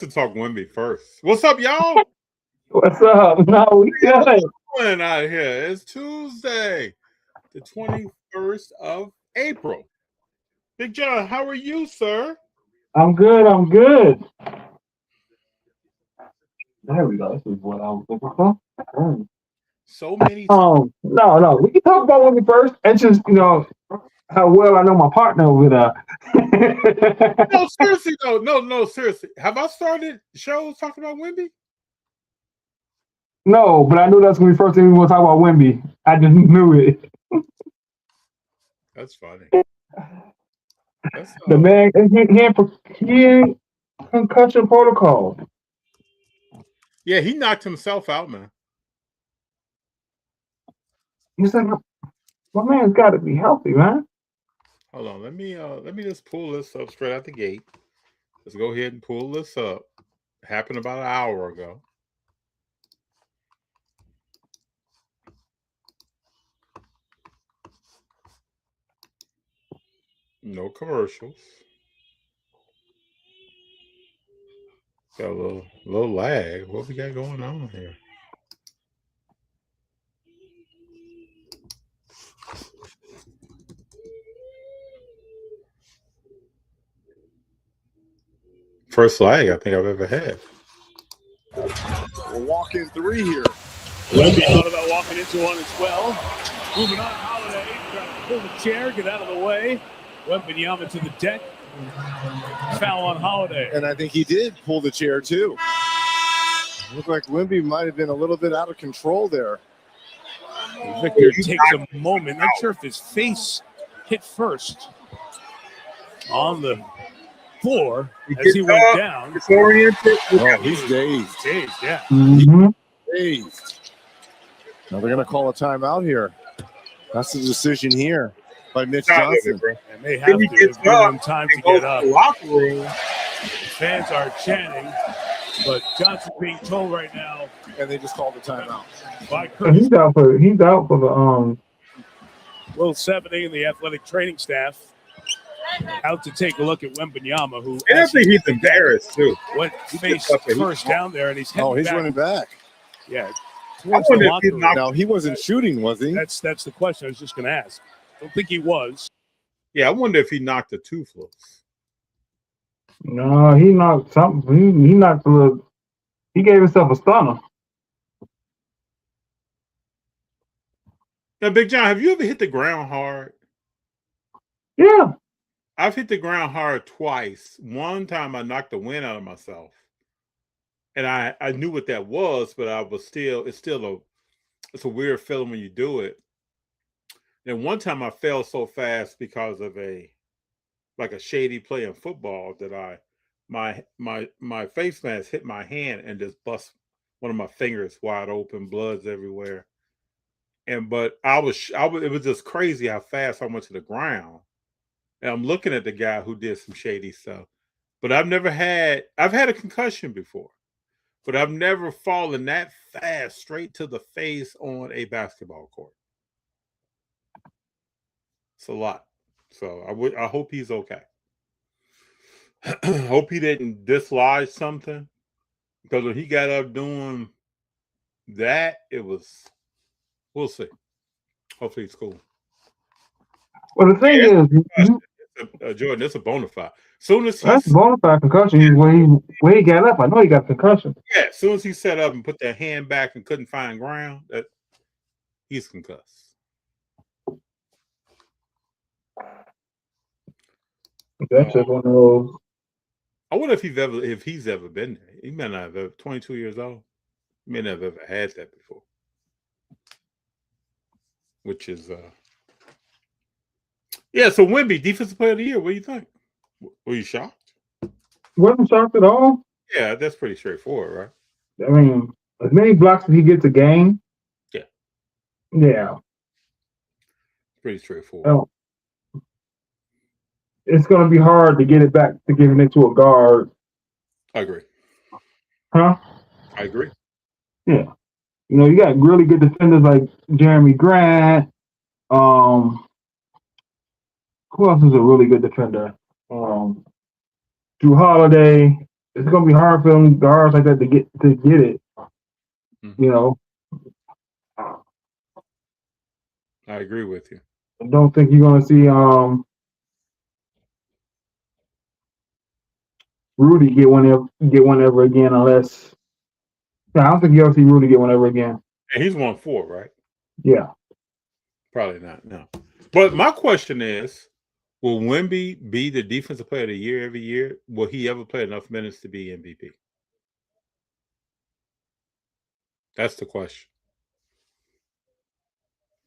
To talk Wimby first. What's up, y'all? What's up? No, we What good. going out here? It's Tuesday, the 21st of April. Big John, how are you, sir? I'm good. I'm good. There we go. This is what I was looking for. So many. No. We can talk about women first. It's just how well I know my partner over there. No, seriously, though. No, seriously. Have I started shows talking about Wimby? No, but I knew that's gonna be the first thing we want to talk about Wimby. I just knew it. That's funny. That's The man, he ain't concussion protocol. yeah, he knocked himself out, man. He's like, my man's got to be healthy, man. Hold on, let me just pull this up straight out the gate. Let's go ahead and pull this up. Happened about an hour ago. No commercials. Got a little lag. What we got going on here? First lag I think I've ever had. We'll walk in three here. Wemby thought about walking into one as well. Moving on, Holiday trying to pull the chair, get out of the way. Wembanyama to the deck. Foul on Holiday. And I think he did pull the chair too. Looked like Wemby might have been a little bit out of control there. Victor takes a moment. Not sure if his face hit first on the floor as he went down. Disoriented. Oh, he's dazed. Dazed, yeah. Mm-hmm. Dazed. Now they're going to call a timeout here. That's the decision here by Mitch Johnson. And they have to give him time to get up. Locker room. Fans are chanting, but Johnson's being told right now. And they just called the timeout. He's out for the Will Seventy and the athletic training staff out to take a look at Wembanyama, who I think he's embarrassed too. went face first down there, and he's running back. Yeah. Now he wasn't shooting, was he? That's the question I was just going to ask. Don't think he was. Yeah, I wonder if he knocked the tooth loose. No, he knocked something. He knocked he gave himself a stunner. Now, Big John, have you ever hit the ground hard? Yeah. I've hit the ground hard twice. One time I knocked the wind out of myself. And I knew what that was, but it's a weird feeling when you do it. And one time I fell so fast because of a shady play in football that my face mask hit my hand and just bust one of my fingers wide open, blood's everywhere. But it was just crazy how fast I went to the ground. And I'm looking at the guy who did some shady stuff. But I've had a concussion before. But I've never fallen that fast straight to the face on a basketball court. It's a lot. So I hope he's okay. Hope he didn't dislodge something. Because when he got up doing that, we'll see. Hopefully it's cool. Well, the thing is, Jordan, it's a bona fide. Soon as that's bona fide concussion. When he got up, I know he got concussion. Yeah, as soon as he set up and put that hand back and couldn't find ground, that he's concussed. That's just one of those. I wonder if he's ever been there. He may not have ever 22 years old. He may not have ever had that before. Which is yeah, so Wemby, defensive player of the year. What do you think? Were you shocked? Wasn't shocked at all. Yeah, that's pretty straightforward, right? I mean, as many blocks as he gets a game. Yeah. Yeah. Pretty straightforward. Well, it's going to be hard to get it back to giving it to a guard. I agree. Huh? I agree. Yeah. You got really good defenders like Jeremy Grant. Who else is a really good defender? Drew Holiday. it's gonna be hard for them guards like that to get it. Mm-hmm. You know. I agree with you. I don't think you're gonna see Rudy get one ever again unless. Yeah, I don't think you'll ever see Rudy get one ever again. And he's 1-4, right? Yeah. Probably not. No. But my question is, will Wemby be the defensive player of the year every year? Will he ever play enough minutes to be MVP? That's the question.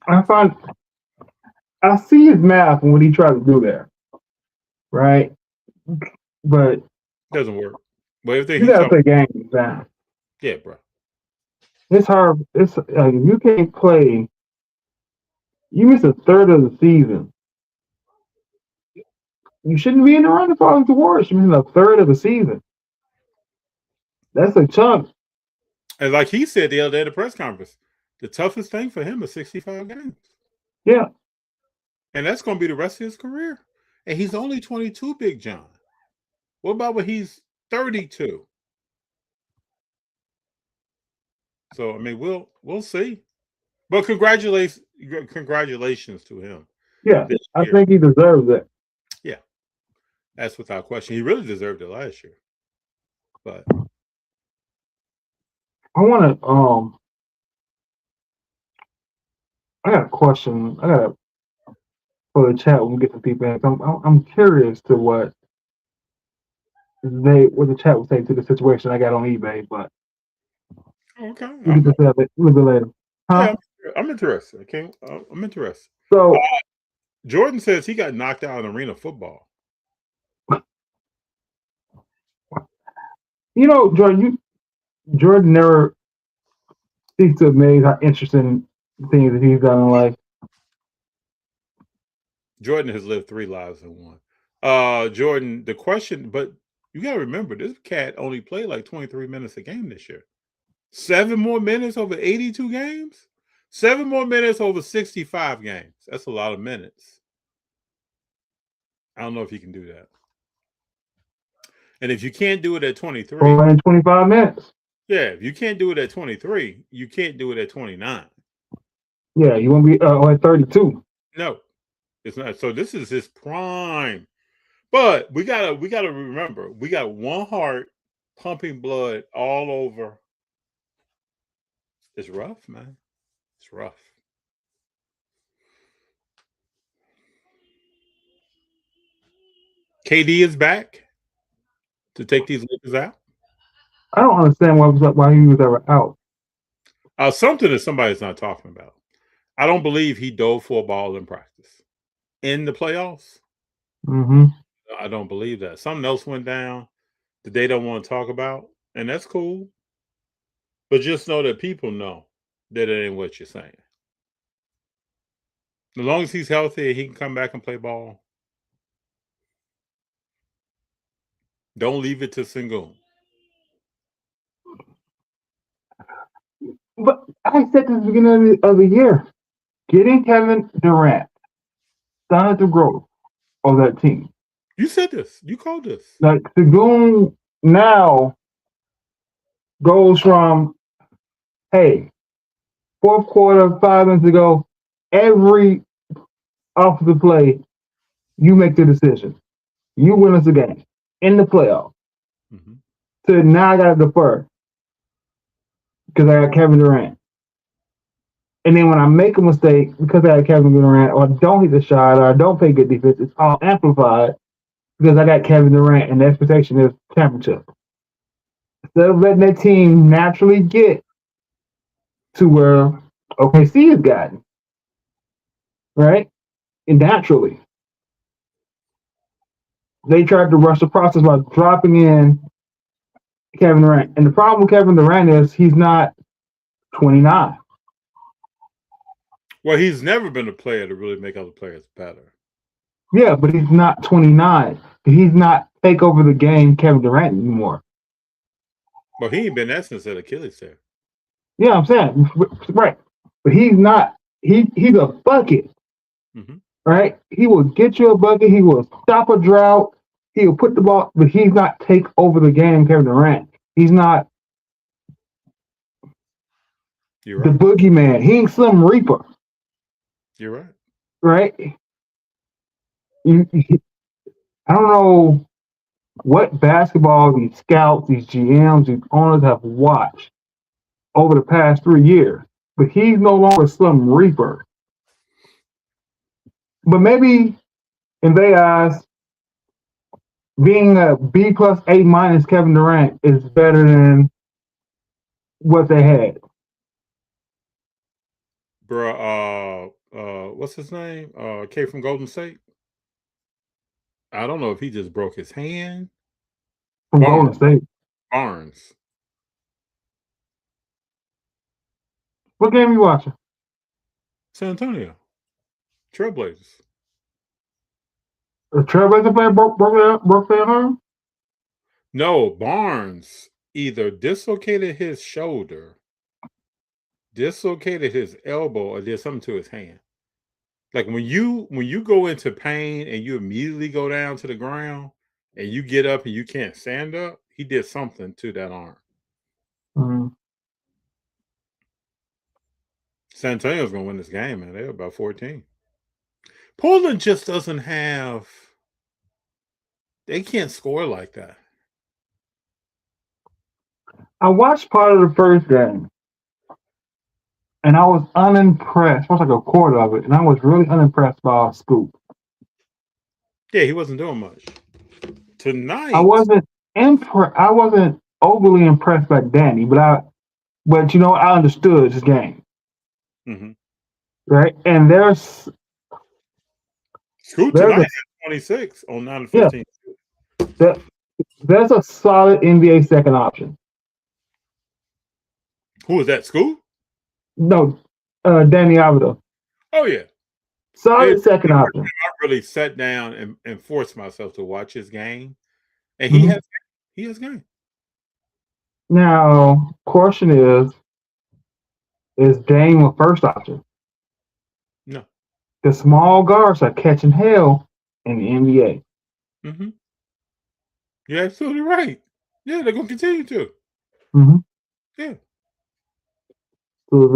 I see his math when he tries to do that, right? But it doesn't work. But if you gotta play games down. Yeah, bro. It's hard. It's you can't play. You miss a third of the season. You shouldn't be in the running for all the awards. You miss a third of the season. That's a chunk. And like he said the other day at the press conference, the toughest thing for him is 65 games. Yeah. And that's going to be the rest of his career. And he's only 22, Big Jon. What about when he's 32? So, I mean, we'll see. But congratulations to him. Yeah, I think he deserves it. Yeah. That's without question. He really deserved it last year. But I want to I got a question. I got to for the chat when we get some people in. I'm curious to what the chat would say to the situation I got on eBay, but okay. We'll get to that a little bit later. Huh? Yeah, I'm interested. Okay, I'm interested. So Jordan says he got knocked out in arena football. You know, Jordan never seems to have made interesting things that he's done in life. Jordan has lived 3 lives in one. Jordan, the question, but you got to remember, this cat only played like 23 minutes a game this year. 7 more minutes over 82 games? 7 more minutes over 65 games. That's a lot of minutes. I don't know if you can do that. And if you can't do it at 23. 25 minutes. Yeah, if you can't do it at 23, you can't do it at 29. Yeah, you won't be at 32. No, it's not. So this is his prime. But we gotta remember, we got one heart pumping blood all over. It's rough, man. It's rough. KD is back to take these Lakers out. I don't understand why he was ever out. Something that somebody's not talking about. I don't believe he dove for a ball in practice in the playoffs. Mm-hmm. I don't believe that. Something else went down that they don't want to talk about, and that's cool. But just know that people know that it ain't what you're saying. As long as he's healthy, he can come back and play ball. Don't leave it to Sengun. But I said this at the beginning of the year, getting Kevin Durant started to grow on that team. You said this. You called this. Like Sengun now goes from, hey, fourth quarter, 5 minutes ago, every offensive play, you make the decision. You win us a game in the playoffs. Mm-hmm. So now I got to defer because I got Kevin Durant. And then when I make a mistake because I got Kevin Durant, or I don't hit the shot, or I don't play good defense, it's all amplified because I got Kevin Durant, and the expectation is championship. Instead of letting that team naturally get to where OKC has gotten, right? And naturally, they tried to rush the process by dropping in Kevin Durant. And the problem with Kevin Durant is he's not 29. Well, he's never been a player to really make other players better. Yeah, but he's not 29. He's not take over the game Kevin Durant anymore. Well, he ain't been that since that Achilles tear. Yeah, I'm saying. Right. But he's not. He's a bucket. Mm-hmm. Right? He will get you a bucket. He will stop a drought. He'll put the ball, but he's not take over the game, Kevin Durant. He's not You're the right. boogeyman. He ain't Slim Reaper, You're right. right? I don't know what basketball these scouts, these GMs, these owners have watched over the past 3 years, but he's no longer Slim Reaper. But maybe in their eyes, being a B plus A minus Kevin Durant is better than what they had. Bruh, what's his name? K from Golden State. I don't know if he just broke his hand. From Golden State. Barnes. What game you watching? San Antonio. Trailblazers. A Trailblazer player broke their arm? No, Barnes either dislocated his shoulder, dislocated his elbow, or did something to his hand. Like when you go into pain and you immediately go down to the ground and you get up and you can't stand up, he did something to that arm. Mm-hmm. San Antonio's gonna win this game, man. They're about 14. Portland just doesn't have. They can't score like that. I watched part of the first game, and I was unimpressed. I watched like a quarter of it, and I was really unimpressed by Scoop. Yeah, he wasn't doing much. Tonight, I wasn't overly impressed by Danny, but I understood his game. Mm-hmm. Right? And there's Scoot tonight had 26 on 9 to 15. Yeah, there's a solid NBA second option. Who was that? Scoot? No, Danny Avila. Oh yeah, solid second option. I really sat down and forced myself to watch his game, and he has game. Now, question is Dame a first option? No. The small guards are catching hell in the NBA. Mm-hmm. You're absolutely right. Yeah, they're gonna continue to. Mm-hmm. Yeah. So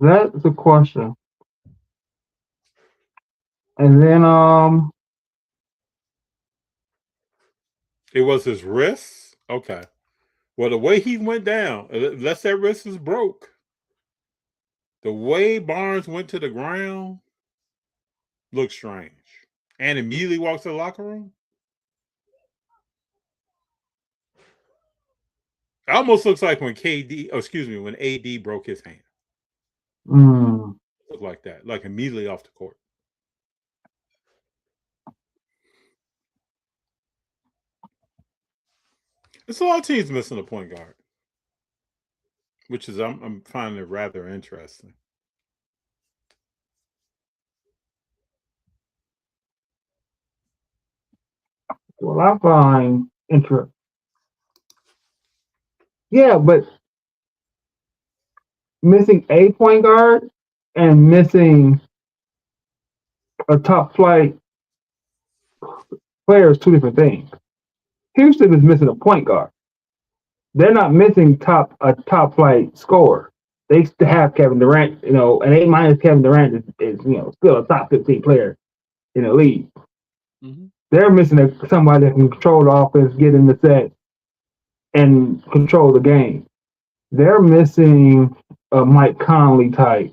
that's the question. And then it was his wrist. Okay. Well, the way he went down, unless that wrist is broke, the way Barnes went to the ground looks strange. And immediately walks to the locker room. It almost looks like when when AD broke his hand. Looked like that, like immediately off the court. There's a lot of teams missing a point guard, which is I'm finding it rather interesting. Well, I find interesting. Yeah, but missing a point guard and missing a top flight player is two different things. Houston is missing a point guard. They're not missing a top flight scorer. They still have Kevin Durant, an A minus Kevin Durant is still a top 15 player in the league. Mm-hmm. They're missing somebody that can control the offense, get in the set, and control the game. They're missing a Mike Conley type,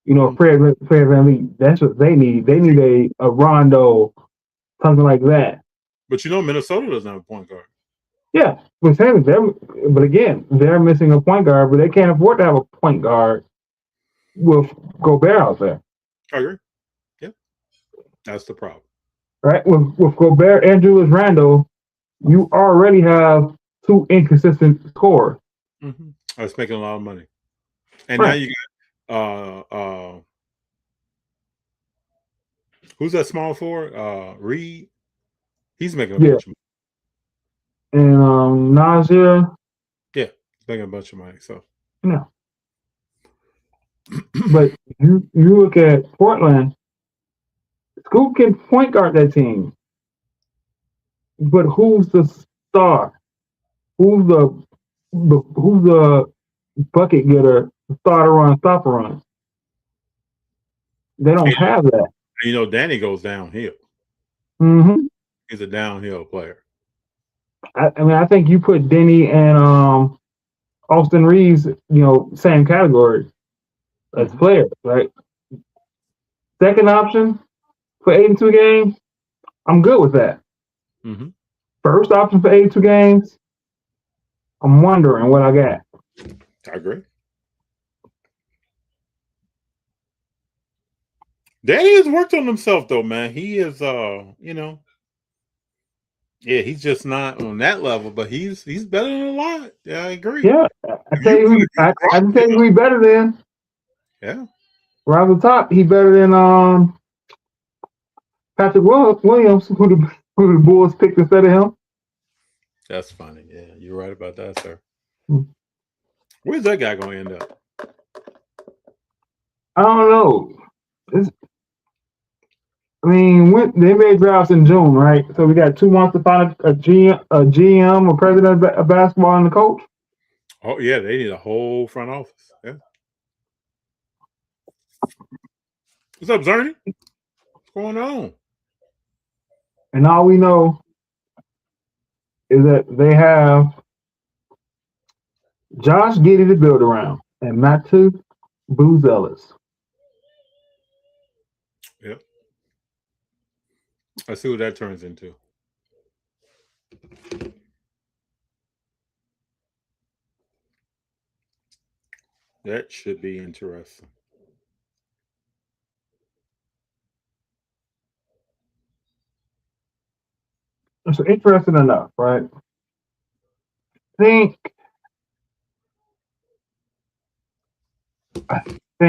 Fred VanVleet. That's what they need. They need a Rondo, something like that. But Minnesota doesn't have a point guard. Yeah, but again, they're missing a point guard, but they can't afford to have a point guard with Gobert out there. I agree. Yeah, that's the problem. Right, with Gobert and Julius Randle, you already have two inconsistent scorers. Mm-hmm. That's making a lot of money, and now you got who's that small for? Reed. He's making a bunch of money. And Nazir. Yeah, he's making a bunch of money. So yeah. But you look at Portland. Scoop can point guard that team. But who's the star? Who's the bucket getter, starter run, stopper run? They don't have that. You know, Danny goes downhill. Mm-hmm. He's a downhill player. I mean, I think you put Denny and Austin Reeves, same category as players, right? Second option for 82 games, I'm good with that. Mm-hmm. First option for 82 games, I'm wondering what I got. I agree. Danny has worked on himself, though, man. He is, he's just not on that level, but he's better than a lot. Yeah, I agree. Yeah, I can tell you who he's better than. Yeah. Right on the top, he's better than Patrick Williams, who the Bulls picked instead of him. That's funny. Yeah, you're right about that, sir. Where's that guy going to end up? I don't know. They made drafts in June, right? So we got 2 months to find a GM, or president of basketball, and the coach. Oh, yeah, they need a whole front office. Yeah. What's up, Zerny? What's going on? And all we know is that they have Josh Giddey to build around and Matthew Buzelis. Yep. I see what that turns into. That should be interesting. It's interesting enough, right? I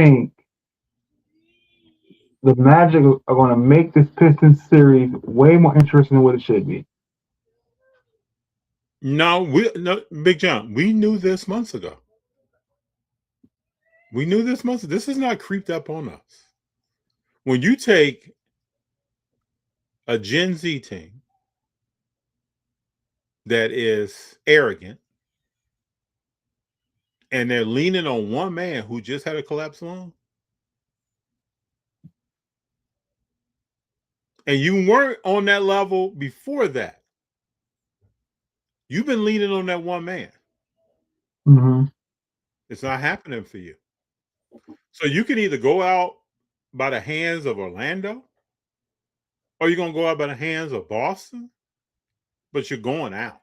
think the Magic are going to make this Pistons series way more interesting than what it should be. No, Big Jon, we knew this months ago. This is not creeped up on us. When you take a Gen Z team that is arrogant and they're leaning on one man who just had a collapse lung, and you weren't on that level before that, you've been leaning on that one man. Mm-hmm. It's not happening for you. So you can either go out by the hands of Orlando, or you're going to go out by the hands of Boston, but you're going out.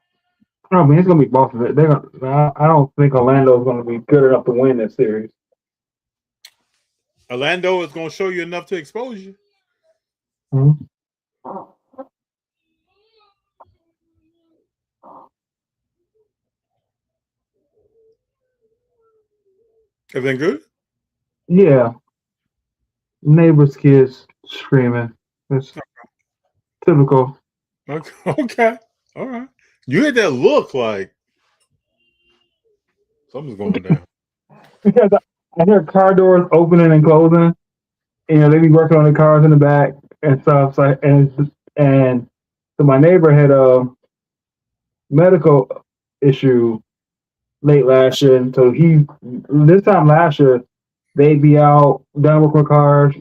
I mean, it's going to be Boston. I don't think Orlando is going to be good enough to win this series. Orlando is going to show you enough to expose you. Mm-hmm. Everything good? Yeah. Neighbors' kids screaming. It's typical. Okay. All right. You had that look like something's going down. Because I hear car doors opening and closing. They be working on the cars in the back and stuff. So so my neighbor had a medical issue late last year, and so this time last year they'd be out done working on cars,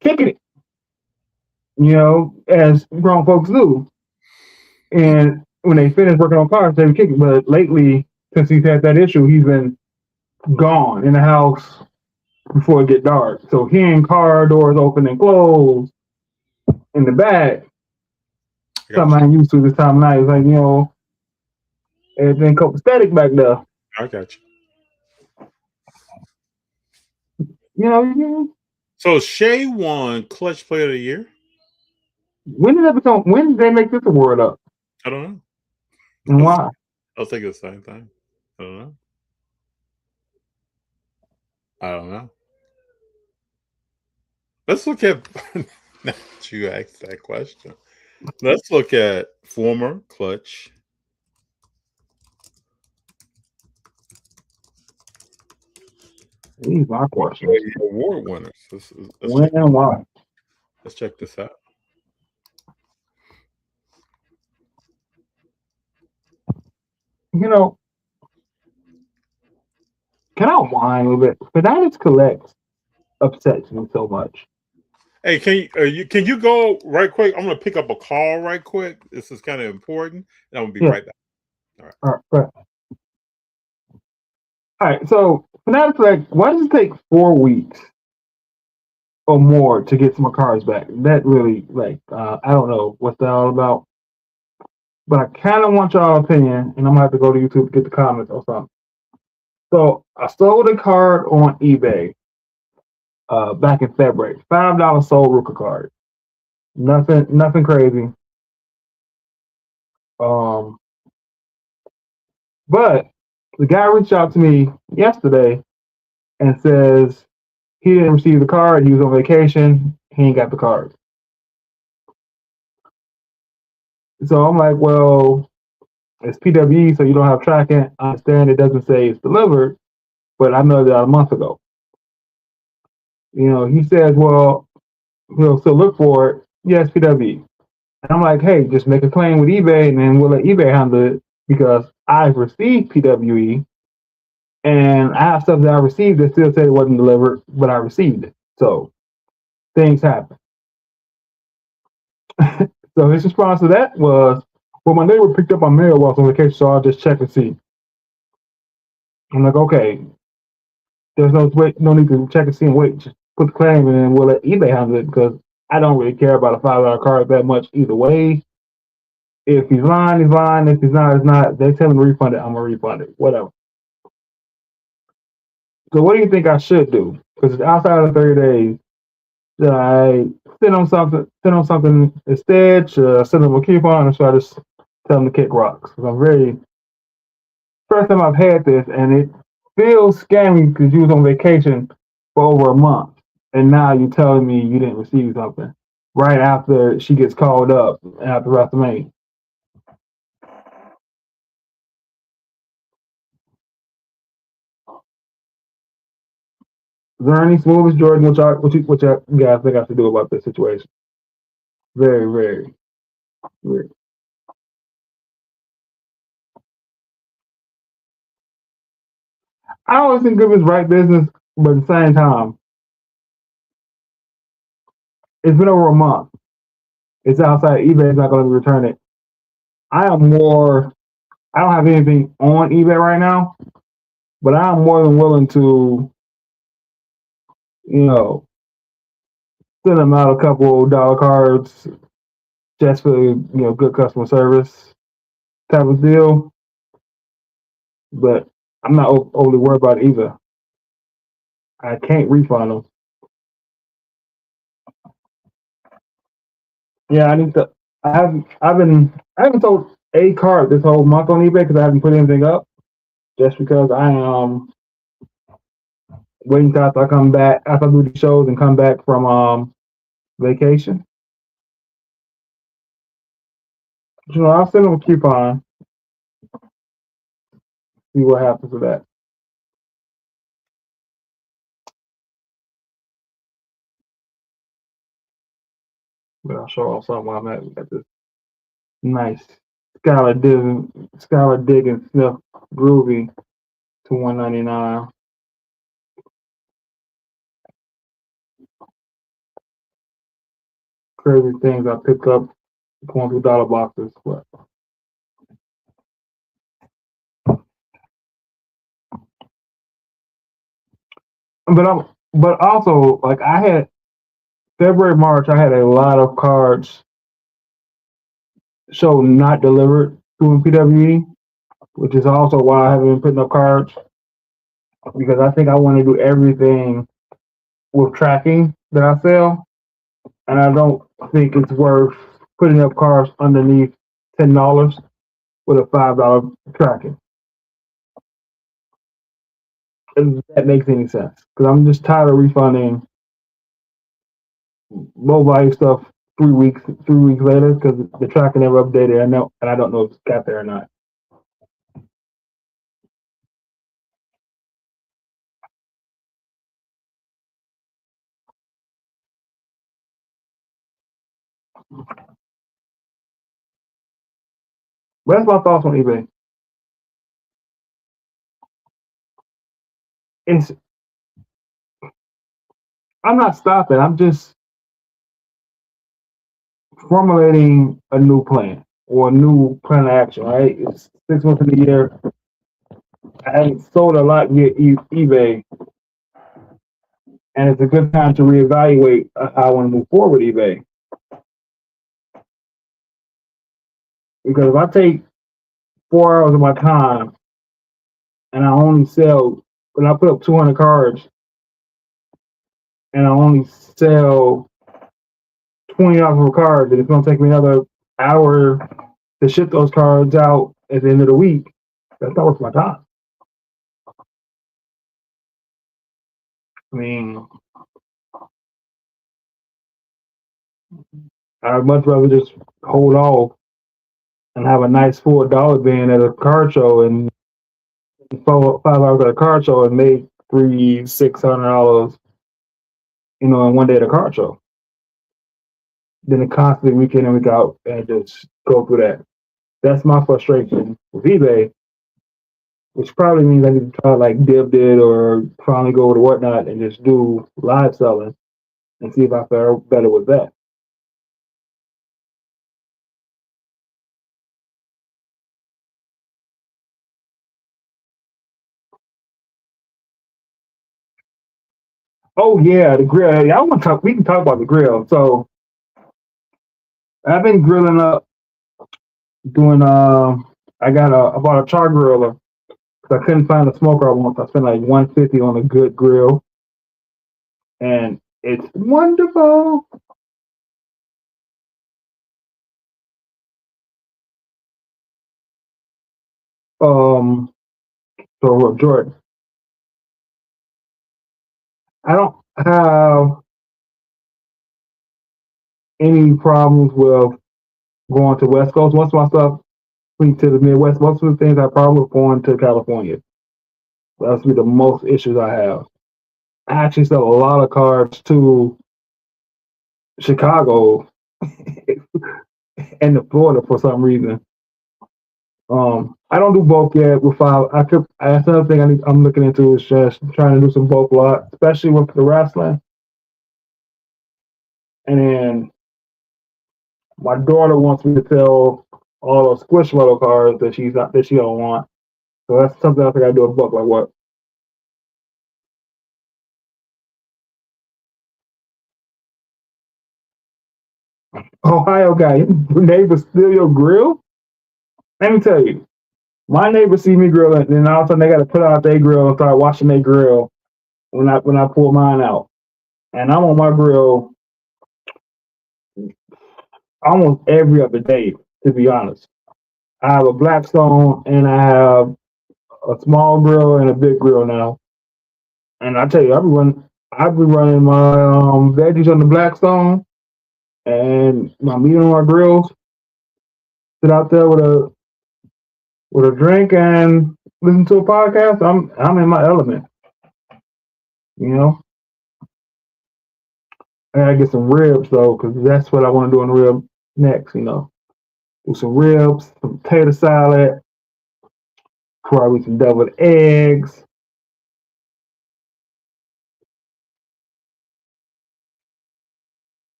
kicking it, as grown folks do. And when they finish working on cars, they would kick it. But lately, since he's had that issue, he's been gone in the house before it get dark. So hearing car doors open and close in the back, something I'm used to this time of night. It's like, everything copacetic back there. I got you. So Shea won Clutch Player of the Year. When did they make this award up? I don't know. And why? I'll think the same thing. I don't know. Let's look at now that you asked that question. Let's look at former Clutch. These are questions. Award winners. When and why? Let's check this out. you know, can I whine a little bit? Fanatics Collect upsets me so much. Hey, can you go right quick? I'm gonna pick up a call right quick. This is kind of important, and I'm gonna be Yeah. right back. All right. Right. All right. So Fanatics Collect, why does it take 4 weeks or more to get some cards back? That really, like, I don't know what's that all about, but I kind of want y'all opinion, and I'm gonna have to go to YouTube to get the comments or something. So I sold a card on eBay back in February. $5 sold Ruka card. Nothing crazy. Um, but the guy reached out to me yesterday and says he didn't receive the card. He was on vacation. He ain't got the card. So I'm like, well, it's PWE, so you don't have tracking. I understand it doesn't say it's delivered, but I know that a month ago. He says, well, he'll still look for it. Yes, PWE. And I'm like, hey, just make a claim with eBay, and then we'll let eBay handle it because I've received PWE, and I have stuff that I received that still said it wasn't delivered, but I received it. So things happen. So his response to that was, well, my neighbor picked up my mail while I was on vacation, so I'll just check and see. I'm like, okay, there's no need to check and see and wait. Just put the claim, and then we'll let eBay handle it because I don't really care about a $5 card that much either way. If he's lying, he's lying. If he's not, he's not. They tell him to refund it, I'm gonna refund it. Whatever. So what do you think I should do? Because it's outside of 30 days. Should I send them something instead? Should I send them a coupon, or should I just tell them to kick rocks? Because I'm very first time I've had this, and it feels scammy because you was on vacation for over a month, and now you're telling me you didn't receive something right after she gets called up after WrestleMania. Is there any smoothest, Jordan? What you guys think I should do about this situation? Very, very weird. I always think of it as right business, but at the same time, it's been over a month. It's outside. eBay's not going to return it. I don't have anything on eBay right now, but I'm more than willing to, you know, send them out a couple dollar cards just for, good customer service type of deal. But I'm not overly worried about it either. I can't refund them. Yeah, I need to. I haven't sold a card this whole month on eBay because I haven't put anything up. Just because I am waiting till after I come back, after I do the shows and come back from vacation. I'll send them a coupon. See what happens with that. But I'll show off something while I'm at this nice Skylar Diggins Sniff Groovy to $199. Crazy things I pick up going through dollar boxes. But also, like, I had February, March, I had a lot of cards show not delivered through PWE, which is also why I haven't been putting up cards, because I think I want to do everything with tracking that I sell, and I don't think it's worth putting up cards underneath $10 with a $5 tracking. If that makes any sense, because I'm just tired of refunding low value stuff 3 weeks later because the tracking never updated. I don't know if it's got there or not. But that's my thoughts on eBay. it's I'm not stopping. I'm just formulating a new plan or a new plan of action. Right? It's 6 months in the year. I haven't sold a lot via eBay, and it's a good time to reevaluate how I want to move forward with eBay. Because if I take 4 hours of my time and I only sell, when I put up 200 cards and I only sell $20 of cards, and it's going to take me another hour to ship those cards out at the end of the week, that's not worth my time. I mean, I'd much rather just hold off and have a nice full dollar bin at a card show and 5 hours at a card show and make $600, in 1 day at a card show. Then it constantly week in and week out and just go through that. That's my frustration with eBay, which probably means I need to try like Div did or finally go to Whatnot and just do live selling and see if I fare better with that. Oh yeah, the grill. Yeah, I want to talk. We can talk about the grill. So I've been grilling up, doing. I bought a char griller because I couldn't find a smoker I want. I spent like $150 on a good grill, and it's wonderful. So Jordan, I don't have any problems with going to West Coast. Most of my stuff went to the Midwest. Most of the things I probably with going to California. That's be the most issues I have. I actually sell a lot of cards to Chicago and to Florida for some reason. I don't do bulk yet with 5. That's another thing I'm looking into is just trying to do some bulk lot, especially with the wrestling. And then my daughter wants me to sell all those Squishmallow cards that she don't want. So that's something else I gotta do with bulk. Like what? Ohio guy, your neighbor steal your grill? Let me tell you, my neighbors see me grilling, and then all of a sudden they got to put out their grill and start washing their grill when I pull mine out. And I'm on my grill almost every other day, to be honest. I have a Blackstone and I have a small grill and a big grill now. And I tell you, I've been running my veggies on the Blackstone and my meat on my grills. Sit out there with a drink and listen to a podcast. I'm in my element. You know, I gotta get some ribs though, because that's what I want to do on the rib next. Do some ribs, some potato salad, probably some deviled eggs.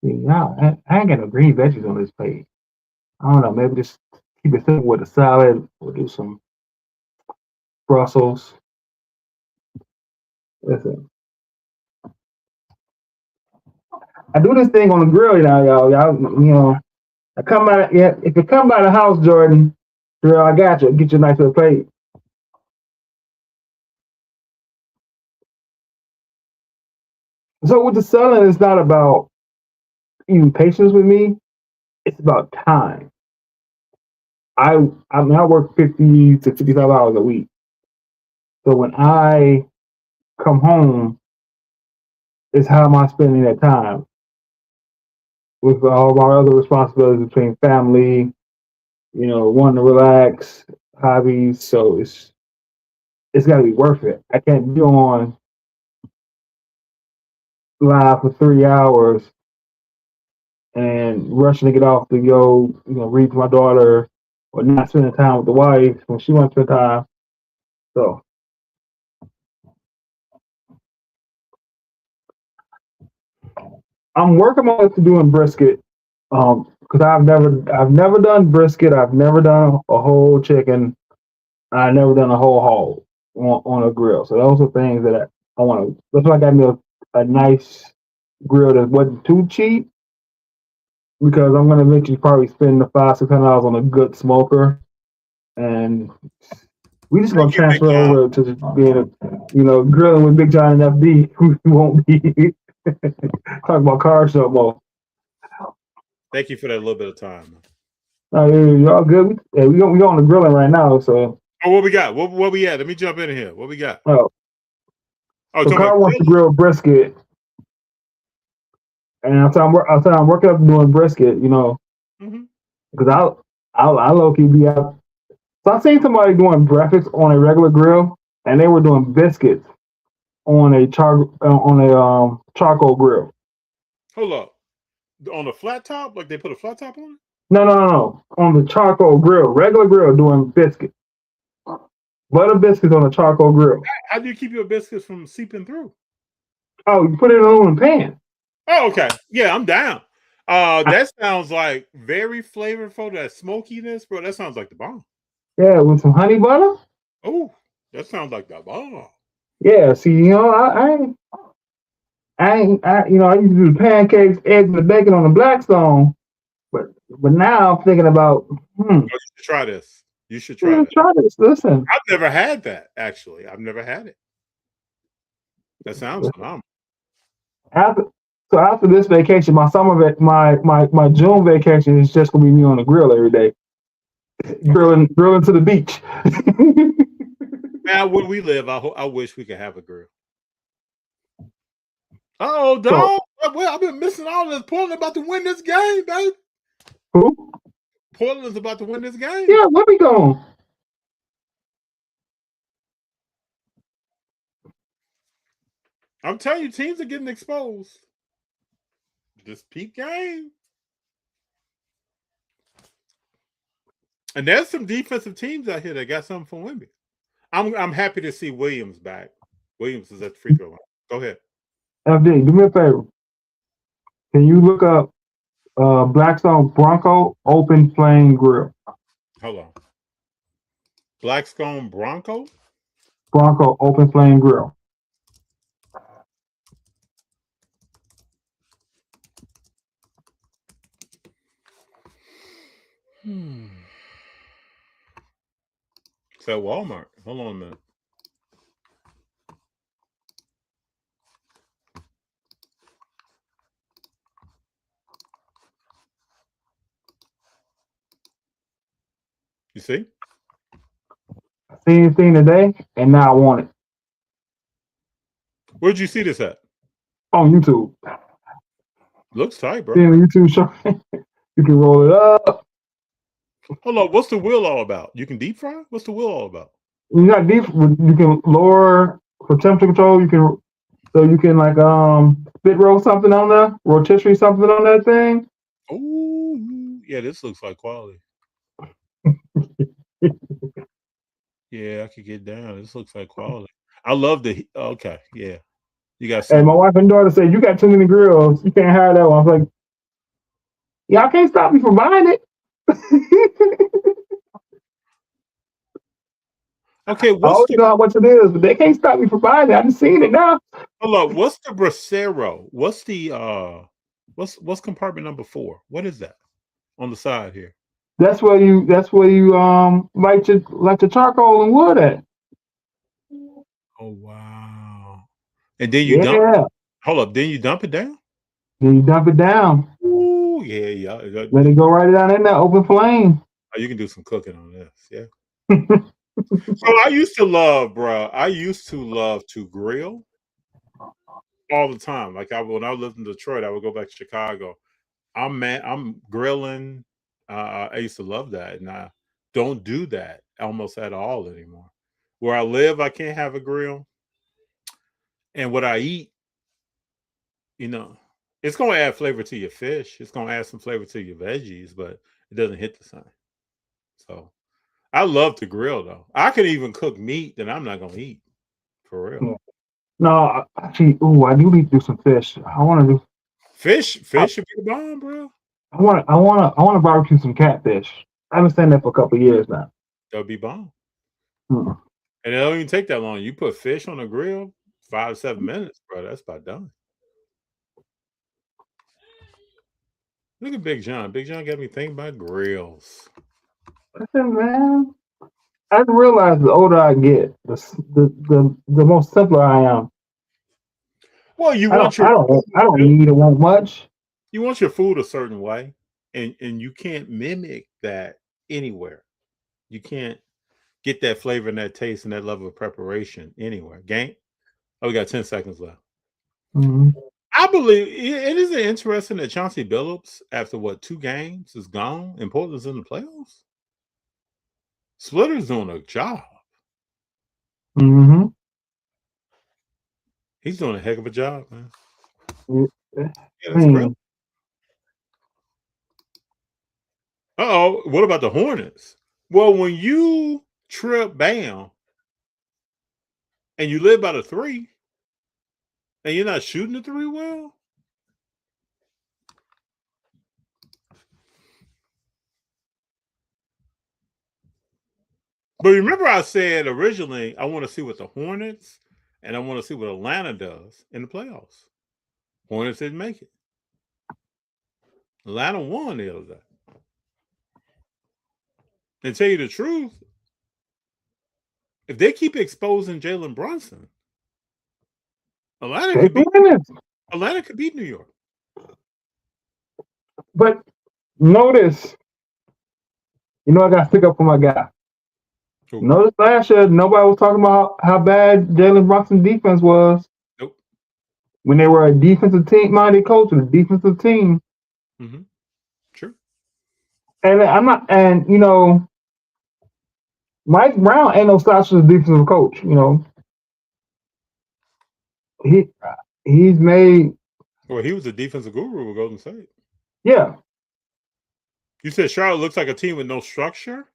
I ain't got no green veggies on this plate. I don't know. Maybe just keep it simple with a salad. We'll do some Brussels. Listen, I do this thing on the grill now, y'all. Y'all, I come by. Yeah, if you come by the house, Jordan, girl, I got you. Get you a nice little plate. So with the selling, it's not about even patience with me. It's about time. I work 50 to 55 hours a week. So when I come home, it's how am I spending that time with all my other responsibilities between family, wanting to relax, hobbies. So it's got to be worth it. I can't be on live for 3 hours and rushing to get off to go, read to my daughter or not spending time with the wife when she wants to spend time. So I'm working on to doing brisket. Because I've never done brisket. I've never done a whole chicken. I've never done a whole hog on a grill. So those are things that I want to. That's why I got me a nice grill that wasn't too cheap. Because I'm gonna eventually probably spend the $500-600 on a good smoker, and we just gonna Thank you, Big transfer Jon. over to just being grilling with Big Jon and FD. We won't be talking about cars no more. Thank you for that little bit of time. Y'all good? We on the grilling right now. So what we got? What we at? Let me jump in here. What we got? oh, Oh, so talking Carl about wants to grilling? grill brisket, and I'm working up doing brisket. Because I low key be out. So I seen somebody doing breakfast on a regular grill, and they were doing biscuits on a charcoal grill. Hold up. On a flat top? Like they put a flat top on it? No. On the charcoal grill, regular grill, doing biscuits. Butter biscuits on a charcoal grill. How do you keep your biscuits from seeping through? Oh, you put it in an aluminum pan. Oh, okay. Yeah, I'm down. That sounds like very flavorful. That smokiness, bro. That sounds like the bomb. Yeah, with some honey butter. Oh, that sounds like the bomb. Yeah, see, I used to do the pancakes, eggs, and the bacon on the Blackstone, but now I'm thinking about, You should try this. You should try that. Try this. Listen, I've never had that, actually. I've never had it. That sounds phenomenal. After this vacation, my my June vacation is just gonna be me on the grill every day, grilling to the beach. Now, where we live, I wish we could have a grill. Oh, dog! Well, I've been missing all this. Portland about to win this game, baby. Who? Portland's about to win this game. Yeah, where we going? I'm telling you, teams are getting exposed. This peak game. And there's some defensive teams out here that got something for Wemby. I'm happy to see Williams back. Williams is at the free throw line. Go ahead. FD, do me a favor. Can you look up Blackstone Bronco Open Flame Grill? Hold on. Blackstone Bronco Open Flame Grill. It's at Walmart. Hold on a minute. You see? I seen anything today, and now I want it. Where'd you see this at? On YouTube. Looks tight, bro. See the YouTube show. You can roll it up. Hold on. What's the wheel all about? You can deep fry? What's the wheel all about? You got deep. You can lower for temperature control. You can like spit roll something on there, rotisserie something on that thing. Oh, yeah. This looks like quality. Yeah, I could get down. This looks like quality. I love the. Okay, yeah. You got. Hey, my wife and daughter said you got too many grills. You can't have that one. I was like, y'all can't stop me from buying it. Okay, I already know how much it is, but they can't stop me from buying it. I just seen it now. Hold on. What's the Bracero? What's the what's compartment number 4? What is that on the side here? That's where you light your charcoal and wood at. Oh wow! And then you dump. Hold up. Then you dump it down. Then you dump it down. Ooh, yeah. Let it go right down in there, open flame. Oh, you can do some cooking on this, yeah. So I used to love, bro. I used to love to grill all the time. Like when I lived in Detroit, I would go back to Chicago. I'm grilling. I used to love that, and I don't do that almost at all anymore. Where I live, I can't have a grill, and what I eat, it's going to add flavor to your fish. It's going to add some flavor to your veggies, but it doesn't hit the same. So I love to grill though. I can even cook meat that I'm not gonna eat for real. Yeah. No, actually, I do need to do some fish. I want to do. Fish should be the bomb, bro. I want to barbecue some catfish. I haven't done that for a couple of years now. That'll be bomb. Mm. And it don't even take that long. You put fish on the grill, 5 to 7 minutes, bro. That's about done. Look at Big Jon. Big Jon got me thinking about grills. Listen, man. I realize the older I get, the more simpler I am. Well, you I want don't need to want much. You want your food a certain way, and you can't mimic that anywhere. You can't get that flavor and that taste and that level of preparation anywhere. Gang. Oh, we got 10 seconds left. Mm-hmm. I believe it is interesting that Chauncey Billups, after 2 games, is gone and Portland's in the playoffs. Splitter's doing a job. Mm-hmm. He's doing a heck of a job, man. Yeah, that's great. Uh-oh, what about the Hornets? Well, when you trip Bam and you live by the 3 and you're not shooting the 3 well, but remember I said originally I want to see what the Hornets and I want to see what Atlanta does in the playoffs. Hornets didn't make it. Atlanta won the other day. And tell you the truth, if they keep exposing Jalen Brunson, Atlanta could beat New York. But notice, I got to stick up for my guy. Cool. Notice last year, nobody was talking about how bad Jalen Brunson's defense was. Nope. When they were a defensive team-minded coach and a defensive team. Mm-hmm. Sure. And Mike Brown ain't no slouch as a defensive coach. He's made. Well, he was a defensive guru with Golden State. Yeah. You said Charlotte looks like a team with no structure?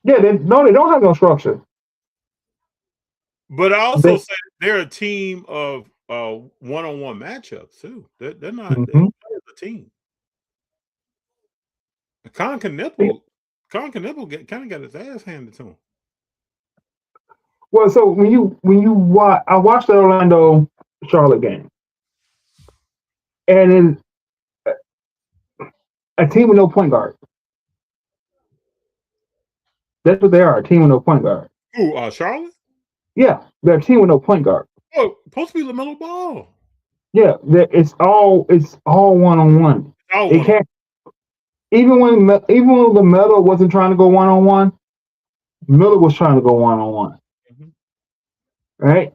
Yeah, they don't have no structure. But I also said they're a team of one-on-one matchups too. They're not a team. Con Knipple kind of got his ass handed to him. Well, so when you watch, I watched the Orlando Charlotte game, and it's a team with no point guard. That's what they are, a team with no point guard. Who, Charlotte? Yeah, they're a team with no point guard. Oh, supposed to be LaMelo Ball. Yeah, it's all one-on-one. It can't. Even when LaMelo wasn't trying to go one-on-one, Miller was trying to go one-on-one. Mm-hmm. Right?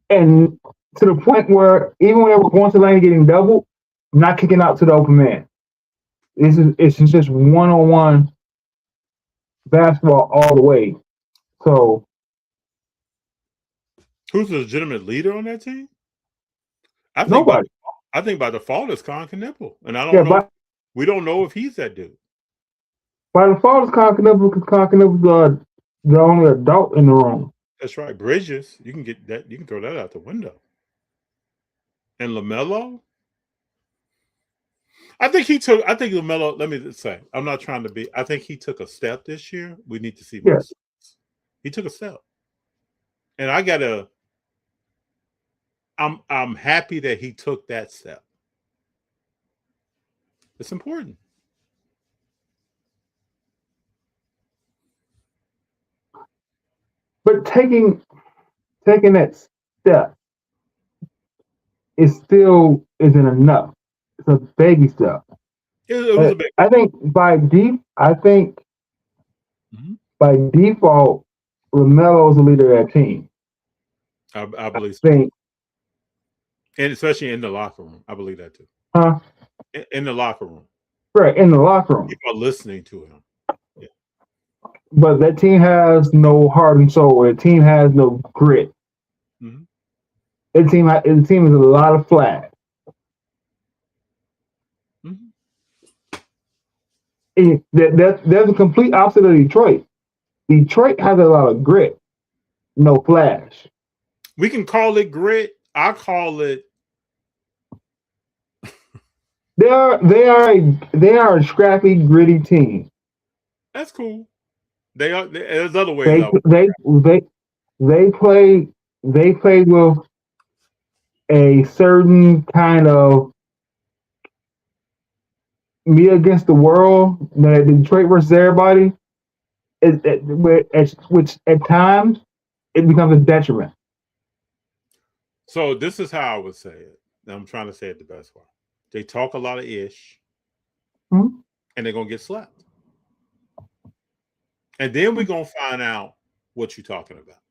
And to the point where even when they were going to lane getting doubled, not kicking out to the open man. It's just one-on-one basketball all the way. So who's the legitimate leader on that team? Nobody. I think by default it's Con Knipple. And I don't know. We don't know if he's that dude. By default it's Con Knipple because Con Knipple's the only adult in the room. That's right. Bridges, you can get that. You can throw that out the window. And LaMelo, I think LaMelo. Let me just say, I'm not trying to be. I think he took a step this year. We need to see more. Yes. He took a step, and I'm happy that he took that step. It's important. But taking that step isn't enough. It's a baby step. It was a big. I think by default, LaMelo is the leader of that team. I believe so. And especially in the locker room. I believe that too. Huh? In the locker room. Right, in the locker room. People are listening to him. Yeah. But that team has no heart and soul. That team has no grit. Mm-hmm. The team is a lot of flag. Mm-hmm. That's a complete opposite of Detroit. Detroit has a lot of grit, no flash. We can call it grit. I call it. They are a scrappy, gritty team. That's cool. They are. There's other ways. They play with a certain kind of me against the world that Detroit versus everybody, which at times it becomes a detriment. So this is how I would say it. And I'm trying to say it the best way. They talk a lot of ish, Mm-hmm. and they're gonna get slapped. And then we're gonna find out what you're talking about.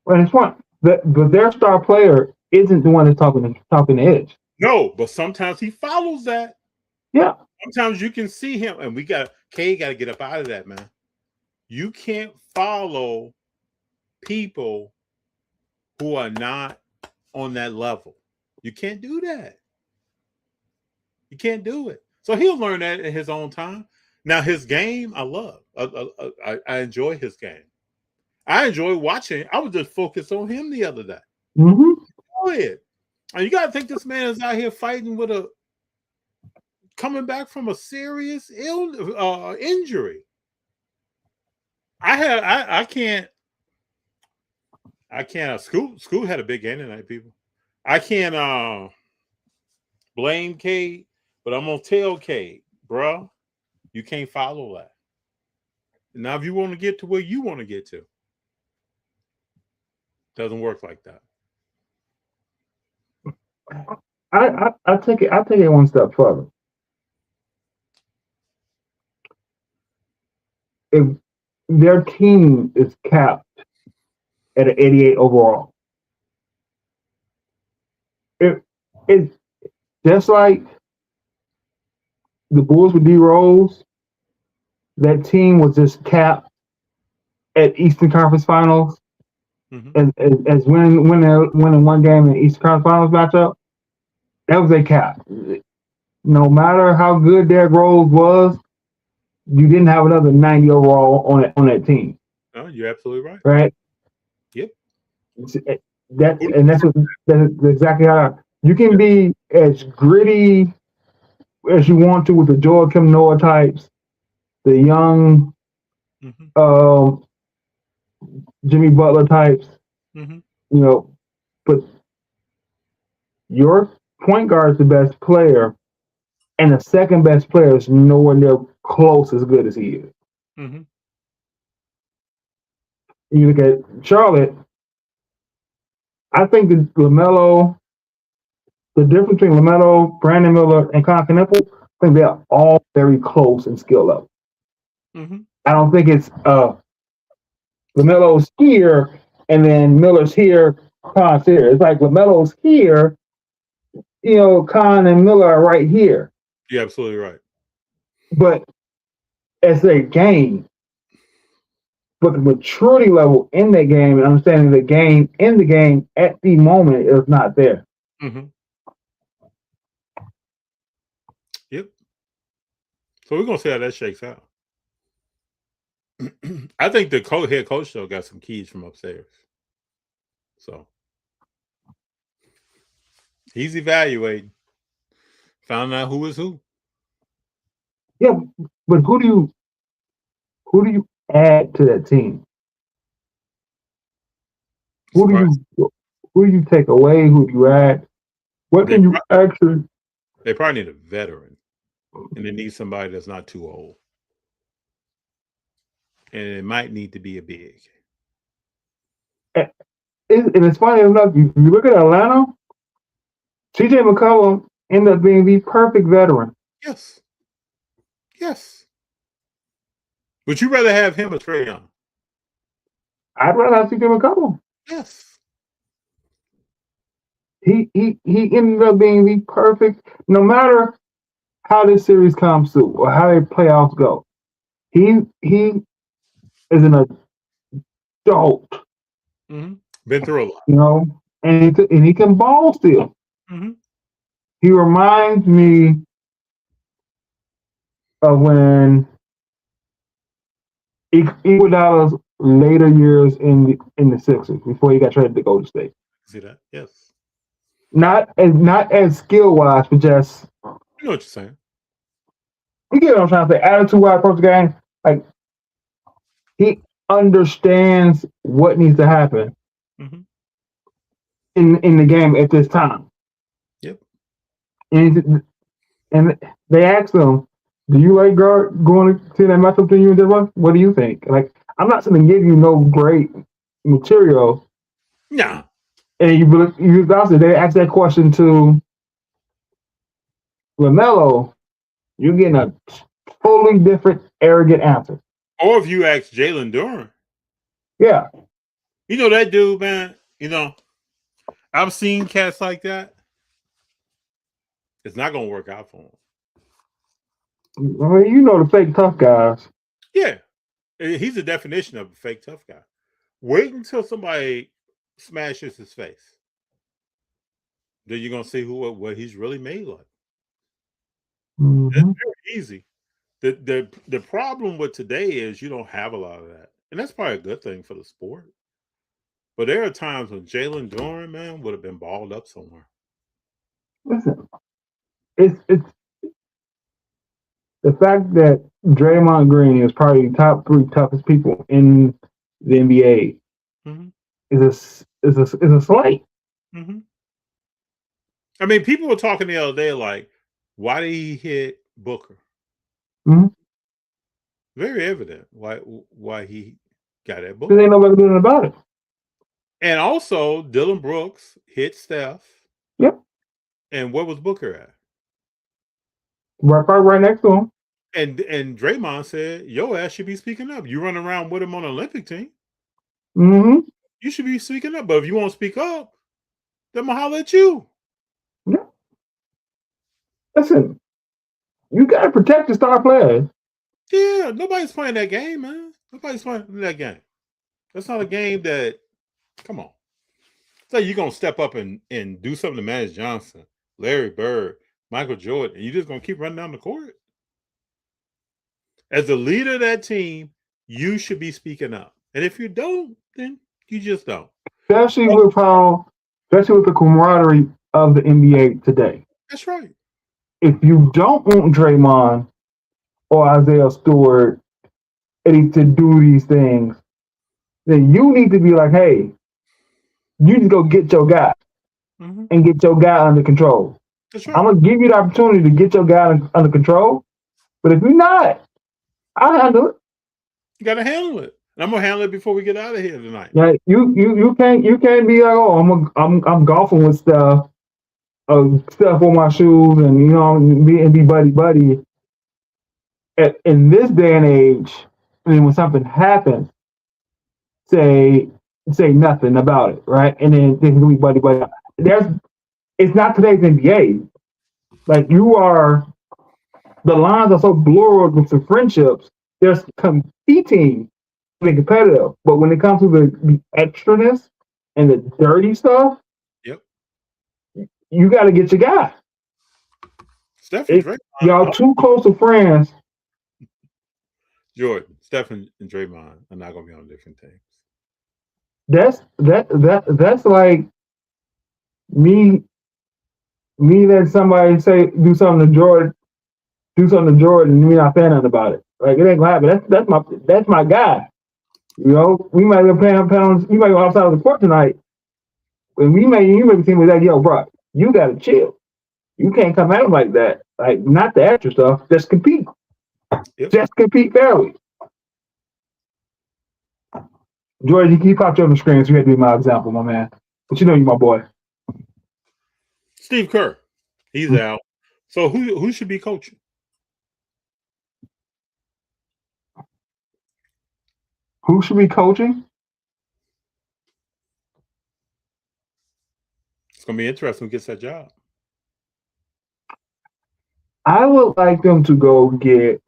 Well, it's fun. But their star player isn't the one that's talking the edge. No, but sometimes he follows that. Yeah. Sometimes you can see him, and Kay got to get up out of that, man. You can't follow people who are not on that level. You can't do that. You can't do it. So he'll learn that in his own time. Now, his game, I love. I enjoy his game. I enjoy watching. I was just focused on him the other day. Mm-hmm. Go ahead. And you got to think this man is out here fighting with coming back from a serious injury. I can't. School had a big game tonight, people. I can't blame Cade, but I'm gonna tell Cade, bro, you can't follow that. Now, if you want to get to where you want to get to, doesn't work like that. I take it one step further. If their team is capped at an 88 overall, it's just like the Bulls with D Rose. That team was just capped at Eastern Conference Finals, as winning one game in the Eastern Conference Finals matchup. That was a cap. No matter how good Derrick Rose was, you didn't have another 90 overall on that team. No, you're absolutely right. Right? Yep. That's exactly how you can be as gritty as you want to with the Joakim Noah types, the young Jimmy Butler types, but your point guard is the best player, and the second best player is nowhere near close as good as he is. Mm-hmm. You look at Charlotte, I think that LaMelo, the difference between LaMelo, Brandon Miller, and Con Knuckle, I think they're all very close in skill level. Mm-hmm. I don't think it's LaMelo's here and then Miller's here, Con's here. It's like LaMelo's here, Con and Miller are right here. You're absolutely right. But as a game, but the maturity level in that game and understanding the game in the game at the moment is not there. Mm-hmm. Yep. So we're gonna see how that shakes out. I think the head coach though got some keys from upstairs. So he's evaluating, found out who is who. Yeah, but who do you add to that team? Who do you take away? Who do you add? What can you actually? They probably need a veteran, and they need somebody that's not too old. And it might need to be a big. And it's funny enough, you look at Atlanta, CJ McCollum ended up being the perfect veteran. Yes. Yes. Would you rather have him or Trae Young? I'd rather have CJ McCollum. Yes. He ended up being the perfect, no matter how this series comes through or how the playoffs go. He is an adult. Mm-hmm. Been through a lot. And he can ball still. Mm-hmm. He reminds me of when Iguodala's later years in the Sixers before he got traded to Golden State. See that? Yes. Not as skill wise, but just You know what you're saying. you get what I'm trying to say. Attitude wise, approach the game. Like he understands what needs to happen Mm-hmm. in the game at this time. Yep. And they asked him, "Do you like going to that matchup to you and Devon? What do you think?" Like, I'm not going to give you no great material. Nah. And you also they asked that question to LaMelo, you're getting a totally different, arrogant answer. Or if you ask Jalen Duren. Yeah. You know that dude, man. You know, I've seen cats like that. It's not going to work out for him. I mean, you know the fake tough guys. Yeah. He's the definition of a fake tough guy. Wait until somebody smashes his face. Then you're going to see what he's really made like. Mm-hmm. It's very easy. The problem with today is you don't have a lot of that. And that's probably a good thing for the sport. But there are times when Jalen Duren, man, would have been balled up somewhere. Listen, it's the fact that Draymond Green is probably the top 3 toughest people in the NBA Mm-hmm. is a slight. Mm-hmm. I mean, people were talking the other day like, why did he hit Booker? Mm-hmm. Very evident why he got at Booker. Because ain't nobody doing about it. And also, Dylan Brooks hit Steph. Yep. And where was Booker at? Right next to him. And Draymond said, your ass should be speaking up. You run around with him on the Olympic team. Mm-hmm. You should be speaking up. But if you won't speak up, then I'm going to holler at you. Yeah. Listen, you got to protect the star players. Yeah, nobody's playing that game, man. Nobody's playing that game. That's not a game that, come on. It's like you're going to step up and do something to Magic Johnson, Larry Bird, Michael Jordan, and you're just going to keep running down the court. As the leader of that team, you should be speaking up. And if you don't, then you just don't. Especially with the camaraderie of the NBA today. That's right. If you don't want Draymond or Isaiah Stewart to do these things, then you need to be like, hey, you need to go get your guy and get your guy under control. That's right. I'm going to give you the opportunity to get your guy under control. But if you're not, I'll handle it. You got to handle it. And I'm going to handle it before we get out of here tonight. Yeah, you can't be like, oh, I'm golfing with stuff on my shoes and be buddy. In this day and age, I mean, when something happens, say nothing about it, right? And then they can be buddy. It's not today's NBA. Like the lines are so blurred with the friendships. There's competing, and competitive, but when it comes to the extraness and the dirty stuff, yep, you got to get your guy. Y'all too close to friends. Jordan, Stephen, and Draymond are not going to be on different teams. That's like me letting somebody do something to Jordan, and me not saying nothing about it. Like it ain't gonna happen. That's my guy. You know, we might be playing pounds. You might go outside of the court tonight, and you may be thinking like, yo, bro, you gotta chill. You can't come at him like that. Like not the extra stuff. Just compete. Yep. Just compete fairly. George, you keep out on the screen, so you have to be my example, my man. But you know you're my boy. Steve Kerr, he's out. So who should be coaching? Who should be coaching? It's going to be interesting who gets that job. I would like them to go get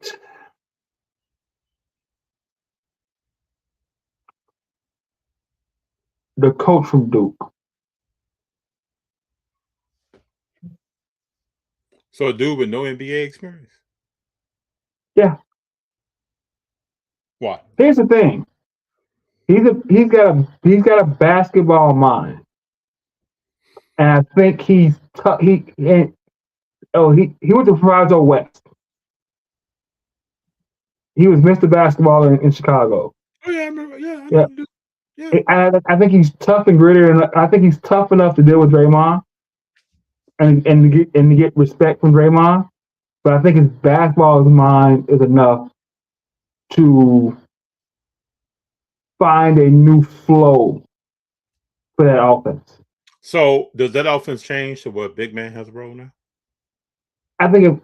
the coach from Duke. So a dude with no NBA experience? Yeah. Why? Here's the thing. He's got a basketball mind, and I think he went to Proviso West. He was Mr. Basketball in Chicago. Oh yeah, I remember. Yeah, I Yeah. know. Yeah. I think he's tough and gritty, and I think he's tough enough to deal with Draymond and to get respect from Draymond. But I think his basketball mind is enough to find a new flow for that offense. So does that offense change to what big man has a role now? I think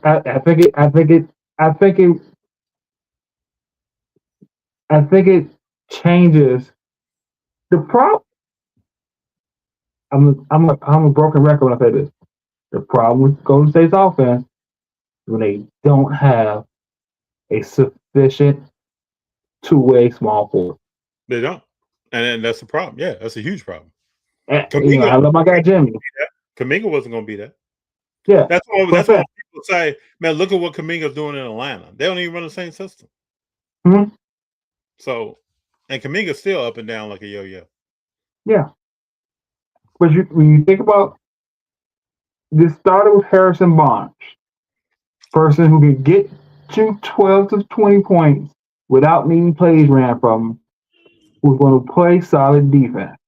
it changes. The problem. I'm a broken record when I say this. The problem with Golden State's offense when they don't have a sufficient two-way small forward. They don't, and that's the problem. Yeah, that's a huge problem. I love my guy Jimmy. Kaminga wasn't going to be that. Yeah, that's why people say, "Man, look at what Kaminga's doing in Atlanta. They don't even run the same system." Mm-hmm. So, and Kaminga's still up and down like a yo-yo. Yeah, but when you think about this, started with Harrison Barnes, person who can get you 12 to 20 points without needing plays ran from him, who's going to play solid defense.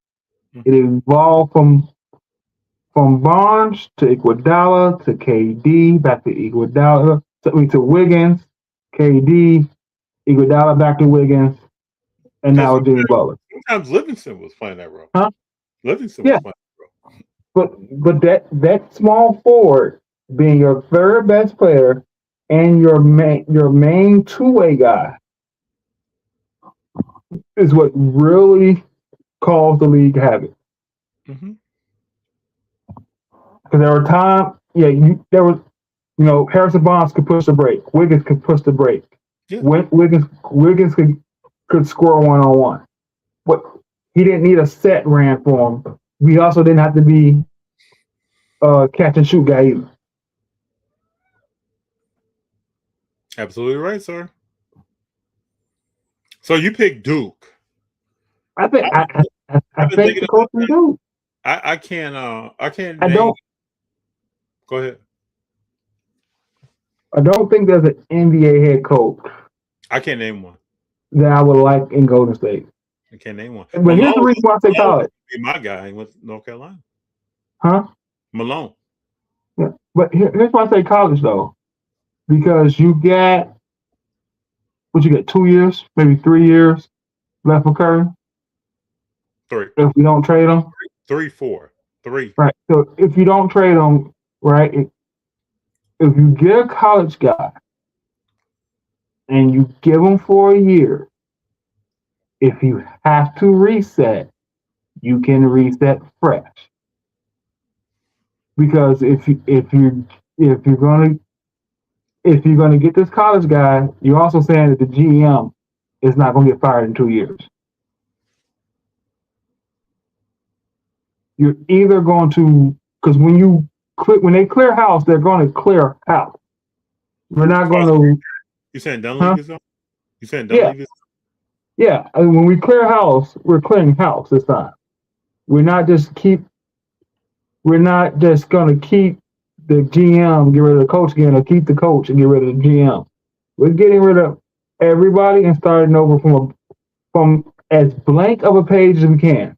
Mm-hmm. It evolved from Barnes to Iguodala to KD, back to Iguodala, to Wiggins, KD, Iguodala back to Wiggins, and now Jimmy Butler. Sometimes Livingston was playing that role. Huh? Livingston was playing that role. But that small forward being your third best player and your main two-way guy is what really caused the league havoc. Mm-hmm. Because there were times, Harrison Barnes could push the break. Wiggins could push the break. Yeah. Wiggins could score one-on-one. But he didn't need a set ran for him. We also didn't have to be catch and shoot guy either. Absolutely right, sir. So you picked Duke. I think the coach is Duke. I can't. I don't. Go ahead. I don't think there's an NBA head coach. I can't name one that I would like in Golden State. I can't name one. But here's the reason why I say college. Be my guy with North Carolina. Huh? Malone. Yeah, but here's why I say college though, because you get 2 years, maybe 3 years left for Curry. 3. If we don't trade him. 3, 4, 3. Right. So if you don't trade him, right? If you get a college guy and you give him for a year, if you have to reset, you can reset fresh. Because if you're gonna get this college guy, you're also saying that the GM is not gonna get fired in 2 years. You're either going to, because when they clear house, they're going to clear house. We're not going to. You saying Dunleavy is on? You saying Dunleavy is on? Yeah, I mean, when we clear house, we're clearing house this time. We're not just going to keep the GM, get rid of the coach again, or keep the coach and get rid of the GM. We're getting rid of everybody and starting over from as blank of a page as we can.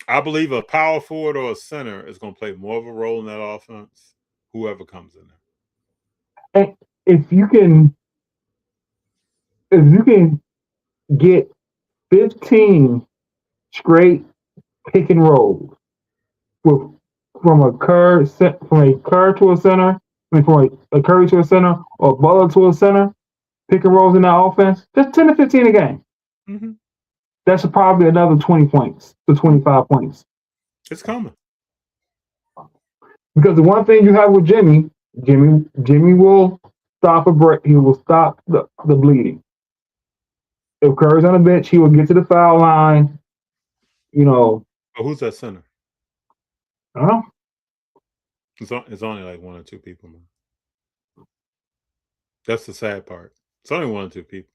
I believe a power forward or a center is going to play more of a role in that offense, whoever comes in there. And if you can get 15 straight pick and rolls from a Curry to a center, from a Curry to a center or Butler to a center, pick and rolls in that offense, just 10 to 15 a game. Mm-hmm. That's probably another 20 points to 25 points. It's coming. Because the one thing you have with Jimmy will stop a break. He will stop the bleeding. If Curry's on the bench, he will get to the foul line. But who's that center? I don't know. It's only like 1 or 2 people, man. That's the sad part. It's only 1 or 2 people.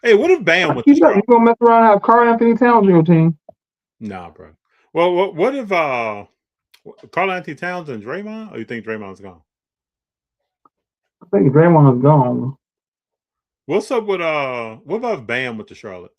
Hey, what if Bam went to You Charlotte? gonna mess around and have Karl Anthony Towns on your team? Nah, bro. Well, what if Karl Anthony Towns and Draymond? Or you think Draymond's gone? I think Draymond's gone. What's up with what about if Bam went to Charlotte?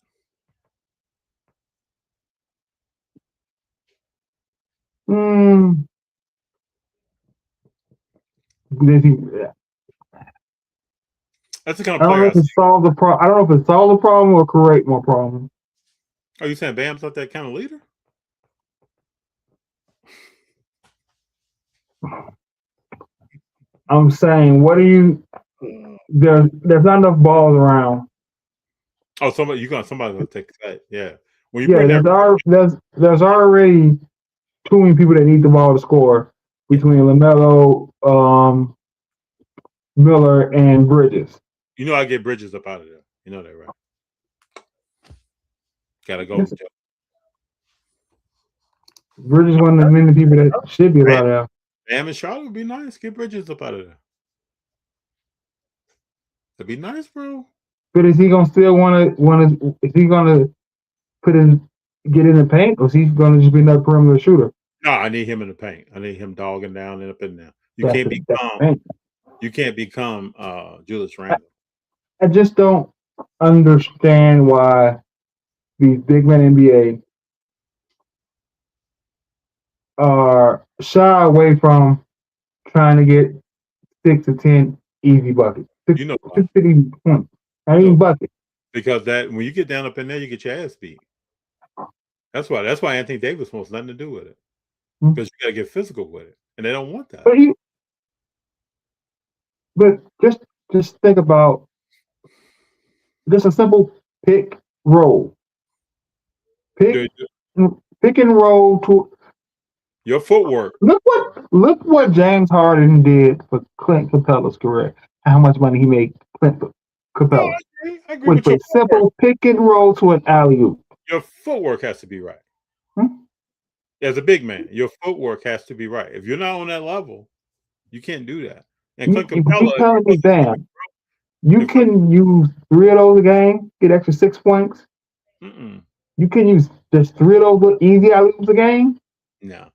That's the kind of I don't player know if it solves the problem. I don't know if it solves the problem or create more problems. Are you saying Bam's not that kind of leader? I'm saying, what do you? There's not enough balls around. Oh, somebody's gonna take that. Yeah. When you Yeah, bring there's already too many people that need the ball to score between LaMelo, Miller, and Bridges. You know I get Bridges up out of there. You know that, right? Gotta go. Yes. Bridges one of the many people that should be out of there. Bam and Charlotte would be nice. Get Bridges up out of there. That'd be nice, bro. But is he gonna still want to? Is he gonna get in the paint, or is he gonna just be another perimeter shooter? No, I need him in the paint. I need him dogging down and up in there. You can't become Julius Randle. I just don't understand why these big men NBA are shy away from trying to get 6 to 10 easy buckets. 6 to 10 points. Not even buckets. Because that when you get down up in there, you get your ass beat. That's why Anthony Davis wants nothing to do with it. Because you gotta get physical with it. And they don't want that. But just think about just a simple pick roll. Pick and roll to your footwork. Look what James Harden did for Clint Capella's career. How much money he made Clint Capella. I agree with a simple pick and roll to an alley-oop. Your footwork has to be right. As a big man, your footwork has to be right. If you're not on that level, you can't do that. And Clint Capella, telling me, damn, you can use 3 of those a game, get extra 6 points. You can use just 3 of those easy alley-oops a game. No,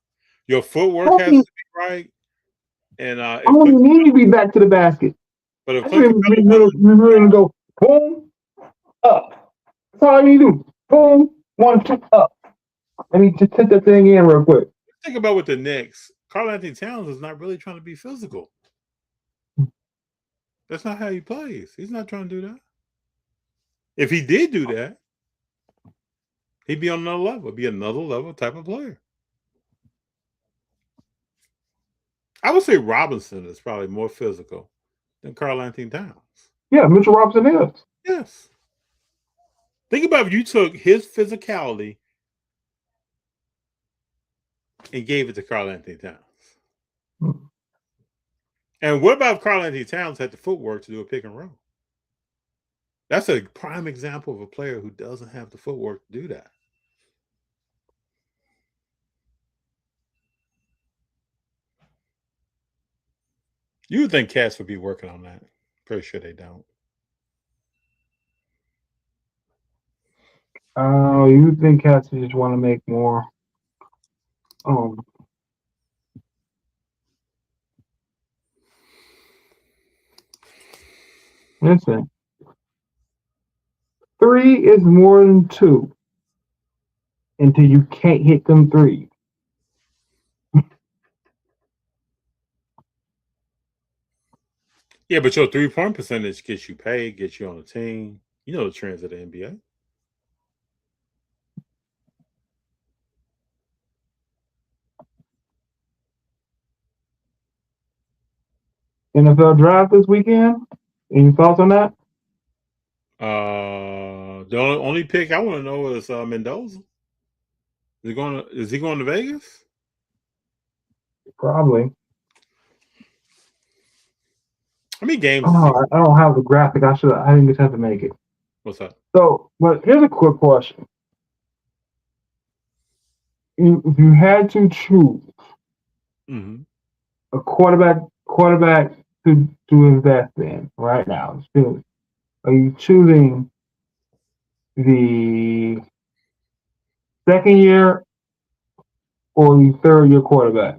your footwork has to be right. And I don't even need to be back to the basket. But if Clint Capella go boom up, that's all I need to do. Boom, 1, 2 up. Let me just hit that thing in real quick. Think about with the Knicks. Karl Anthony Towns is not really trying to be physical. That's not how he plays. He's not trying to do that. If he did do that, he'd be on another level. It'd be another level type of player. I would say Robinson is probably more physical than Karl Anthony Towns. Yeah, Mitchell Robinson is. Yes. Think about if you took his physicality and gave it to Karl Anthony Towns. And what about if Karl Anthony Towns had the footwork to do a pick and roll? That's a prime example of a player who doesn't have the footwork to do that. You would think Cats would be working on that. Pretty sure they don't. You think Cats just want to make more? Listen, 3 is more than 2 until you can't hit them 3. Yeah, but your 3-point percentage gets you paid, gets you on the team. You know the trends of the NBA. NFL draft this weekend? Any thoughts on that? The only pick I want to know is Mendoza. Is he going to Vegas? Probably. How many games? I don't have the graphic. I didn't get time to make it. What's that? So, but here's a quick question. If you had to choose a quarterback to invest in right now? Are you choosing the second year or the third year quarterback?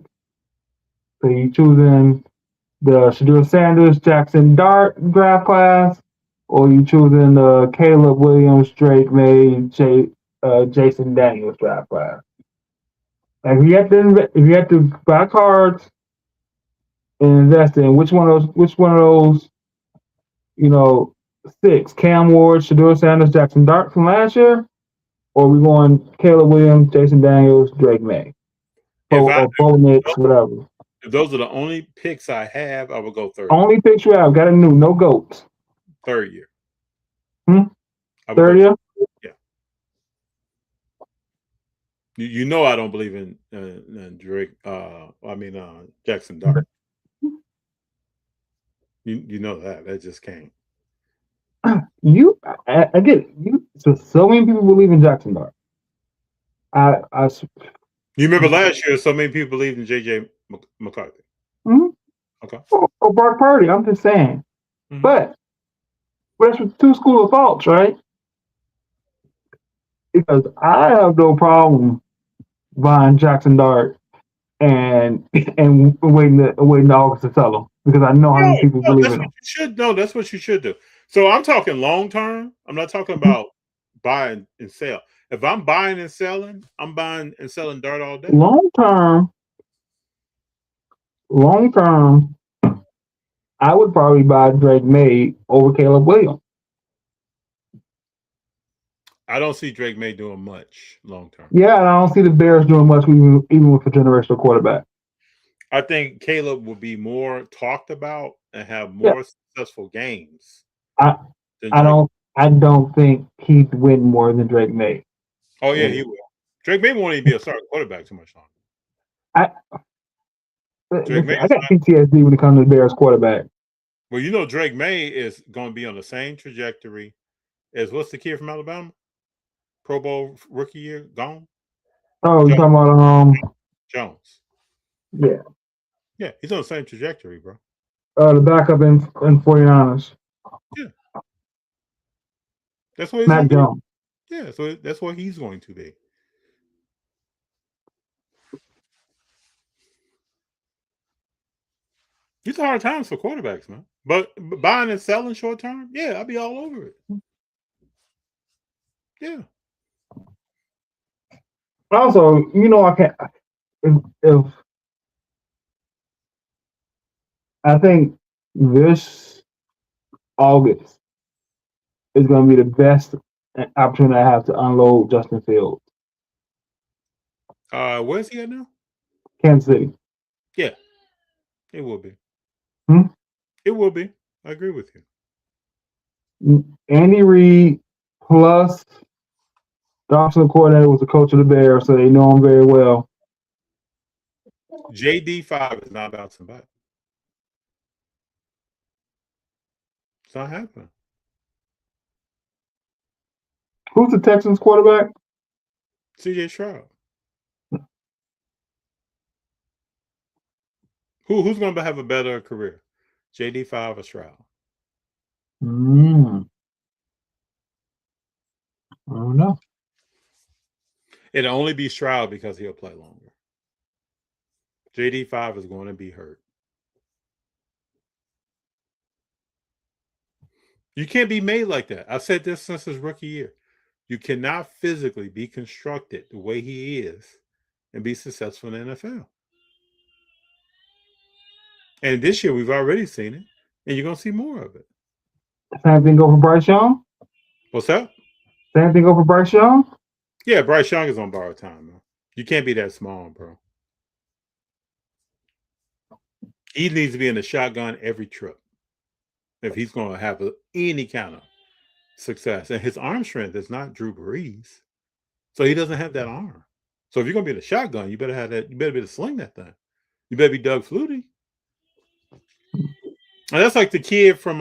So you choosing the Shadur Sanders, Jackson Dart draft class, or you choosing the Caleb Williams, Drake May, Jason Daniels draft class? Like if you had to buy cards and invest in which one of those, you know, six, Cam Ward, Shadur Sanders, Jackson Dart from last year, or we going Caleb Williams, Jason Daniels, Drake May, or Bo Nix, whatever. If those are the only picks I have, I will go third. Only picks you have. Got a no goats. Third year. Third year? Yeah. You know I don't believe in Drake. Jackson Dart. You know that. That just can't. I get it. So many people believe in Jackson Dart. You remember last year, so many people believed in J.J. McCarthy. Mm-hmm. Okay. Or Brock Purdy. I'm just saying. Mm-hmm. But that's with two schools of thoughts, right? Because I have no problem buying Jackson Dart and waiting August to sell them, because I know how many people believe in them. That's what you should do. So I'm talking long term. I'm not talking about buying and sell. If I'm buying and selling, I'm buying and selling Dart all day. Long term, I would probably buy Drake May over Caleb Williams. I don't see Drake May doing much long term. Yeah, and I don't see the Bears doing much even with a generational quarterback. I think Caleb will be more talked about and have more successful games. I don't think he'd win more than Drake May. Oh yeah, he will. Drake May won't even be a starting quarterback too much longer. I got PTSD when it comes to the Bears quarterback. Well, you know Drake May is going to be on the same trajectory as what's the kid from Alabama? Pro Bowl rookie year gone. Oh, you're talking about Jones. Yeah. Yeah, he's on the same trajectory, bro. The backup in 49ers. Yeah. That's what he's Matt Jones. Yeah, so that's what he's going to be. It's hard times for quarterbacks, man. But buying and selling short term, yeah, I'll be all over it. Yeah. Also, I can't. If I think this August is going to be the best opportunity I have to unload Justin Fields. Where's he at now? Kansas City. Yeah, it will be. Hmm? It will be. I agree with you. Andy Reid plus the offensive coordinator was the coach of the Bears, so they know him very well. JD5 is not bouncing back. It's not happening. Who's the Texans quarterback? CJ Stroud. Who's going to have a better career? JD5 or Stroud? I don't know. It'll only be Stroud because he'll play longer. JD5 is going to be hurt. You can't be made like that. I've said this since his rookie year. You cannot physically be constructed the way he is and be successful in the NFL. And this year, we've already seen it, and you're going to see more of it. Same thing go for Bryce Young? What's that? Same thing go for Bryce Young? Yeah, Bryce Young is on borrowed time, man. You can't be that small, bro. He needs to be in the shotgun every trip if he's going to have any kind of success. And his arm strength is not Drew Brees, so he doesn't have that arm. So if you're going to be in the shotgun, you better have that. You better be able to sling that thing. You better be Doug Flutie. And that's like the kid from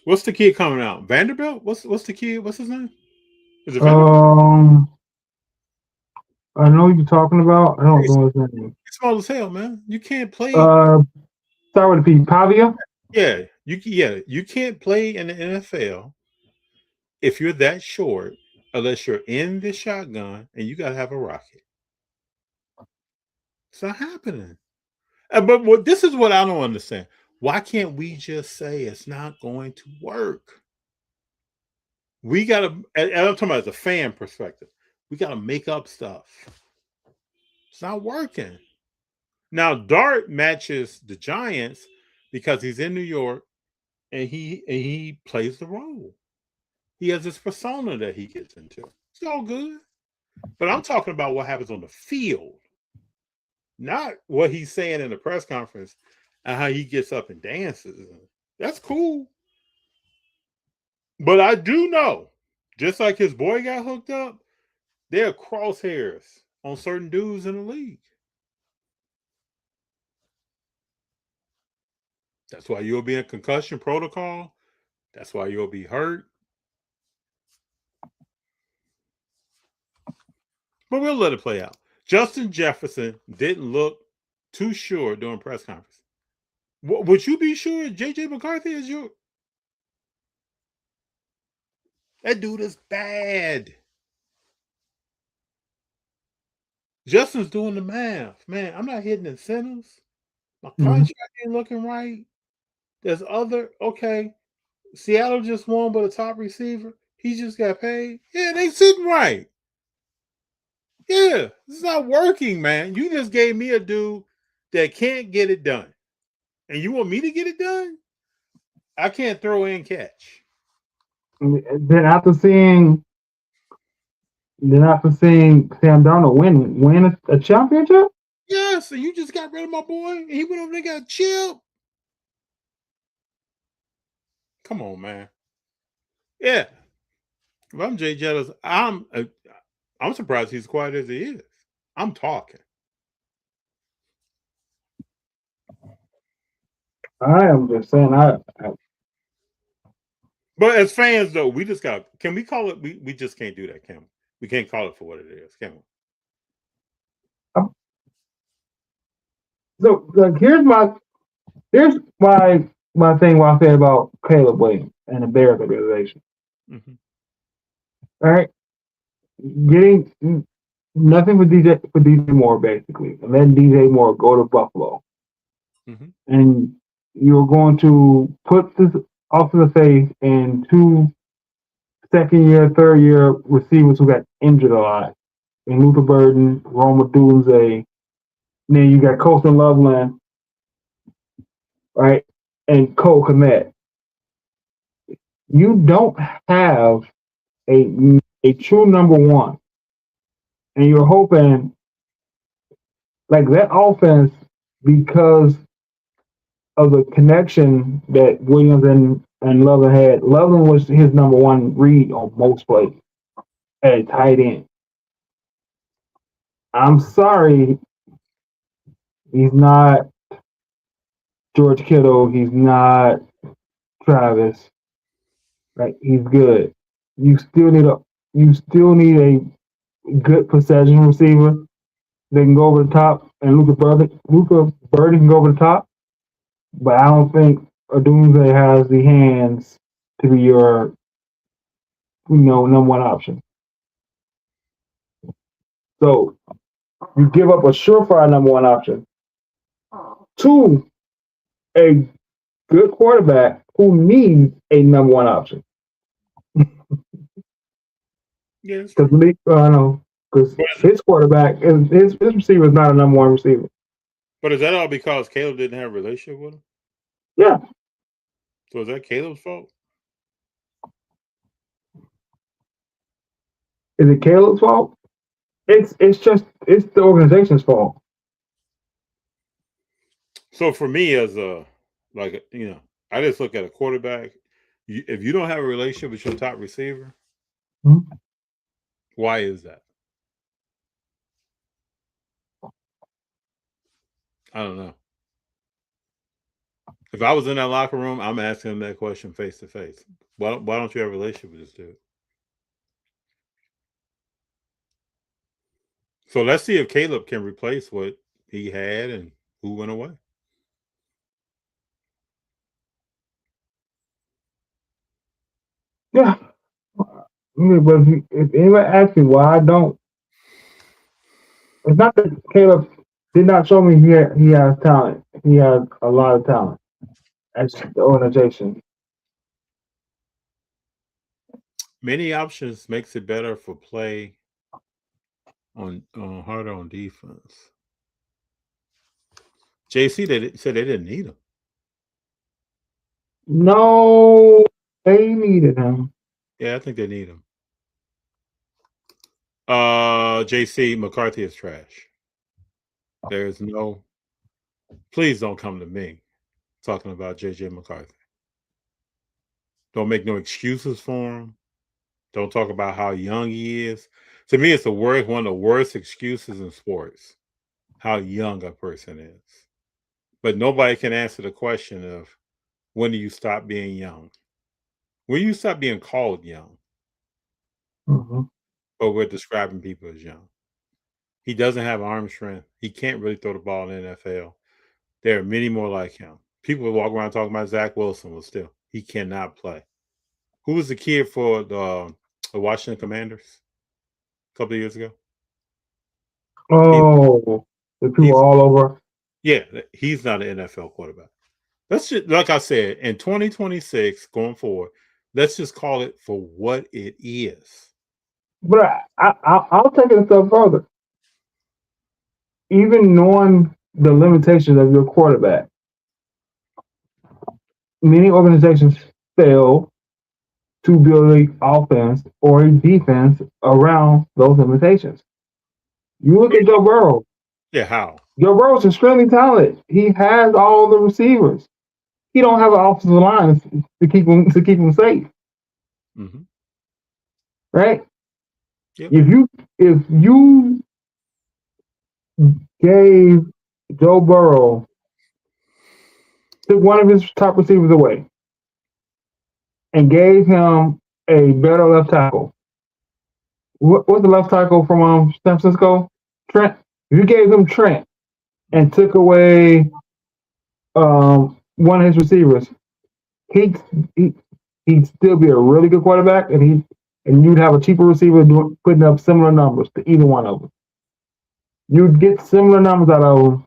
what's the kid coming out? Vanderbilt? What's the kid? What's his name? Is it Vanderbilt? I know what you're talking about. I don't know his name. He's small as hell, man. You can't play. Start with a P. Pavia. Yeah, you can't play in the NFL if you're that short unless you're in the shotgun and you gotta have a rocket. It's not happening. But this is what I don't understand. Why can't we just say it's not going to work? We gotta, and I'm talking about as a fan perspective, we gotta make up stuff. It's not working. Now, Dart matches the Giants because he's in New York and he plays the role. He has this persona that he gets into. It's all good. But I'm talking about what happens on the field, not what he's saying in the press conference and how he gets up and dances. That's cool. But I do know, just like his boy got hooked up, there are crosshairs on certain dudes in the league. That's why you'll be in concussion protocol. That's why you'll be hurt. But we'll let it play out. Justin Jefferson didn't look too sure during press conference. Would you be sure J.J. McCarthy is your... That dude is bad. Justin's doing the math. Man, I'm not hitting incentives. My contract ain't looking right. There's other... Okay, Seattle just won but a top receiver. He just got paid. Yeah, they sitting right. Yeah, this is not working, man. You just gave me a dude that can't get it done. And you want me to get it done? I can't throw and catch. Then after seeing Sam Darnold win a championship? Yes, and you just got rid of my boy, and he went over there and got chill. Come on, man. Yeah. If I'm Jay Jettis, I'm surprised he's as quiet as he is. I'm talking. I am just saying. But as fans, though, we just got. Can we call it? We just can't do that, can we? We can't call it for what it is, can we? So like, here's my thing. What I said about Caleb Williams and the Bears organization. Mm-hmm. All right, getting nothing for DJ Moore basically, and letting DJ Moore go to Buffalo, and you're going to put this offensive face in two second-year, third-year receivers who got injured a lot, and Luther Burden, Roma Dunze, then you got Colston Loveland, right, and Cole Kmet. You don't have a true number one, and you're hoping like that offense, because of the connection that Williams and Loveland had. Loveland was his number one read on most plays at a tight end. I'm sorry, he's not George Kittle. He's not Travis. Right? He's good. You still need a good possession receiver. They can go over the top, and Luca Burden can go over the top. But I don't think Odunze has the hands to be your, number one option. So you give up a surefire number one option to a good quarterback who needs a number one option. Yes. Because his quarterback his receiver is not a number one receiver. But is that all because Caleb didn't have a relationship with him? Yeah. So is that Caleb's fault? Is it Caleb's fault? It's the organization's fault. So for me, as I just look at a quarterback. If you don't have a relationship with your top receiver, why is that? I don't know. If I was in that locker room, I'm asking him that question face to face. Why don't you have a relationship with this dude? So let's see if Caleb can replace what he had and who went away. Yeah. But if anybody asks me why I don't, it's not that Caleb did not show me he has talent. He has a lot of talent as the organization. Many options makes it better for play on harder on defense. JC said they didn't need him. No, they needed him. Yeah, I think they need him. JC McCarthy is trash. There's no. Please don't come to me talking about JJ McCarthy. Don't make no excuses for him. Don't talk about how young he is. To me, it's one of the worst excuses in sports. How young a person is. But nobody can answer the question of when do you stop being young? When do you stop being called young? Mm-hmm. But we're describing people as young. He doesn't have arm strength. He can't really throw the ball in the NFL. There are many more like him. People walk around talking about Zach Wilson, but still, he cannot play. Who was the kid for the Washington Commanders a couple of years ago? Oh, the people all over. Yeah, he's not an NFL quarterback. Let's just, like I said, in 2026 going forward, let's just call it for what it is. But I'll take it a step further. Even knowing the limitations of your quarterback, many organizations fail to build an offense or a defense around those limitations. You look at Joe Burrow. Yeah, how? Joe Burrow's extremely talented. He has all the receivers. He don't have an offensive line to keep him safe. Mm-hmm. Right? Yep. If you gave Joe Burrow, took one of his top receivers away and gave him a better left tackle. What's the left tackle from San Francisco? Trent. If you gave him Trent and took away one of his receivers, he'd still be a really good quarterback, and you'd have a cheaper receiver putting up similar numbers to either one of them. You'd get similar numbers out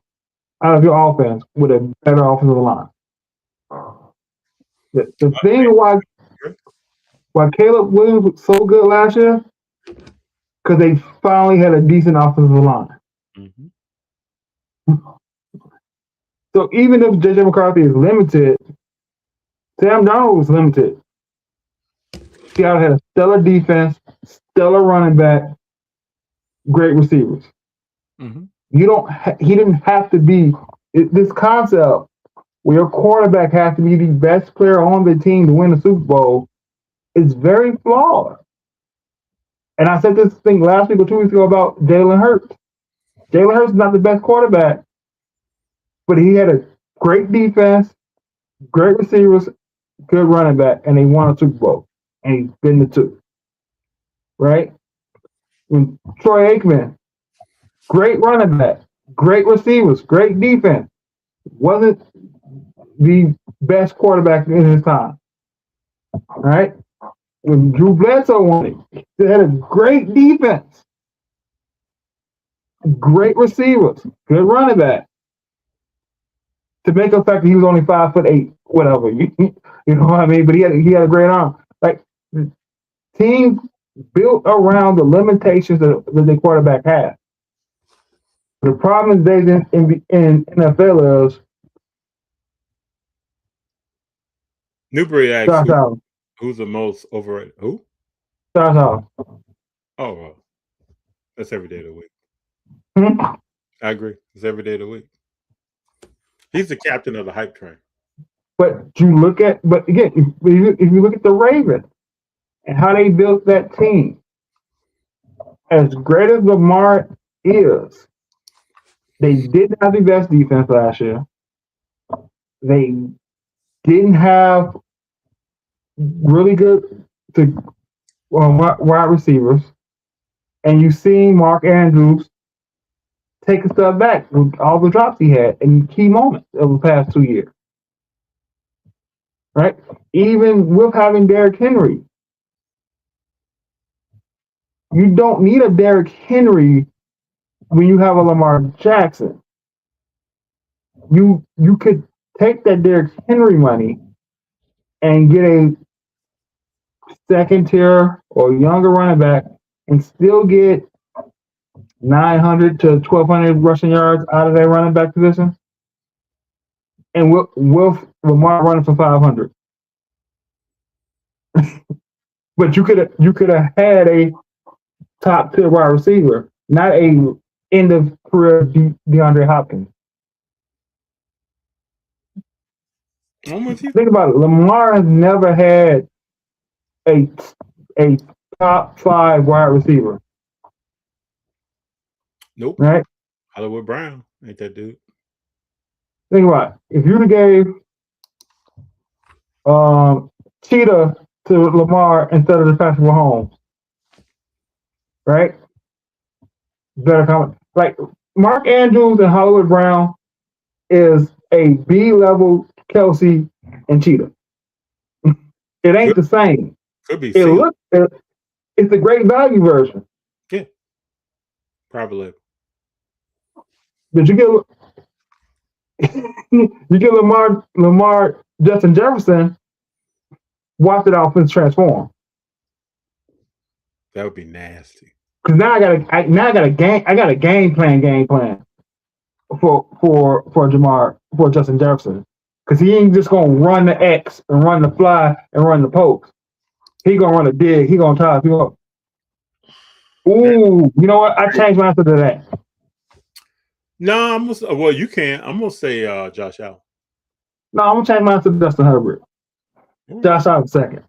of your offense with a better offensive line. The thing why Caleb Williams was so good last year, because they finally had a decent offensive line. Mm-hmm. So even if JJ McCarthy is limited, Sam Darnold was limited. Seattle had a stellar defense, stellar running back, great receivers. Mm-hmm. He didn't have to be this concept where your quarterback has to be the best player on the team to win the Super Bowl is very flawed. And I said this thing last week or 2 weeks ago about Jalen Hurts. Jalen Hurts is not the best quarterback, but he had a great defense, great receivers, good running back, and they won a Super Bowl. And he's been the two. Right? When Troy Aikman, great running back, great receivers, great defense, wasn't the best quarterback in his time. Right? When Drew Bledsoe won it, they had a great defense, great receivers, good running back. To make up the fact that he was only 5'8", whatever, you know what I mean. But he had a great arm. Like teams built around the limitations that the quarterback has. The problem is in NFL is Newbury Josh asked Allen. who's the most overrated? Who? Josh Allen. Oh, well, that's every day of the week. Hmm? I agree. It's every day of the week. He's the captain of the hype train. But again, if you look at the Ravens and how they built that team, as great as Lamar is, they didn't have the best defense last year. They didn't have really good wide receivers. And you've seen Mark Andrews take a step back with all the drops he had in key moments of the past 2 years. Right? Even with having Derrick Henry, you don't need a Derrick Henry when you have a Lamar Jackson. You could take that Derrick Henry money and get a second tier or younger running back and still get 900 to 1,200 rushing yards out of that running back position, and with Lamar running for 500. But you could have had a top tier wide receiver, not a end of career DeAndre Hopkins. I'm with you. Think about it. Lamar has never had a top 5 wide receiver. Nope. Right? Hollywood Brown ain't that dude. Think about it. If you'd have gave Cheetah to Lamar instead of the Patrick Mahomes, right? Better comment. Like Mark Andrews and Hollywood Brown is a B-level Kelsey and Cheetah. It ain't the same. Could be. It's the great value version. Yeah. Probably. But you get Lamar Justin Jefferson, watch the offense transform. That would be nasty. Because now I got a game plan for Justin Jefferson. Because he ain't just gonna run the X and run the fly and run the post. He gonna run a dig. He gonna toss. Ooh, you know what? I changed my answer to that. No, you can. I'm gonna say Josh Allen. No, I'm gonna change my answer to Justin Herbert. Josh Allen second.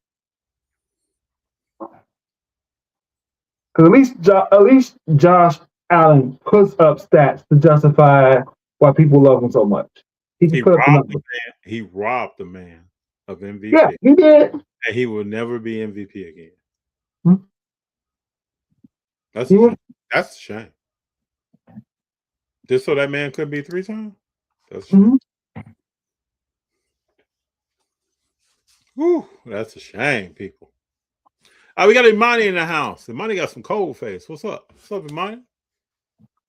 Because at least Josh Allen puts up stats to justify why people love him so much. He robbed the man of MVP. Yeah, he did. And he will never be MVP again. Hmm? That's a shame. Just so that man could be 3 times? That's a shame. Whew, that's a shame, people. We got Imani in the house. Imani got some cold face. What's up? What's up, Imani?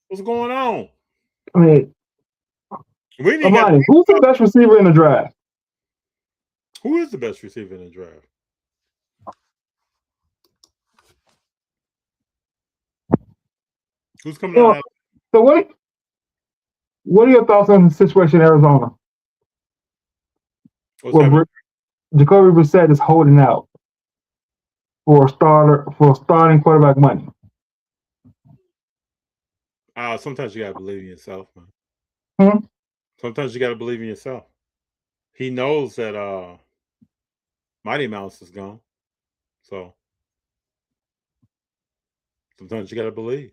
What's going on? I mean, Imani, who's the best receiver in the draft? Who is the best receiver in the draft? Who's coming out? So what are your thoughts on the situation in Arizona? Jacoby Brissett is holding out for starting quarterback money. Sometimes you gotta believe in yourself, man. Hmm? Sometimes you gotta believe in yourself. He knows that Mighty Mouse is gone. So sometimes you gotta believe.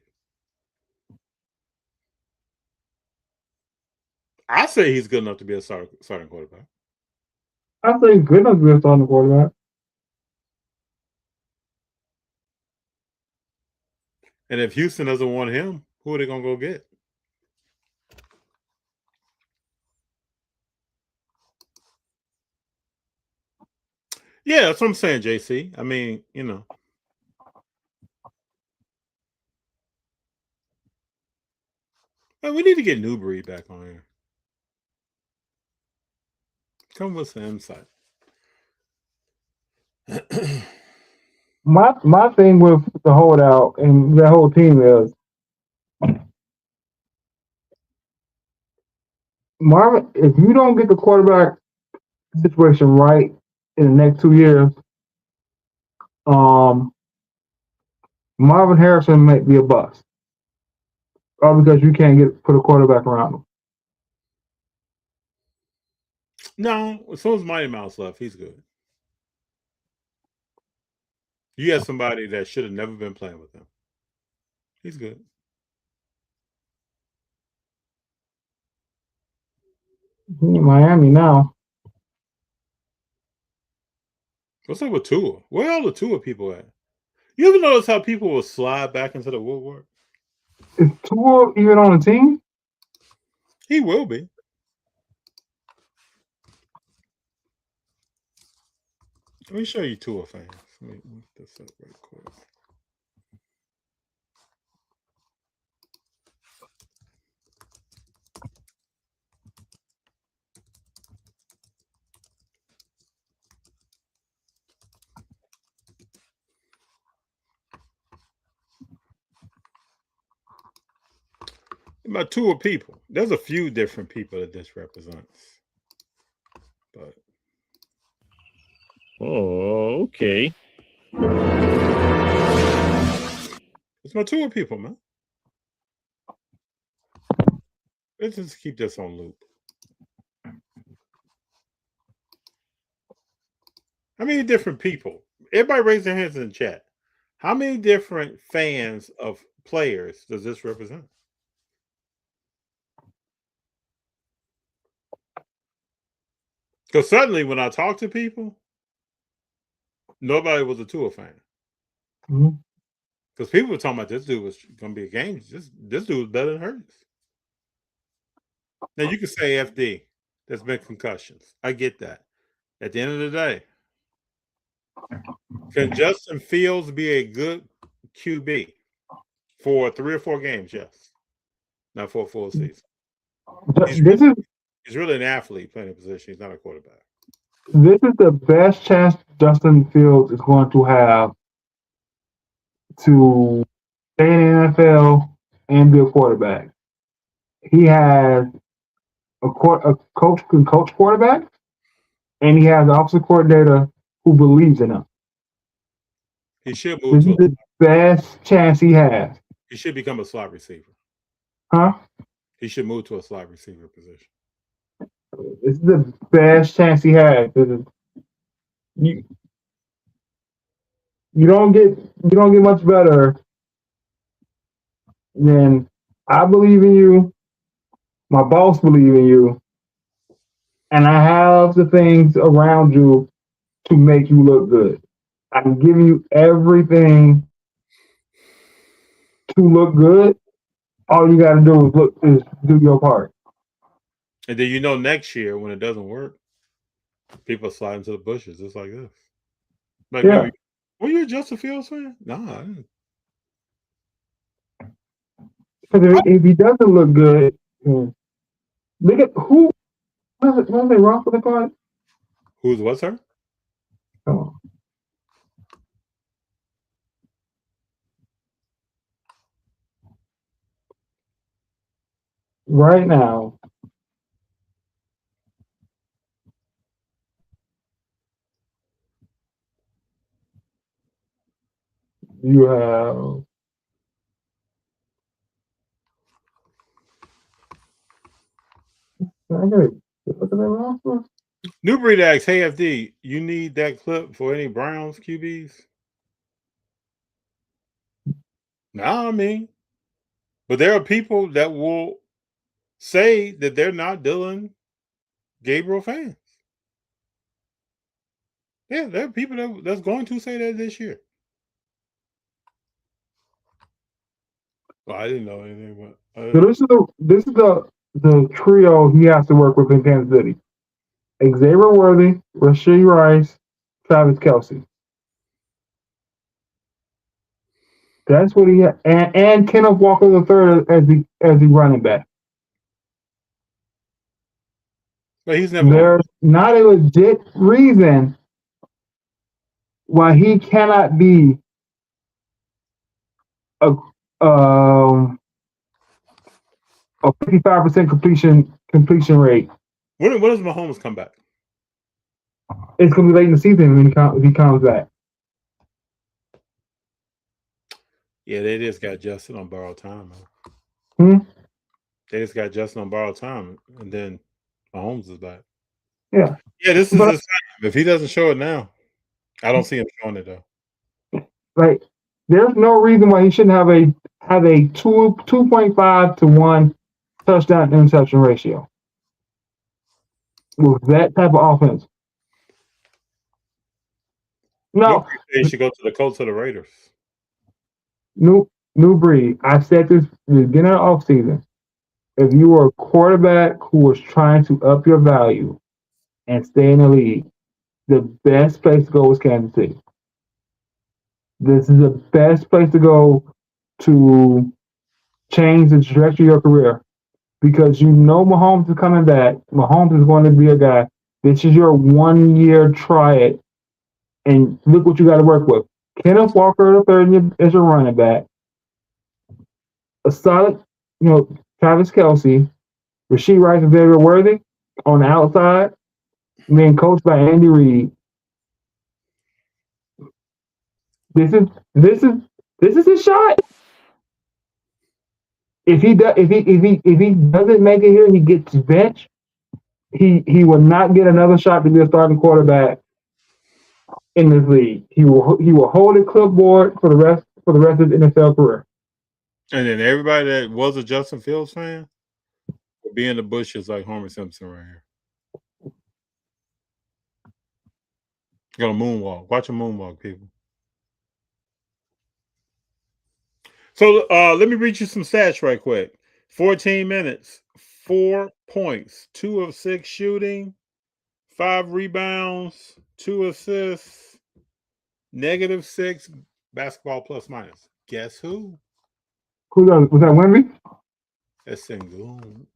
I say he's good enough to be a starting quarterback. I say he's good enough to be a starting quarterback. And if Houston doesn't want him, who are they gonna go get? Yeah, that's what I'm saying, JC. I mean, you know. Man, we need to get Newbury back on here. Come with some insight. My thing with the holdout and the whole team is Marvin, if you don't get the quarterback situation right in the next 2 years, Marvin Harrison might be a bust. All because you can't put a quarterback around him. No, as soon as Mighty Mouse left, he's good. You had somebody that should have never been playing with him. He's good. He's in Miami now. What's up with Tua? Where are all the Tua people at? You ever notice how people will slide back into the woodwork? Is Tua even on the team? He will be. Let me show you Tua fans. Let me look this up real quick. About Tua people. There's a few different people that this represents. But Oh, okay. it's my Tua people, man. Let's just keep this on loop. How many different people? Everybody raise their hands in the chat. How many different fans of players does this represent? Because suddenly when I talk to people, nobody was a Tua fan. Because people were talking about this dude was going to be a game. This dude was better than Hurts. Now, you can say FD. There's been concussions. I get that. At the end of the day, can Justin Fields be a good QB for 3 or 4 games? Yes. Not for a full season. He's really an athlete playing a position. He's not a quarterback. This is the best chance Justin Fields is going to have to stay in the NFL and be a quarterback. He has a coach who can coach quarterback, and he has an offensive coordinator who believes in him. He should move This is the best chance he has. He should become a slot receiver. Huh? He should move to a slot receiver position. This is the best chance he has. You don't get much better than I believe in you. My boss believe in you, and I have the things around you to make you look good. I'm giving you everything to look good. All you got to do is do your part. And then next year when it doesn't work, people slide into the bushes just like this. Like, yeah. Were you a Justin Fields fan? Nah, I didn't. Because if he doesn't look good, look at who was they wrong for the card? Who's what, sir? Oh. Right now, you have New Breed asks, hey FD, you need that clip for any Browns QBs? Nah, I mean, but there are people that will say that they're not Dylan Gabriel fans. Yeah, there are people that's going to say that this year. Well, I didn't know anything about. So this is the trio he has to work with in Kansas City: Xavier Worthy, Rashee Rice, Travis Kelce. That's what he had, and Kenneth Walker III as the running back. But he's never. There's not a legit reason why he cannot be a 55% completion rate. When does Mahomes come back? It's gonna be late in the season when he comes back. Yeah, they just got Justin on borrowed time. They just got Justin on borrowed time, and then Mahomes is back. Yeah. Yeah, this is his time. If he doesn't show it now, I don't see him showing it though. Like, there's no reason why he shouldn't have a 2.5 to 1 touchdown to interception ratio with that type of offense. No, they should go to the Colts or the Raiders. Nope. New breed. I said this at the beginning of the offseason. If you are a quarterback who is trying to up your value and stay in the league, the best place to go is Kansas City. This is the best place to go to change the trajectory of your career because you know Mahomes is coming back. Mahomes is going to be a guy. This is your 1 year try it, and look what you got to work with. Kenneth Walker, the third, is a running back. A solid, Travis Kelce, Rasheed Rice, and Xavier Worthy on the outside, being coached by Andy Reid. This is his shot. If he doesn't make it here, he gets benched. He will not get another shot to be a starting quarterback in this league. He will hold a clipboard for the rest of his NFL career. And then everybody that was a Justin Fields fan will be in the bushes like Homer Simpson right here. Gonna moonwalk. Watch a moonwalk, people. So let me read you some stats right quick. 14 minutes, 4 points, 2 of 6 shooting, 5 rebounds, 2 assists, -6 basketball plus minus. Guess who? Was that Wemby? That's Sengun.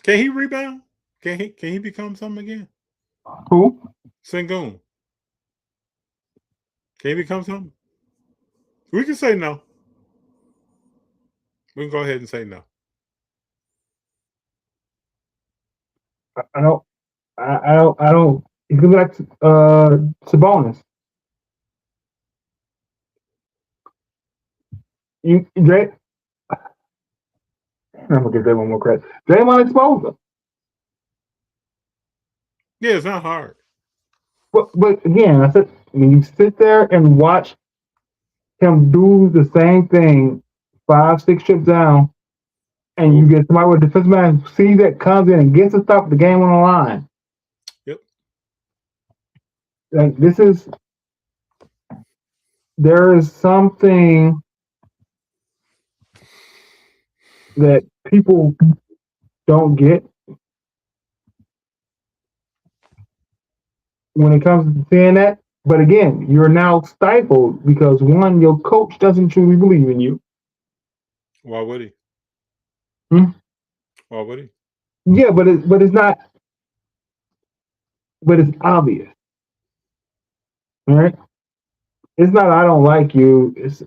Can he rebound? Can he become something again? Who? Sengun. Can he become something? We can say no. We can go ahead and say no. I don't. He could be like Sabonis. Dre. I'm gonna give Draymond more credit. Draymond exposed him. Yeah, it's not hard. But again, I said when you sit there and watch him do the same thing 5-6 trips down, and you get somebody with a defensive man sees that comes in and gets the stuff, the game on the line. Yep. Like there is something that people don't get when it comes to seeing that. But again, you're now stifled because one, your coach doesn't truly believe in you. Why would he? Why would he? Yeah, but it's not. But it's obvious, all right? It's not I don't like you. It's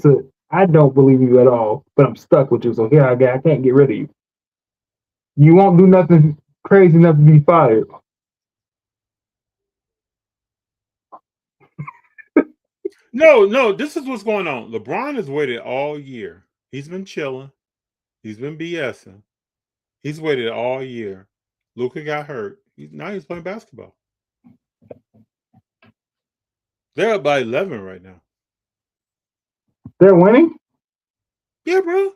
a I don't believe you at all. But I'm stuck with you. So here I can't get rid of you. You won't do nothing crazy enough to be fired. No, this is what's going on. LeBron has waited all year. He's been chilling. He's been BSing. He's waited all year. Luka got hurt. Now he's playing basketball. They're up by 11 right now. They're winning? Yeah, bro.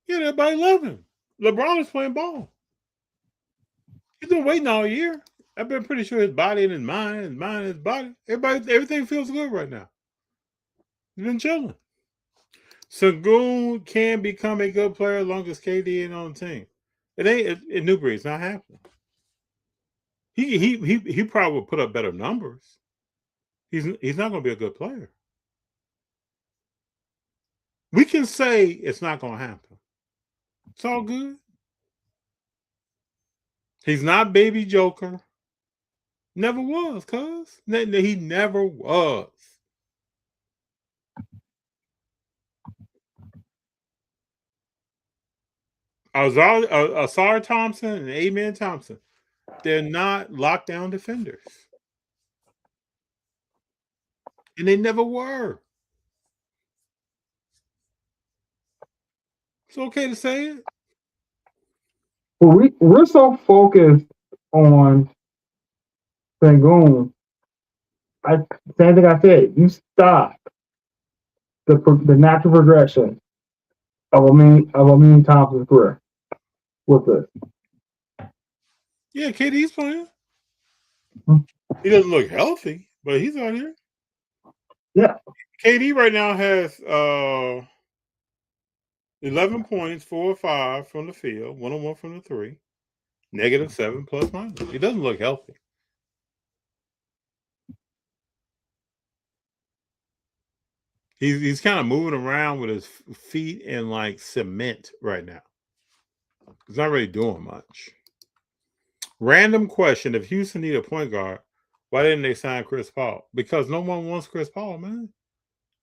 Yeah, they're by 11. LeBron is playing ball. He's been waiting all year. I've been pretty sure his body and his mind and his body. Everything feels good right now. He's been chilling. Sengun can become a good player as long as KD ain't on the team. It ain't in Newbury. It's not happening. He probably will put up better numbers. He's not going to be a good player. We can say it's not going to happen. It's all good. He's not baby Joker. Never was, cuz. He never was. Asar Thompson and Amen Thompson, they're not lockdown defenders. And they never were. It's okay to say it. Well, we're so focused on Sengun. Same thing I said. You stop the natural progression of Amin Thompson's career. What's this? Yeah, KD's playing. Hmm. He doesn't look healthy, but he's out here. Yeah. KD right now has 11 points, 4 or 5 from the field, 1 on 1 from the 3, -7 plus minus. He doesn't look healthy. He's kind of moving around with his feet in like cement right now. He's not really doing much. Random question: if Houston need a point guard, why didn't they sign Chris Paul? Because no one wants Chris Paul, man.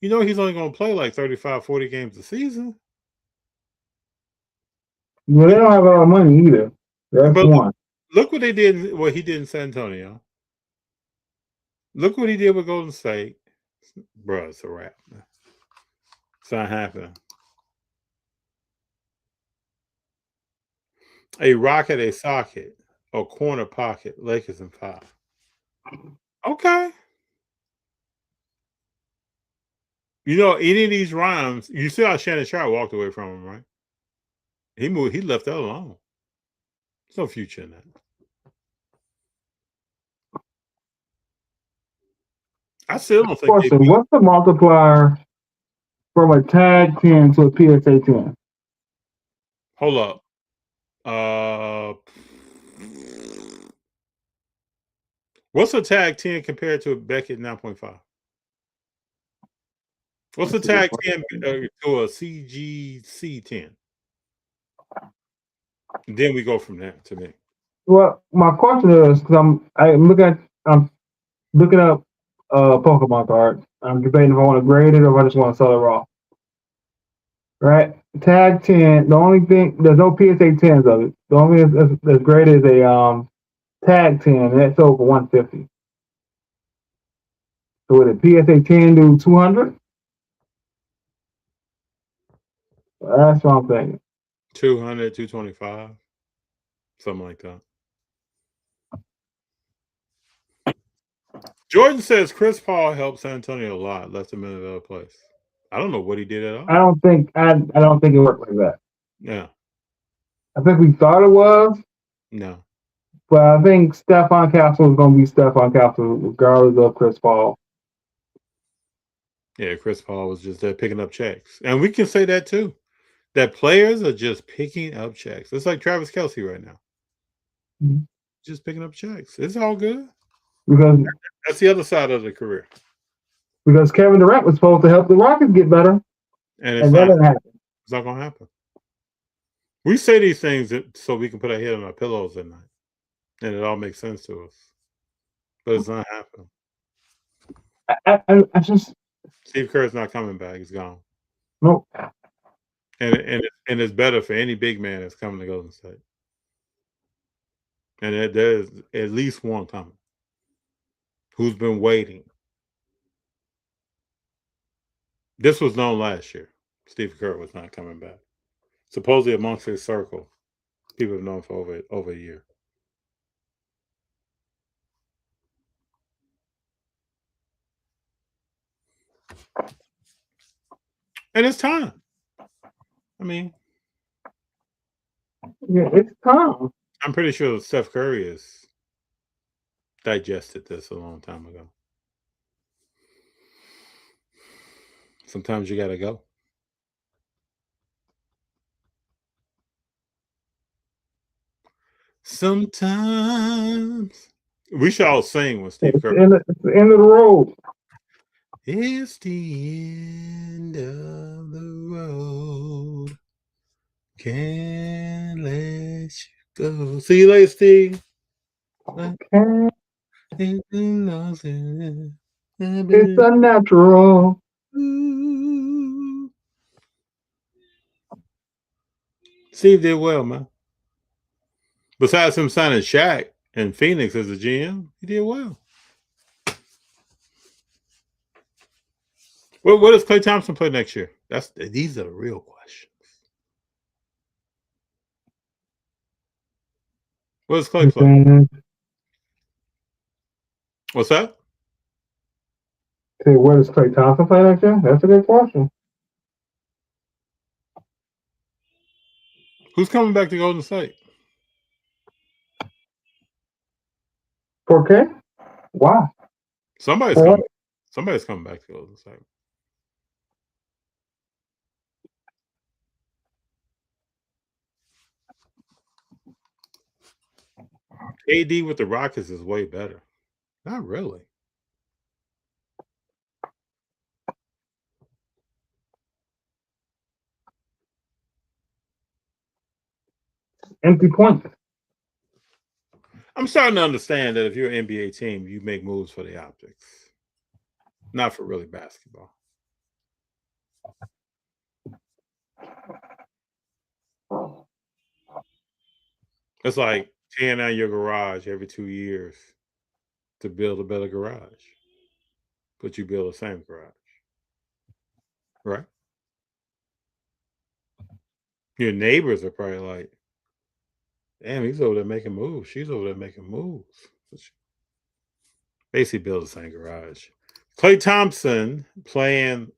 You know he's only going to play like 35, 40 games a season. Well, they don't have a lot of money either. That's But one. look what they did. What he did in San Antonio. Look what he did with Golden State. Bro, it's a wrap. It's not happening. A rocket, a socket, a corner pocket. Lakers in 5. Okay. You know, any of these rhymes, you see how Shannon Sharp walked away from him, right? He moved. He left that alone. There's no future in that. I still don't think. Question: what's the multiplier from a tag 10 to a PSA 10? Hold up. What's a tag 10 compared to a Beckett 9.5? What's the tag 10 to a CGC 10? And then we go from there. To me, Well, my question is because I'm looking up Pokemon cards. I'm debating if I want to grade it or if I just want to sell it raw. Right? Tag 10. The only thing there's no PSA 10s of it. The only thing that's graded is a tag 10. And that's sold for $150. So would a PSA 10 do 200? That's what I'm thinking. 200, 225, something like that. Jordan says Chris Paul helped San Antonio a lot, left him in another place. I don't know what he did at all. I don't think it worked like that. Yeah. I think we thought it was. No. But I think Stephon Castle is going to be Stephon Castle regardless of Chris Paul. Yeah, Chris Paul was just there picking up checks. And we can say that too. That players are just picking up checks. It's like Travis Kelce right now. Mm-hmm. Just picking up checks. It's all good. Because that's the other side of the career. Because Kevin Durant was supposed to help the Rockets get better. And that didn't happen. It's not going to happen. We say these things so we can put our head on our pillows at night. And it all makes sense to us. But it's not happening. I just Steve Kerr's not coming back. He's gone. Nope. And it's better for any big man that's coming to Golden State. And there's at least one coming who's been waiting. This was known last year. Steve Kerr was not coming back. Supposedly amongst his circle, people have known for over a year. And it's time. I mean, yeah, it's time. I'm pretty sure Steph Curry has digested this a long time ago. Sometimes you got to go. Sometimes we should all sing with Steve Kerr. It's the end of the road. It's the end of the road. Can't let you go. See you later, Steve. Okay. It's unnatural. Steve did well, man. Besides him signing Shaq and Phoenix as a GM, he did well. What does Klay Thompson play next year? These are the real questions. What does Klay play? What's that? Okay, where does Klay Thompson play next year? That's a good question. Who's coming back to Golden State? 4K? Wow. Somebody's What? coming. Somebody's coming back to Golden State. AD with the Rockets is way better. Not really. Empty points. I'm starting to understand that if you're an NBA team, you make moves for the optics, not for really basketball. It's like tearing out your garage every 2 years to build a better garage, but you build the same garage, right? Your neighbors are probably like, damn, he's over there making moves. She's over there making moves. Basically build the same garage. Klay Thompson playing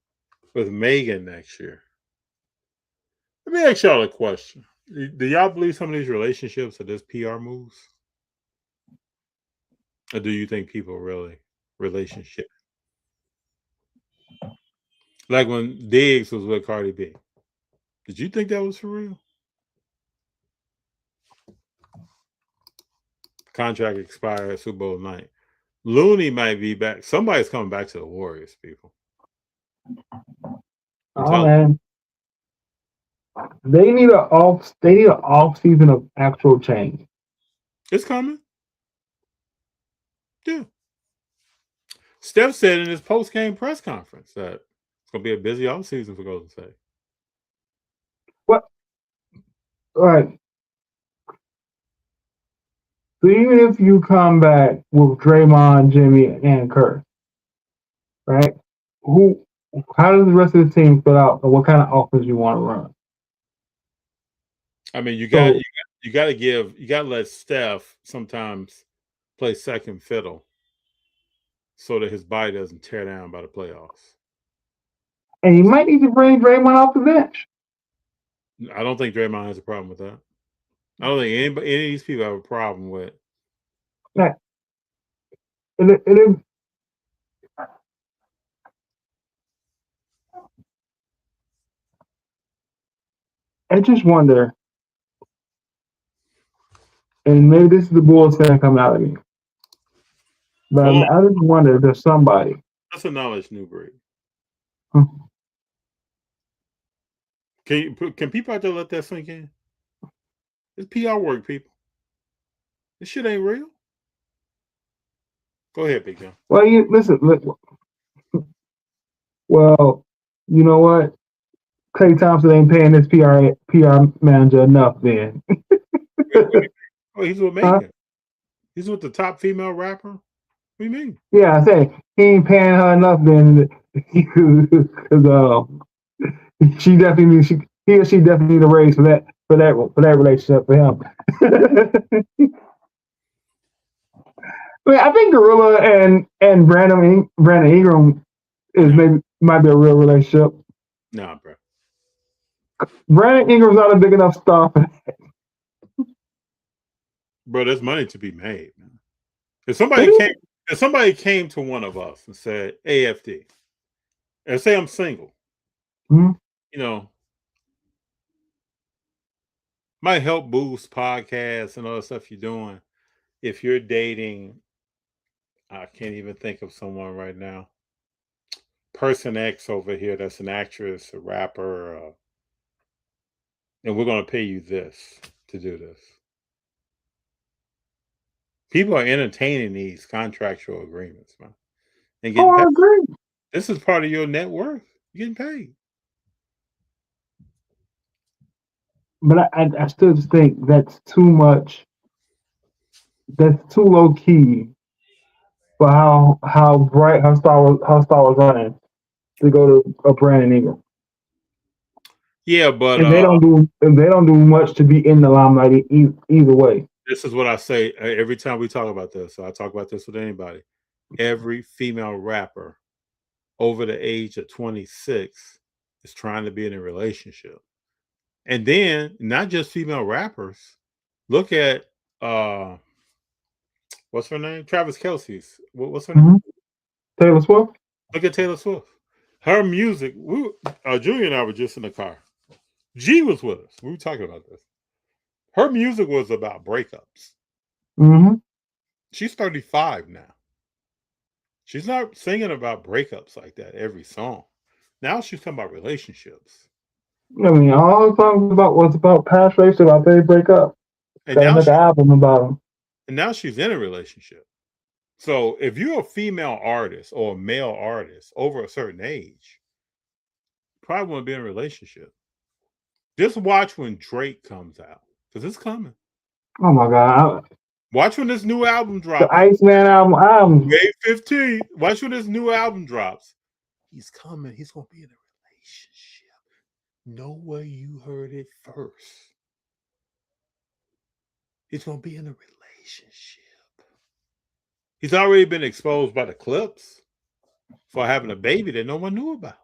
with Megan next year. Let me ask y'all a question. Do y'all believe some of these relationships are just PR moves? Or do you think people really relationship? Like when Diggs was with Cardi B. Did you think that was for real? Contract expired at Super Bowl night. Looney might be back. Somebody's coming back to the Warriors, people. Oh man. They need an off season of actual change. It's coming. Yeah. Steph said in his post-game press conference that it's gonna be a busy offseason for Golden State. What? All right. So even if you come back with Draymond, Jimmy, and Kerr, right? How does the rest of the team fill out, and what kind of offense you want to run? I mean, you got to let Steph sometimes play second fiddle so that his body doesn't tear down by the playoffs. And you might need to bring Draymond off the bench. I don't think Draymond has a problem with that. I don't think any of these people have a problem with. Yeah. I just wonder, and maybe this is the Bulls fan coming out of me, but I just wonder if there's somebody. That's a knowledge new breed. Hmm. Can people out there let that sink in? It's PR work, people. This shit ain't real. Go ahead, Big Jon. Well, listen. Well, you know what? Klay Thompson ain't paying this PR manager enough. Then. Oh, he's with Megan. He's with the top female rapper. What do you mean? Yeah, I say he ain't paying her enough. Then, because she definitely he or she definitely need a raise for that relationship for him. I mean, I think Gorilla and Brandon Ingram might be a real relationship. Nah, bro. Brandon Ingram's not a big enough star for that. Bro, there's money to be made, man. If somebody came to one of us and said, AFD, and say I'm single, mm-hmm. You know, might help boost podcasts and all the stuff you're doing. If you're dating, I can't even think of someone right now. Person X over here that's an actress, a rapper, and we're going to pay you this to do this. People are entertaining these contractual agreements, man. And getting paid. I agree. This is part of your net worth. You're getting paid. But I still just think that's too much. That's too low key for how bright her star was running to go to a Brandon Ingram. Yeah, but and they don't do much to be in the limelight either way. This is what I say every time we talk about this. So I talk about this with anybody. Every female rapper over the age of 26 is trying to be in a relationship. And then not just female rappers. Look at what's her name? Travis Kelce's. What's her name? Taylor Swift. Look at Taylor Swift. Her music. Julia and I were just in the car. G was with us. We were talking about this. Her music was about breakups. Mm-hmm. She's 35 now. She's not singing about breakups like that every song. Now she's talking about relationships. I mean, all the songs was about past relationships, about they break up. And They make an album about them. And now she's in a relationship. So if you're a female artist or a male artist over a certain age, you probably want to be in a relationship. Just watch when Drake comes out, because it's coming. Oh my God! Watch when this new album drops. The Iceman album. May 15th. Watch when this new album drops. He's coming. He's going to be in a relationship. Know where you heard it first. He's going to be in a relationship. He's already been exposed by the clips for having a baby that no one knew about.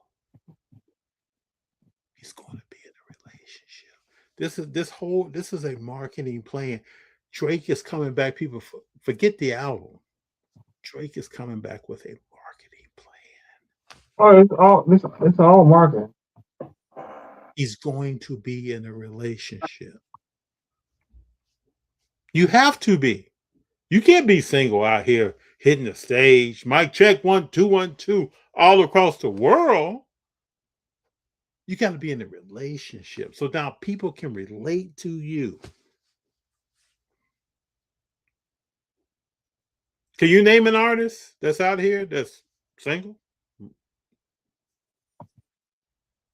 He's going to be in a relationship. This is a marketing plan. Drake is coming back. People forget the album. Drake is coming back with a marketing plan. Oh, it's all marketing. He's going to be in a relationship. You have to be. You can't be single out here hitting the stage. Mic check 1 2 1 2 all across the world. You got to be in a relationship. So now people can relate to you. Can you name an artist that's out here that's single?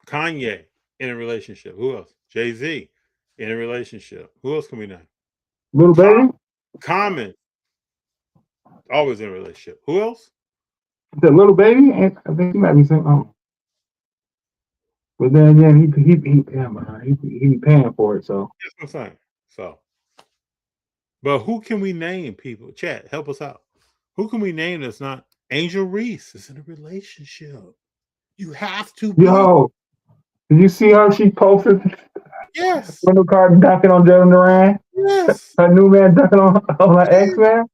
Kanye in a relationship. Who else? Jay-Z in a relationship. Who else can we name? Little Baby. Common. Always in a relationship. Who else? The Little Baby. I think he might be single. But then again, he be paying for it. So that's what I'm saying. So, but who can we name? People, chat, help us out. Who can we name that's not Angel Reese is in a relationship? You have to be. Yo, did you see how she posted? Yes. Wendell Carter dunking on Jalen Duran. Yes. Her new man dunking on her ex-man.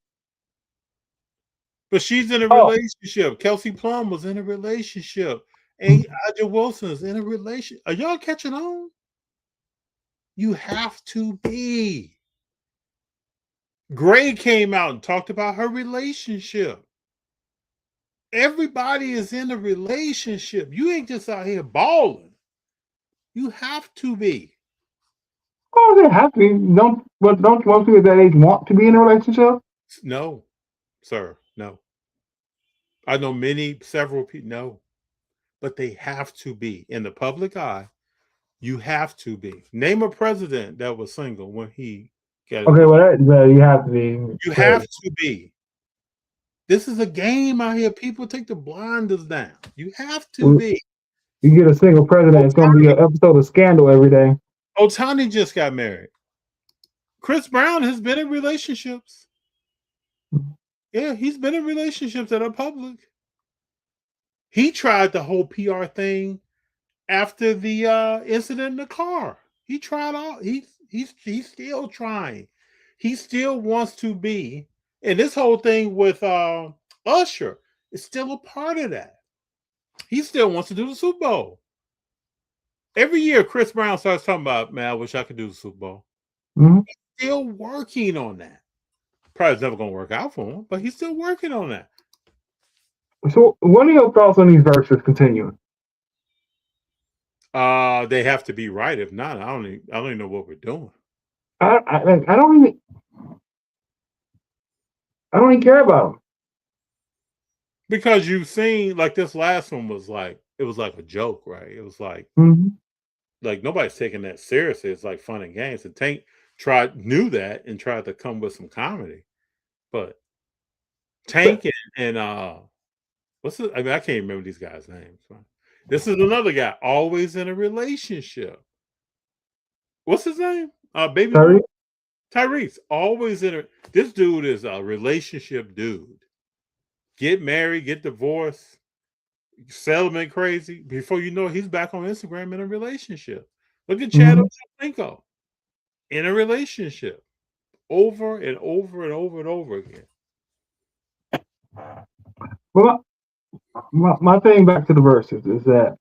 But she's in a relationship. Kelsey Plum was in a relationship. And Aja Wilson's in a relationship. Are y'all catching on? You have to be. Gray came out and talked about her relationship. Everybody is in a relationship. You ain't just out here balling. You have to be. Oh, they have to be. Don't most people at that age want to be in a relationship? No, sir. No. I know several people. No. But they have to be. In the public eye, you have to be. Name a president that was single when he got okay, well, you have to be. You have to be. This is a game out here. People take the blinders down. You have to be. You get a single president, it's going to be an episode of Scandal every day. Otani just got married. Chris Brown has been in relationships. Yeah, he's been in relationships that are public. He tried the whole PR thing after the incident in the car. He tried all. He's still trying. He still wants to be. And this whole thing with Usher is still a part of that. He still wants to do the Super Bowl. Every year, Chris Brown starts talking about, man, I wish I could do the Super Bowl. Mm-hmm. He's still working on that. Probably never going to work out for him, but he's still working on that. So, what are your thoughts on these verses continuing? They have to be right. If not, I don't even know what we're doing. I don't even care about them. Because you've seen, like, this last one was like, it was like a joke, right? It was like, like nobody's taking that seriously. It's like fun and games. And Tank knew that and tried to come with some comedy. But Tank and what's it? I mean, I can't remember these guys' names. This is another guy always in a relationship. What's his name? Baby Tyrese. Tyrese, always in a. This dude is a relationship dude. Get married, get divorced, settlement crazy. Before you know it, he's back on Instagram in a relationship. Look at Chad Ochocinco in a relationship over and over and over and over again. Well, my thing back to the verses is that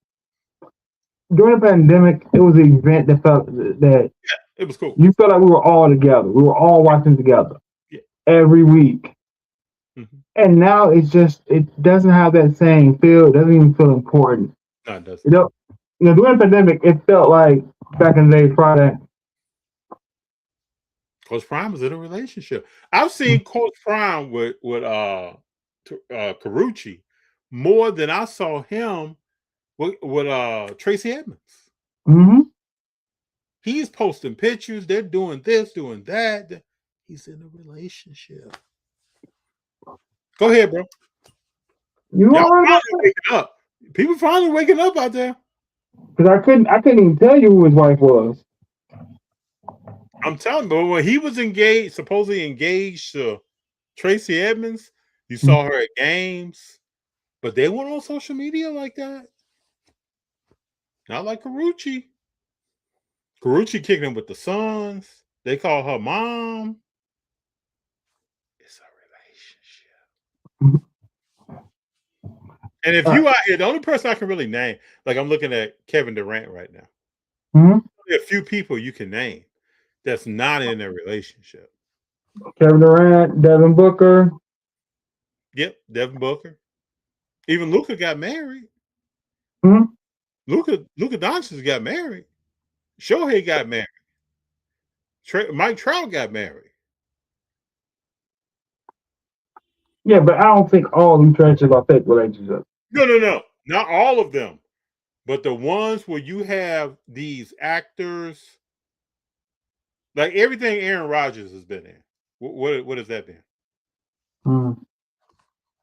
during the pandemic, it was an event that felt that It was cool. you felt like we were all together. We were all watching together every week. Mm-hmm. And now it's just, it doesn't have that same feel. It doesn't even feel important. No, it doesn't. You know, during the pandemic, it felt like back in the day, Friday. Coach Prime was in a relationship. I've seen Coach Prime with Carucci more than I saw him with Tracy Edmonds. Mm-hmm. He's posting pictures. They're doing this, doing that. He's in a relationship. Go ahead, bro. You Y'all know, finally waking up. People finally waking up out there. because I couldn't even tell you who his wife was. I'm telling you, when he was engaged, supposedly engaged to Tracy Edmonds, you saw her at games, but they weren't on social media like that. Not like Carucci. Carucci kicked him with the sons. They call her mom. It's a relationship. And if you out here, the only person I can really name, like I'm looking at Kevin Durant right now. Only a few people you can name that's not in a relationship. Kevin Durant, Devin Booker. Yep, Devin Booker. Even Luka got married. Mm-hmm. Luka Doncic got married. Shohei got married. Mike Trout got married. Yeah, but I don't think all these relationships are fake relationships. No. Not all of them. But the ones where you have these actors, like everything Aaron Rodgers has been in. What has that been?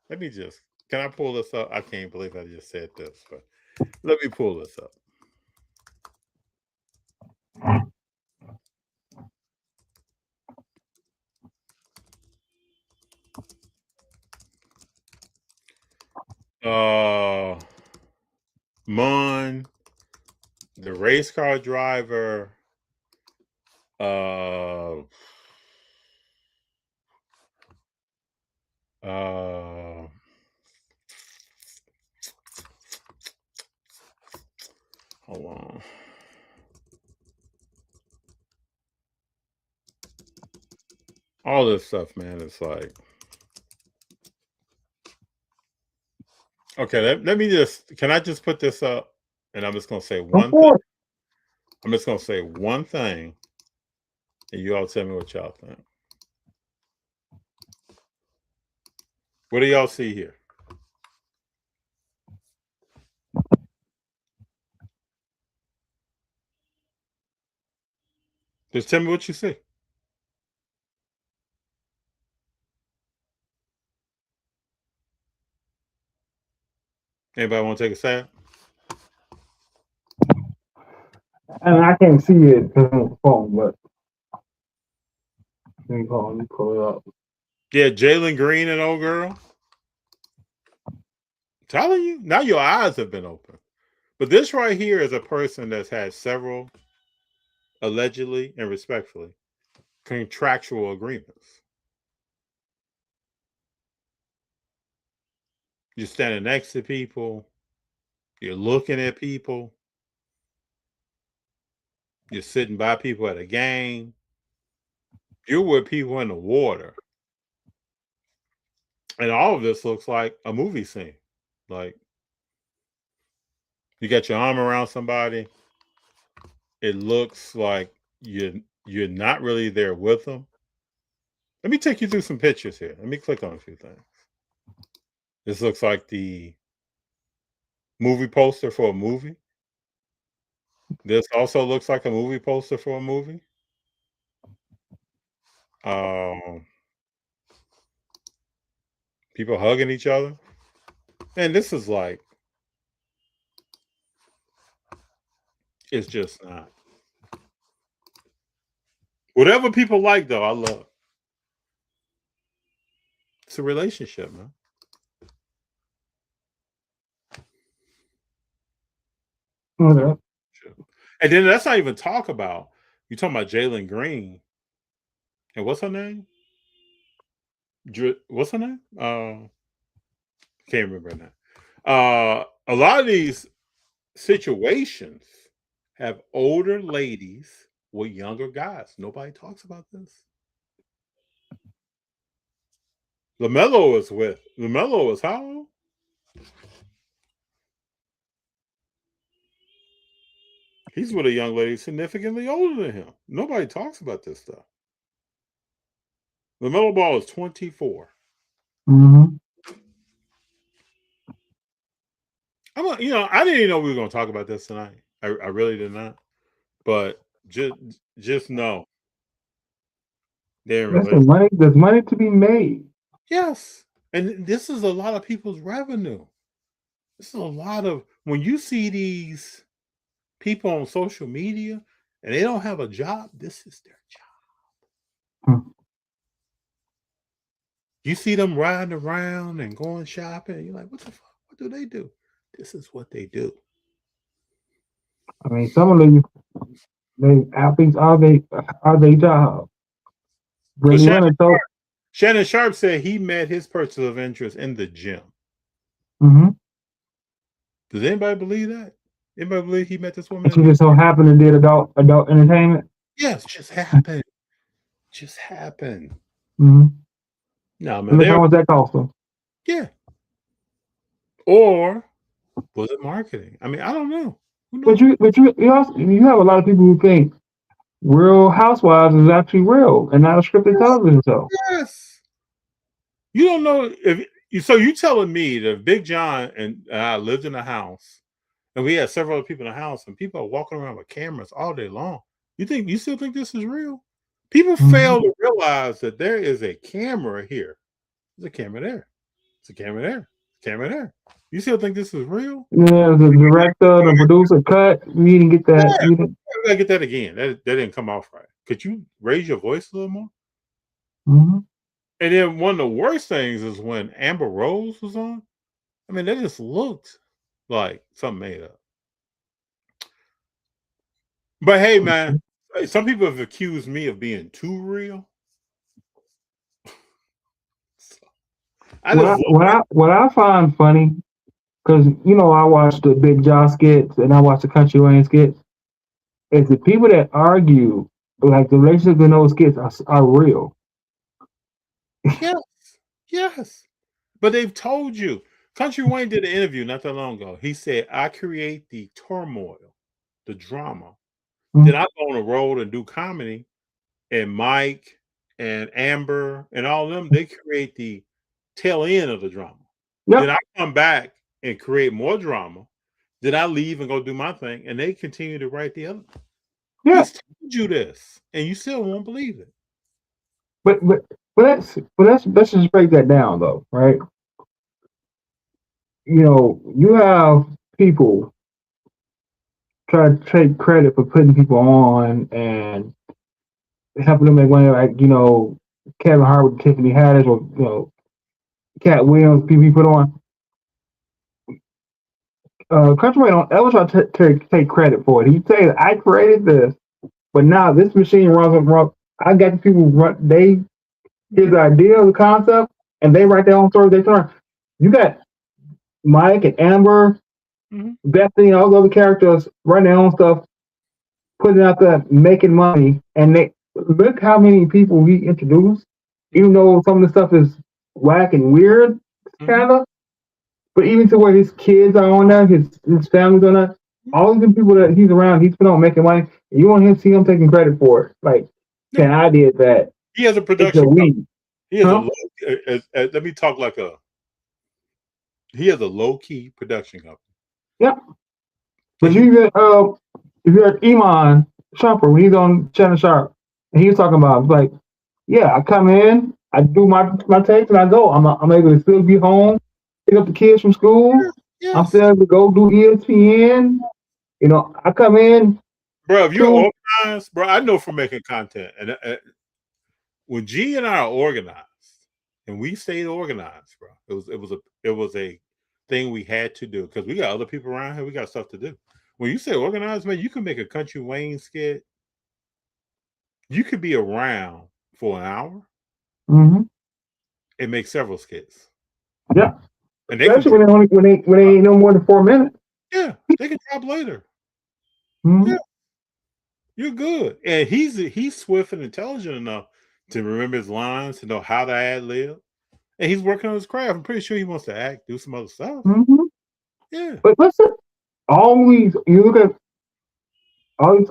Let me just, can I pull this up? I can't believe I just said this, but let me pull this up. Mon, the race car driver, hold on. All this stuff, man, it's like, okay, let me just, can I just put this up? And I'm just going to say one thing. I'm just going to say one thing, and you all tell me what y'all think. What do y'all see here? Just tell me what you see. Anybody want to take a stab? And I can't see it on the phone, but let me pull it up. Yeah, Jalen Green and old girl. I'm telling you, now your eyes have been open. But this right here is a person that's had several, allegedly and respectfully, contractual agreements. You're standing next to people. You're looking at people. You're sitting by people at a game. You're with people in the water. And all of this looks like a movie scene. Like, you got your arm around somebody. It looks like you're not really there with them. Let me take you through some pictures here. Let me click on a few things. This looks like the movie poster for a movie. This also looks like a movie poster for a movie. People hugging each other. And this is like, it's just not. Whatever people like, though, I love. It's a relationship, man. Okay. And then let's not even talk about you talking about Jalen Green and what's her name? What's her name? Can't remember now. A lot of these situations have older ladies with younger guys. Nobody talks about this. LaMelo is how old? He's with a young lady significantly older than him. Nobody talks about this stuff. LaMelo Ball is 24. Mm-hmm. I didn't even know we were going to talk about this tonight. I really did not. But just know. Listen, there's money to be made. Yes. And this is a lot of people's revenue. This is a lot of when you see these people on social media and they don't have a job, this is their job. You see them riding around and going shopping, and you're like, what the fuck? What do they do? This is what they do. I mean, some of the athletes are they job. Shannon Sharp said he met his person of interest in the gym. Mm-hmm. Does anybody believe that? Anybody believe he met this woman? She just so happened to did adult entertainment? Yes, just happened. Just happened. Mm-hmm. No, man. How much that cost them? Yeah. Or was it marketing? I mean, I don't know. But you have a lot of people who think Real Housewives is actually real and not a scripted television show. Yes. You don't know so you telling me that Big Jon and I lived in a house and we had several other people in the house and people are walking around with cameras all day long. You still think this is real? People fail to realize that there is a camera here. There's a camera there. There's a camera there. Camera there. You still think this is real? Yeah, the director, the producer cut. We didn't get that. Yeah, we gotta get that again. That didn't come off right. Could you raise your voice a little more? Mm-hmm. And then one of the worst things is when Amber Rose was on. I mean, that just looked like something made up. But hey, man, some people have accused me of being too real. What I find funny, because I watch the Big Jon skits and I watch the Country Wayne skits, is the people that argue like the relationships in those skits are real. Yes. But they've told you. Country Wayne did an interview not that long ago. He said, I create the turmoil, the drama. Then I go on the road and do comedy. And Mike and Amber and all of them, they create the tail end of the drama. Yep. Then I come back and create more drama. Then I leave and go do my thing. And they continue to write the other. Yeah. He's told you this. And you still won't believe it. But let's just break that down though, right? You have people try to take credit for putting people on and helping them make money, like Kevin Hart with Tiffany Haddish, or Cat Williams, people he put on. Country don't ever try to take credit for it. He says, "I created this, but now this machine runs wrong. I got the people they hear the idea, the concept, and they write their own story. They turn. You got Mike and Amber, Bethany, all the other characters writing their own stuff, putting it out there, making money, and they look how many people he introduced. Even though some of the stuff is whack and weird, kind of, but even to where his kids are on there, his family's on there, all of the people that he's around, he's been on making money. And you want him to see him taking credit for it, like, saying I did that. He has a production company. He has let me talk like he has a low-key production company. Yeah. But if you're at Iman Shumpert, when he's on Shannon Sharp, and he was talking about, like, yeah, I come in, I do my takes, and I go. I'm able to still be home, pick up the kids from school. Yes. I'm still able to go do ESPN. I come in. Bro, if you're organized, bro, I know from making content. And when G and I are organized, and we stayed organized, bro, it was a thing we had to do because we got other people around here. We got stuff to do. when you say organized, man, you can make a Country Wayne skit. You could be around for an hour Mm-hmm. and make several skits. Yeah. And they Especially when they ain't no more than 4 minutes. yeah, they can drop later. Mm-hmm. Yeah, you're good. And he's swift and intelligent enough to remember his lines, to know how to ad lib. And he's working on his craft. I'm pretty sure he wants to act, do some other stuff. Mm-hmm. Yeah. But listen, you look at all these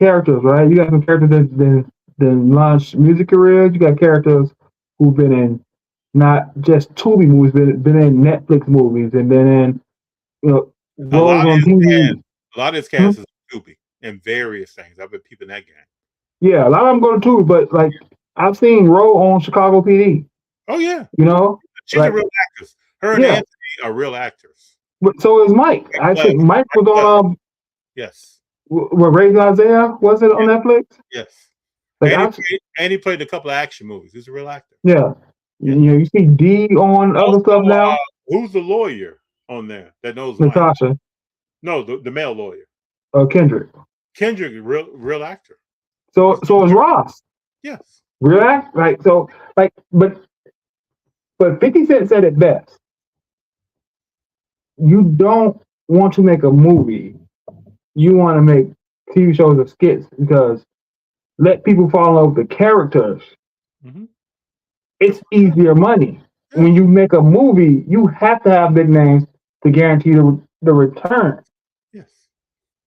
characters, right? You got some characters that launched music careers. You got characters who've been in not just Tubi movies, been in Netflix movies, and been in A roles lot of on his TV. cast, a lot of his Hmm? cast is Tubi and various things. I've been peeping that game. Yeah, a lot of them go to Tubi, but like I've seen Ro on Chicago PD. Oh yeah. You know, She's a like real actress. Her and yeah. Anthony are real actors. But so is Mike. I think Mike was on yes. what Raising Isaiah, was it on Netflix? Yes. Like and he played a couple of action movies. He's a real actor. Yeah. You know, you see D on other stuff now. Who's the lawyer on there that knows Natasha. Mike? No, the male lawyer. Kendrick. Kendrick, real actor. So is Ross. Yes. Real act like so like but 50 Cent said it best. You don't want to make a movie. You want to make TV shows or skits because let people fall in love with the characters. Mm-hmm. It's easier money. Yeah. When you make a movie, you have to have big names to guarantee the return. Yes.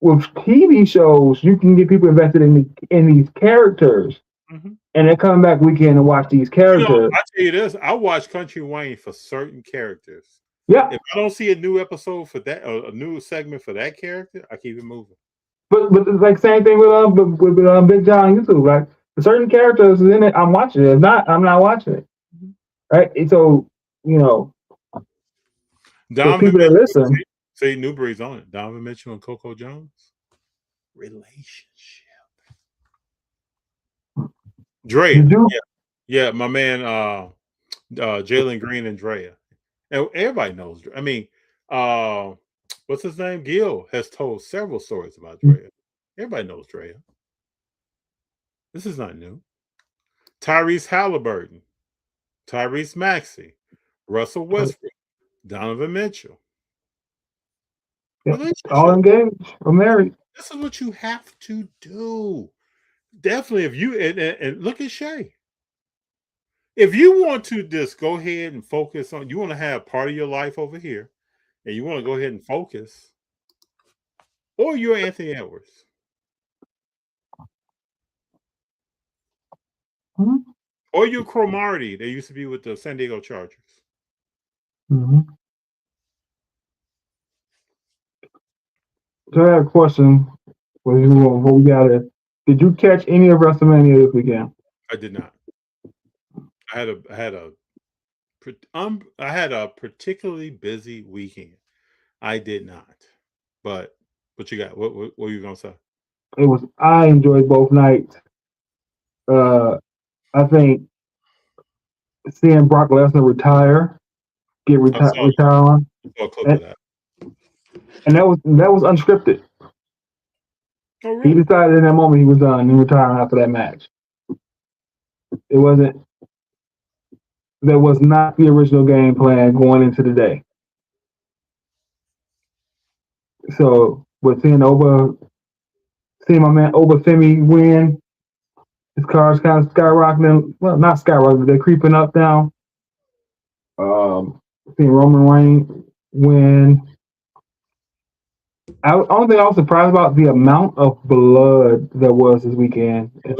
With TV shows, you can get people invested in these characters, and they're coming back weekend to watch these characters. I tell you this: I watch Country Wayne for certain characters. Yeah. If I don't see a new episode for that, or a new segment for that character, I keep it moving. But it's like same thing with Big Jon on YouTube. Like certain characters in it, I'm watching it. If not, I'm not watching it. Right? And so people that listen. Say Newbury's on it. Donovan Mitchell and Coco Jones. Relationship. Drea. Yeah, my man Jalen Green and Drea. And everybody knows. I mean, what's his name? Gil has told several stories about Drea. Everybody knows Drea. This is not new. Tyrese Halliburton, Tyrese Maxey, Russell Westbrook, Donovan Mitchell. Yeah, all engaged or married. This is what you have to do. Definitely, if you and look at Shay. If you want to just go ahead and focus on, you want to have part of your life over here, and you want to go ahead and focus, or you're Anthony Edwards. Or you're Cromartie. They used to be with the San Diego Chargers. So I have a question for you. What we got it? Did you catch any of WrestleMania this weekend? I did not. I had a particularly busy weekend. I did not. But what you got? What were you gonna say? I enjoyed both nights. I think seeing Brock Lesnar retire, retire on, and that was unscripted. Oh, really? He decided in that moment he was done and retiring after that match. It wasn't. That was not the original game plan going into the day. So, with seeing my man Obafemi win, his car's kind of skyrocketing. Well, not skyrocketing, they're creeping up now. Seeing Roman Reigns win. Only thing I was surprised about the amount of blood there was this weekend. A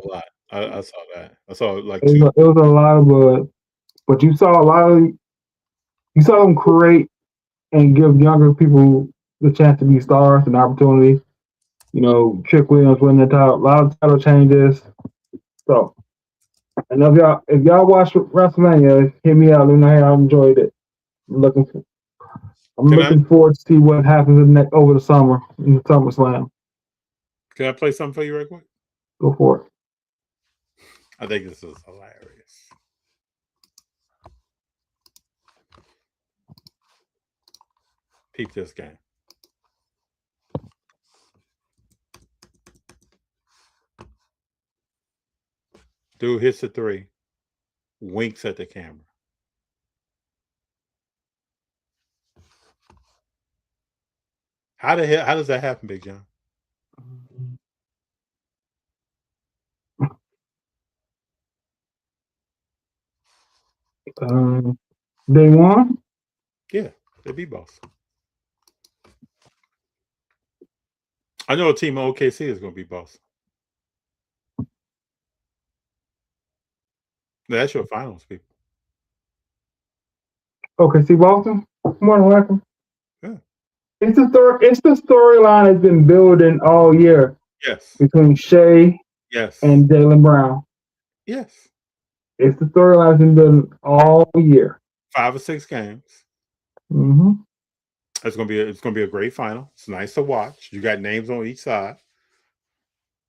lot. I saw that. I saw like it was a lot of blood, but you saw them create and give younger people the chance to be stars and opportunity. Trick Williams winning the title, a lot of title changes. So, and if y'all watch WrestleMania, hit me out. Let me know how I enjoyed it. I'm looking forward to see what happens over the summer in the SummerSlam. Can I play something for you real quick? Go for it. I think this is hilarious. Peep this game. Dude hits the 3, winks at the camera. How does that happen, Big Jon? They won? Yeah, they beat Boston. I know a team in OKC is going to beat Boston. That's your finals, people. OKC Boston? More than welcome. Yeah. It's the storyline that's been building all year. Yes. Between Shea and Jaylen Brown. Yes. It's the storyline that's been building all year. 5 or 6 games. Mm-hmm. It's gonna be a great final. It's nice to watch. You got names on each side.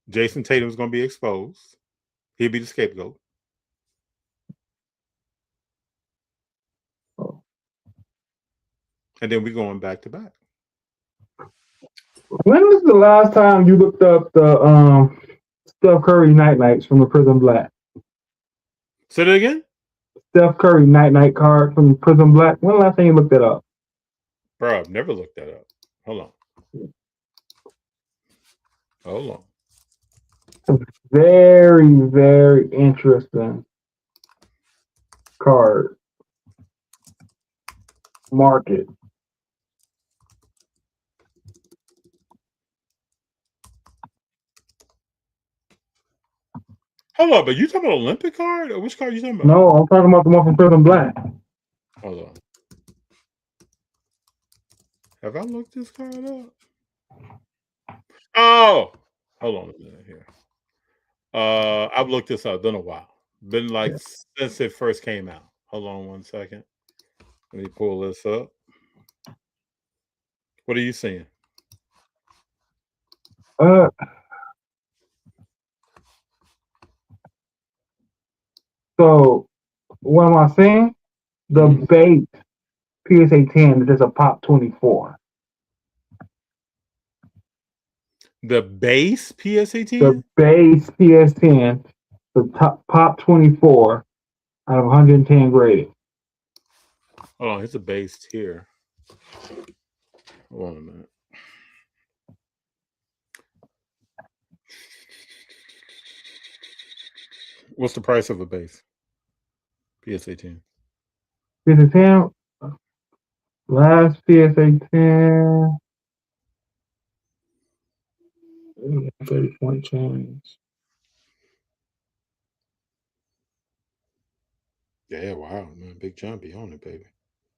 Jason Tatum's gonna be exposed. He'll be the scapegoat. Oh. And then we're going back to back. When was the last time you looked up the Steph Curry night-nights from the Prism Black? Say that again? Steph Curry night-night card from Prism Black. When the last time you looked that up? Bro, I've never looked that up. Hold on. Very, very interesting card. Market. Hold on, but you talking about Olympic card? Or which card are you talking about? No, I'm talking about the one from Prism Black. Hold on. Have I looked this card up? Oh, hold on a minute here. I've looked this up. Been a while. Been like since it first came out. Hold on 1 second. Let me pull this up. What are you seeing? So what am I saying? The base PSA 10 is just a pop 24. The base PSA 10? The base PS 10, the top pop 24 out of 110 graded. Hold on, it's a base here. Hold on a minute. What's the price of a base? PSA 10. PSA 10, last PSA 10, 30 point change. Yeah, wow, man. Big Jon be on it, baby.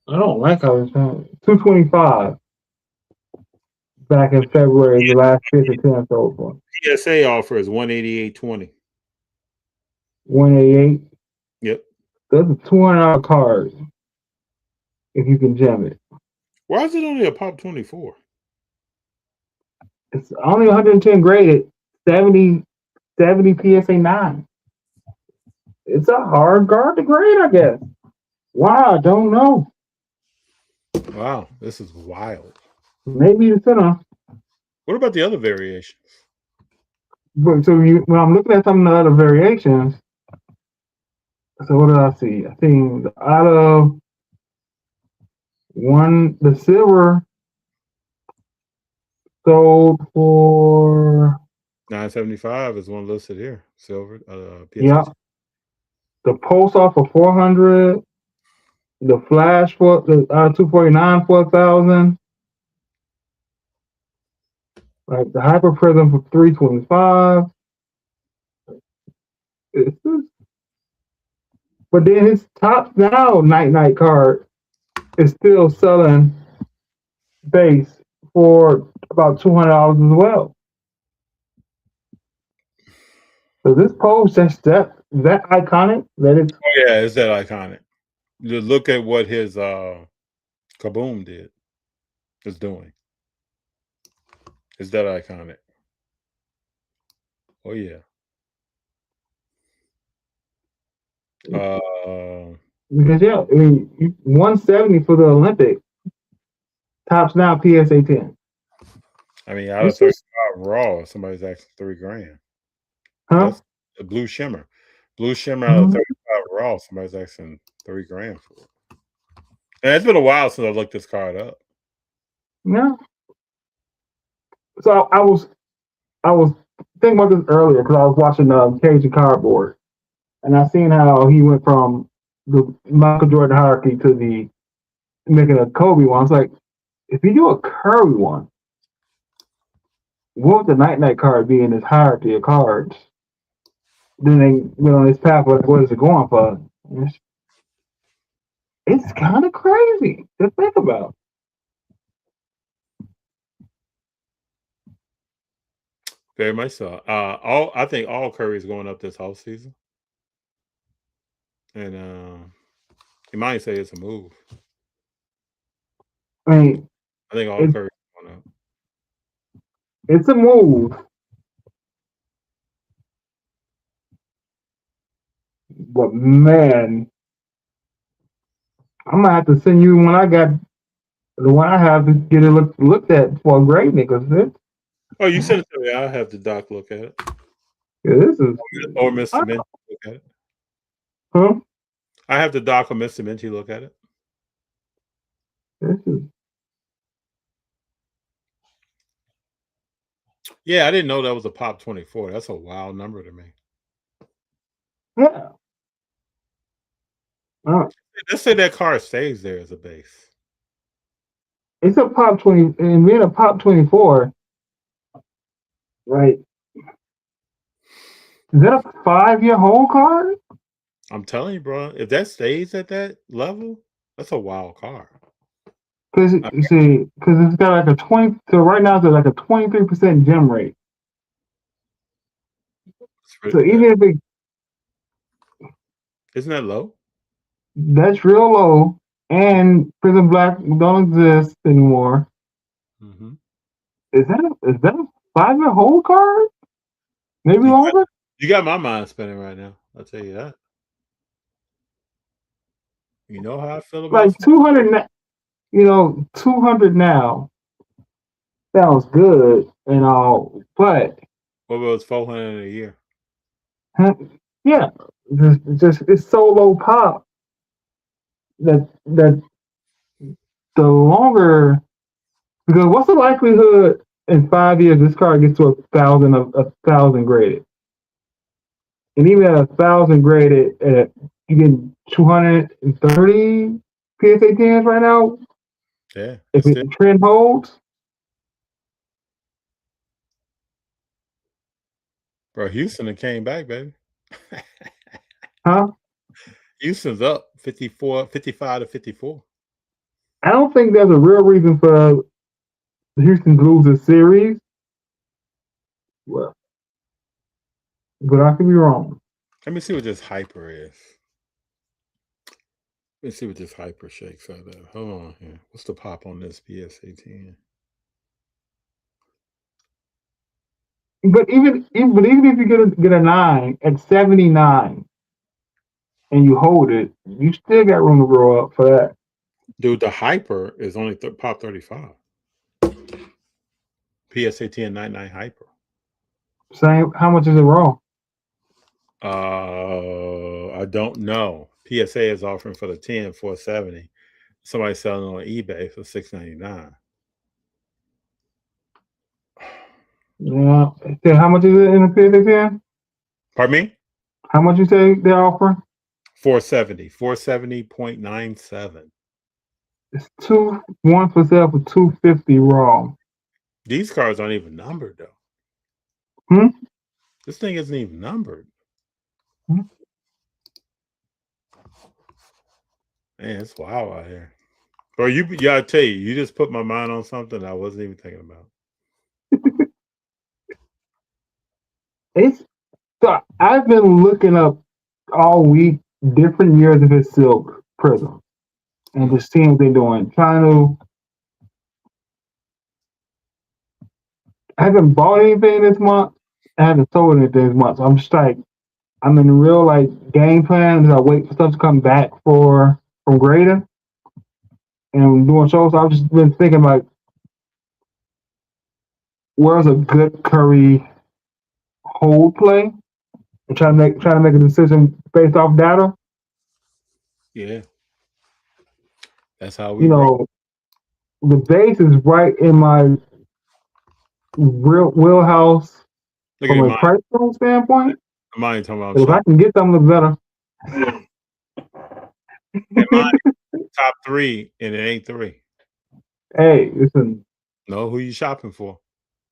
I don't like how it's 225 back in February, the last PSA 10 sold for. PSA offer is 188.20. 188? Yep. That's a $200 card if you can gem it. Why is it only a pop 24? It's only 110 graded, 70 PSA 9. It's a hard card to grade, I guess. Wow, I don't know. Wow, this is wild. Maybe it's enough. What about the other variations? But so when I'm looking at some of the other variations, so what did I see? I think out of the silver sold for $975 is one listed here. Silver. yeah. The post off for 400. The flash for the 249 for 1,000. Like the hyper prism for 325. But then his top now night card is still selling base for about $200 as well. So this pose is that iconic? That it's is that iconic? You look at what his Kaboom is doing. Is that iconic? Oh yeah. Because I mean 170 for the Olympic tops now PSA 10. I mean, out of 35 raw, somebody's asking $3,000. Huh? That's a blue shimmer. Blue Shimmer out of 35 raw. Somebody's asking $3,000 for it. And it's been a while since I looked this card up. Yeah. So I was thinking about this earlier because I was watching Cage and Cardboard, and I seen how he went from the Michael Jordan hierarchy to the making a Kobe one. I was like, if you do a Curry one, what would the night card be in this hierarchy of cards? Then they went on this path. What is it going for? It's kind of crazy to think about. Very much so. I think all Curry is going up this whole season, and you might say it's a move. I mean, I think all Curry is going up. It's a move, but man, I'm gonna have to send you when I got the one I have to get it looked at for grading it because this. Oh, you sent it to me. I'll have the doc look at it. Yeah, this is or Mr. Minty look at it. Huh? I have the doc or Mr. Minty look at it. This is. Yeah, I didn't know that was a pop 24. That's a wild number to me. Yeah. Let's say that card stays there as a base. It's a pop 20, and being a pop 24, right? Is that a 5-year hold card? I'm telling you, bro. If that stays at that level, that's a wild card. Because it's got like a 20. So right now it's like a 23% gem rate. So bad. even if it isn't that low? That's real low, and Prison Black don't exist anymore. Mm-hmm. Is that a 5-year hold card? Maybe longer. You got my mind spinning right now. I'll tell you that. You know how I feel about like 200. 200 now sounds good and all, but what was 400 a year? Yeah, it's so low pop that the longer, because what's the likelihood in 5 years this card gets to 1,000 graded, and even at 1,000 graded, you get 230 PSA 10s right now. Yeah. If the trend holds. Bro, Houston came back, baby. Huh? Houston's up 55 to 54. I don't think there's a real reason for Houston to lose this series. Well, but I could be wrong. Let me see what this hyper is. Let's see what this hyper shakes out of. Hold on here. What's the pop on this PSA 10? But even if you get a 9 at 79 and you hold it, you still got room to grow up for that. Dude, the hyper is only pop 35. PSA 10 99 hyper. Same. How much is it wrong? I don't know. PSA is offering for the 10 470. Somebody's selling on eBay for $699. Yeah. So how much is it in the PSA 10? Pardon me? How much you say they're offering? 470. 470.97. It's one for sale for $250 raw. These cards aren't even numbered though. This thing isn't even numbered. Man, it's wild out here. Bro, I tell you, you just put my mind on something I wasn't even thinking about. So I've been looking up all week different years of his silk prism and just seeing what they're doing. I haven't bought anything this month. I haven't sold anything this month. So I'm just like, I'm in real game plan. I wait for stuff to come back from Grader, and I'm doing shows. So I've just been thinking like, where's a good Curry hold play? and trying to make a decision based off data. Yeah. That's how we You roll. know, the base is right in my real wheelhouse Look from at a mine. price point standpoint. Mine talking about But if I shop. can get something better, And mine top 3, and it ain't 3. hey, listen. Know who you shopping for.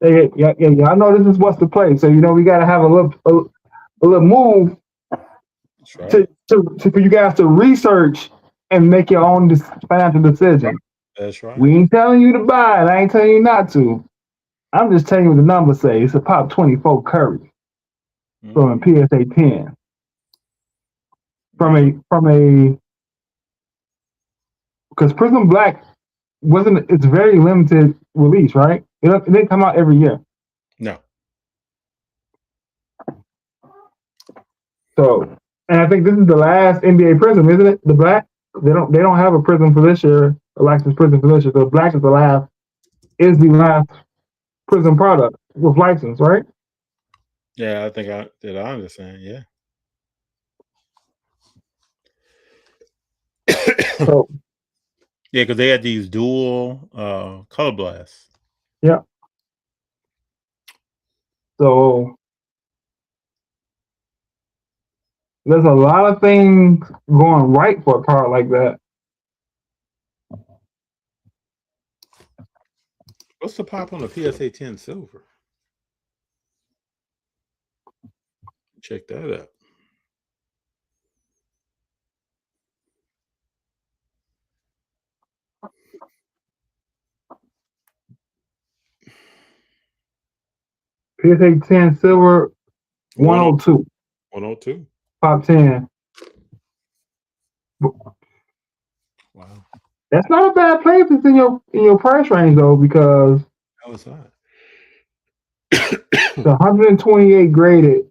Hey, yeah. I know this is what's the play. So we got to have a little move That's right. to for you guys to research and make your own financial decision. That's right. We ain't telling you to buy it. I ain't telling you not to. I'm just telling you what the numbers say. It's a pop 24 Curry from a PSA 10. From a because Prism Black it's very limited release, right? It didn't come out every year. No. So, and I think this is the last NBA Prism, isn't it? The Black. They don't have a Prism for this year, a licensed Prism for this year. So Black is the last Prism product with license, right? Yeah, I think I understand. Yeah. So yeah, because they had these dual color blasts. yeah. So there's a lot of things going right for a card like that. What's the pop on the PSA 10 silver? Check that out. PSA 10 silver, 102. 102. Pop 10. Wow. That's not a bad place. It's in your price range though, because How was that? the 128 graded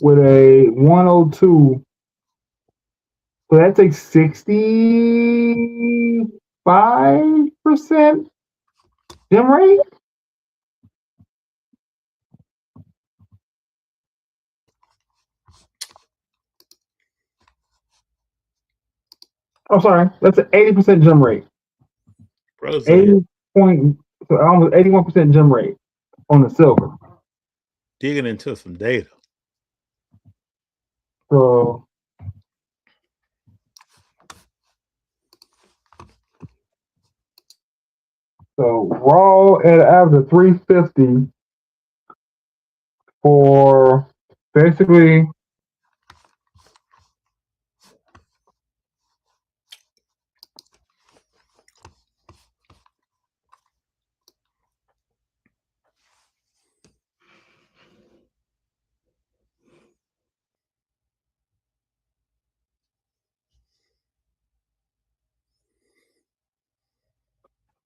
with a 102. So that's a 65% gem rate. Oh, sorry, that's an 80% gem rate. Brothers 80 point, so almost 81% gem rate on the silver. digging into some data. So raw at average of 350 for basically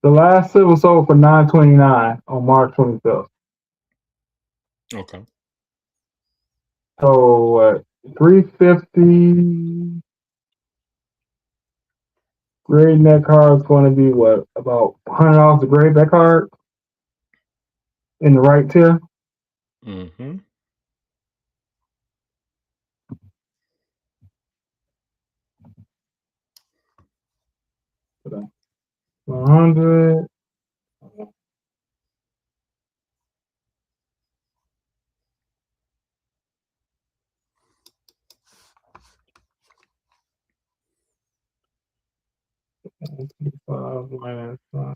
the last silver sold for $929 on March 25th. Okay. So 350 grading that card is going to be what, about $100 to grade that card in the right tier. Mm-hmm. So 100. Minus 5.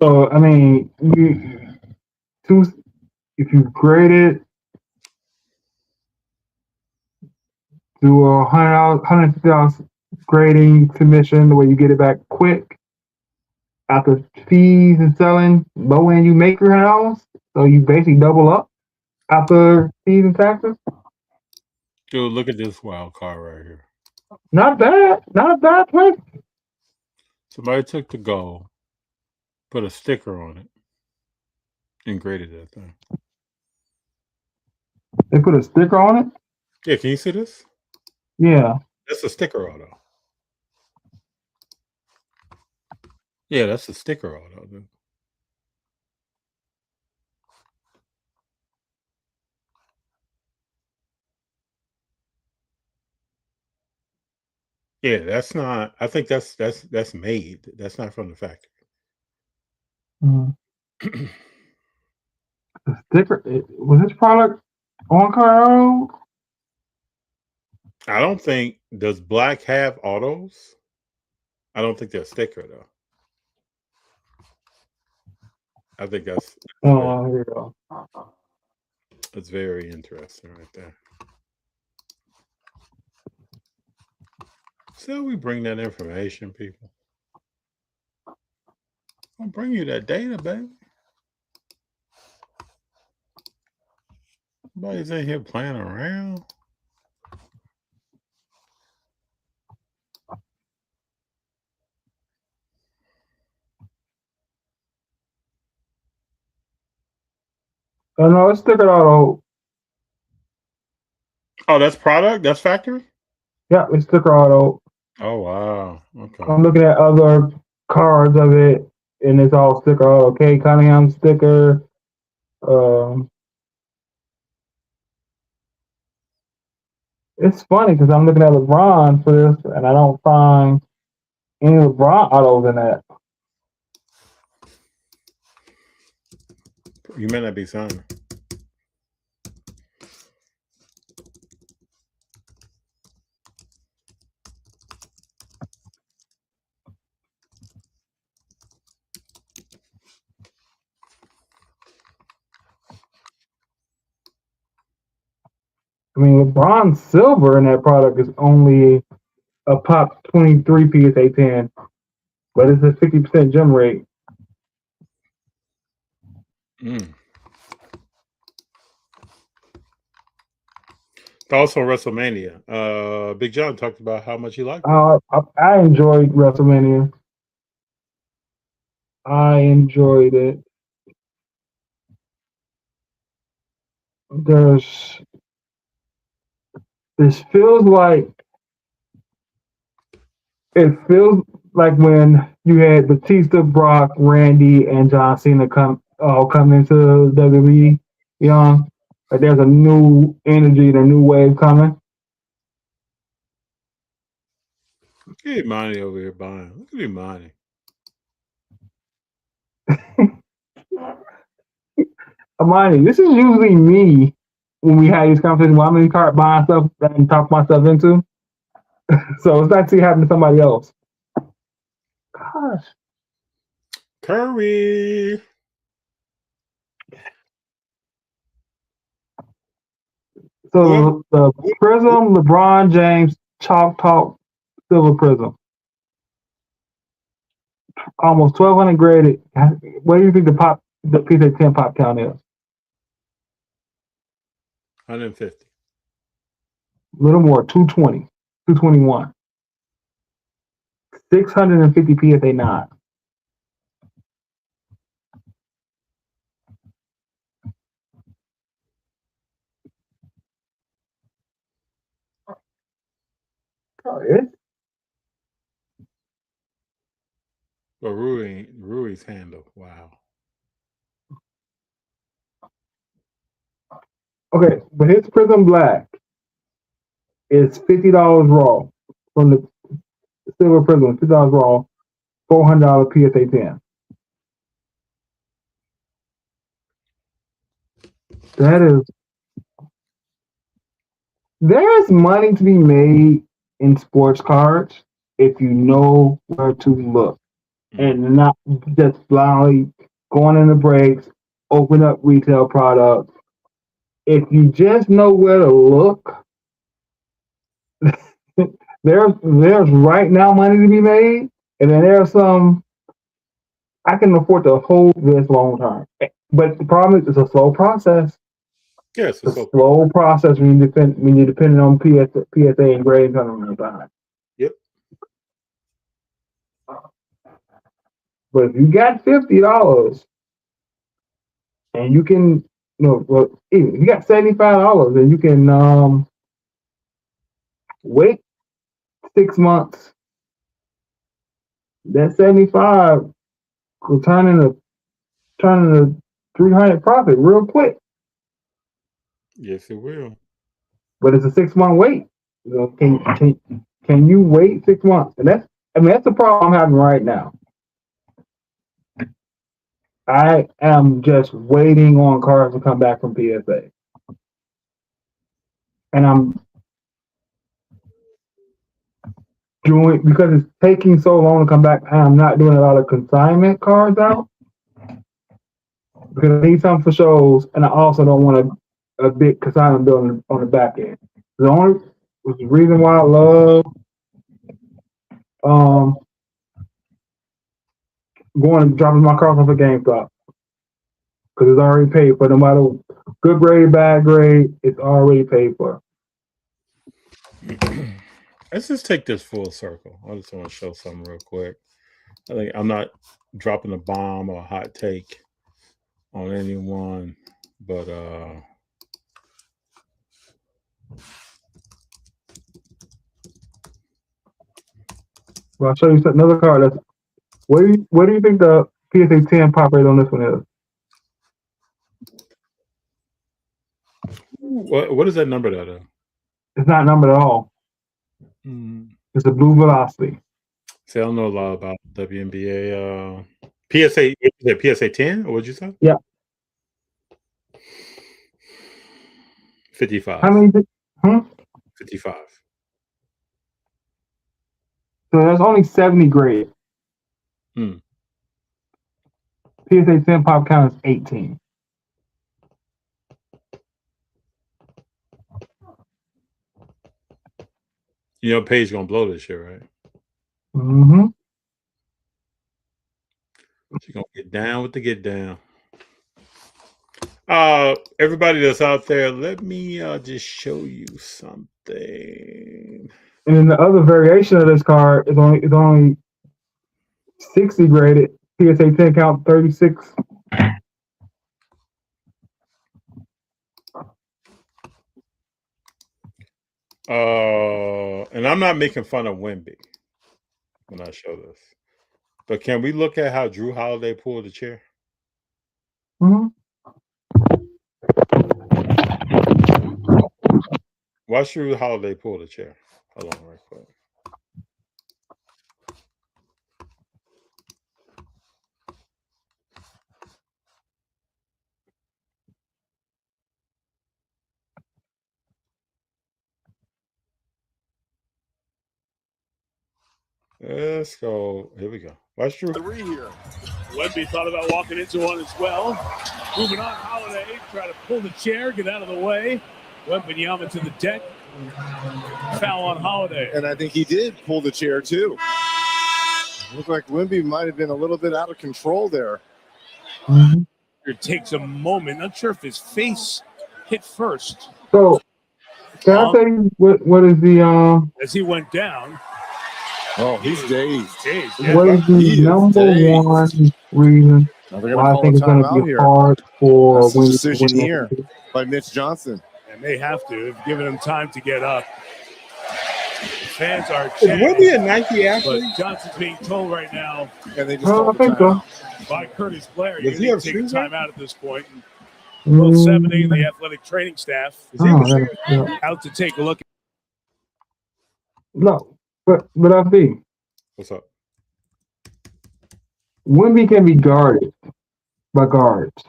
So I mean, if you grade it do a $150 grading commission, the way you get it back quick after fees and selling, low end you make $300, so you basically double up after fees and taxes. Dude, look at this wild card right here. Not a bad place. Somebody took the gold, put a sticker on it, and graded that thing. They put a sticker on it. Yeah, can you see this? Yeah. That's a sticker auto. Yeah, that's a sticker auto. Dude. Yeah, that's not. I think that's made. That's not from the factory. Mm. The sticker was this product on Car? I don't think does Black have autos. I don't think they're a sticker though. I think that's Oh, here you go. that's very interesting right there. So we bring that information, people. I'll bring you that data, baby. Nobody's in here playing around. Oh no, it's sticker auto. Oh, that's product? That's factory? Yeah, it's sticker auto. Oh wow. Okay. I'm looking at other cards of it, and it's all sticker auto. Okay, Cunningham sticker. It's funny because I'm looking at LeBron for this, and I don't find any LeBron autos in that. You may not be signing. I mean, LeBron silver in that product is only a pop 23 PSA 10, but it's a 50% gem rate. Also WrestleMania. Big Jon talked about how much he liked it. I enjoyed WrestleMania. I enjoyed it. This feels like when you had Batista, Brock, Randy, and John Cena come into WWE. You know, like there's a new energy and a new wave coming. Look at Imani over here buying. Look at Imani. Imani, this is usually me when we have these conversations. When I'm in the car buying stuff and talk myself into. So it's nice to see it happen to somebody else. Gosh. Curry. So the Prism, LeBron James, Chalk Talk, Silver Prism. Almost 1,200 graded. What do you think the PSA 10 pop count is? 150. A little more, 220, 221. 650 PSA 9. Oh, it's But Rui's handle. Wow. okay, but his Prism Black is $50 raw from the Silver Prism. $50 raw, $400 PSA 10. There's money to be made in sports cards if you know where to look and not just blindly going in the breaks, open up retail products. If you just know where to look, there's right now money to be made, and then there's some I can afford to hold this long term. But the problem is it's a slow process. Yes, it's a slow process when you're depending on PSA and grade turnaround time. Yep. But if you got $50 and you can, even if you got $75 and you can wait 6 months. That 75 will turn into 300 profit real quick. Yes, it will. But it's a 6-month wait. Can you wait 6 months? And that's the problem I'm having right now. I am just waiting on cars to come back from PSA. And I'm doing, because it's taking so long to come back, I'm not doing a lot of consignment cars out. Because I need something for shows, and I also don't want a big consignment building on the back end. The reason why I love going and dropping my cars off at GameStop, because it's already paid for. No matter good grade, bad grade, it's already paid for. Let's just take this full circle. I just want to show something real quick. I think I'm not dropping a bomb or a hot take on anyone, but well, I'll show you another card. That's what do you think the PSA 10 pop rate on this one is? what is that number that? It's not numbered at all. It's a blue velocity. See, I don't know a lot about WNBA. PSA, PSA 10, or what'd you say? Yeah. 55. How many? 55. So there's only 70 grade. PSA 10 pop count is 18. You know, Paige gonna blow this shit, right? Mm-hmm. She's gonna get down with the get down. Everybody that's out there, let me just show you something. And then the other variation of this card is only 60 graded. PSA 10 count 36. And I'm not making fun of Wemby when I show this, but can we look at how Drew Holiday pulled the chair? Mm-hmm. Watch Drew Holiday pull the chair. Hold on, right quick. Let's go. Here we go. Watch Drew. 3 here. Wemby thought about walking into one as well. Moving on, Holiday try to pull the chair, get out of the way. Wembanyama to the deck. Foul on Holiday. And I think he did pull the chair too. Looked like Wemby might have been a little bit out of control there. Mm-hmm. It takes a moment. Not sure if his face hit first. So can I tell you what is the as he went down? Oh, he's dazed. What is the number one reason why I think it's going to be hard for Wemby decision here by Mitch Johnson? And they have to. They've given him time to get up. Fans are Is Wemby a Nike athlete? But Johnson's being told right now. And they just I think so. By Curtis Blair. Does he have take a shoes timeout at this point. Both 70 and the athletic training staff out to take a look. No, but I think What's up? Wemby can be guarded by guards.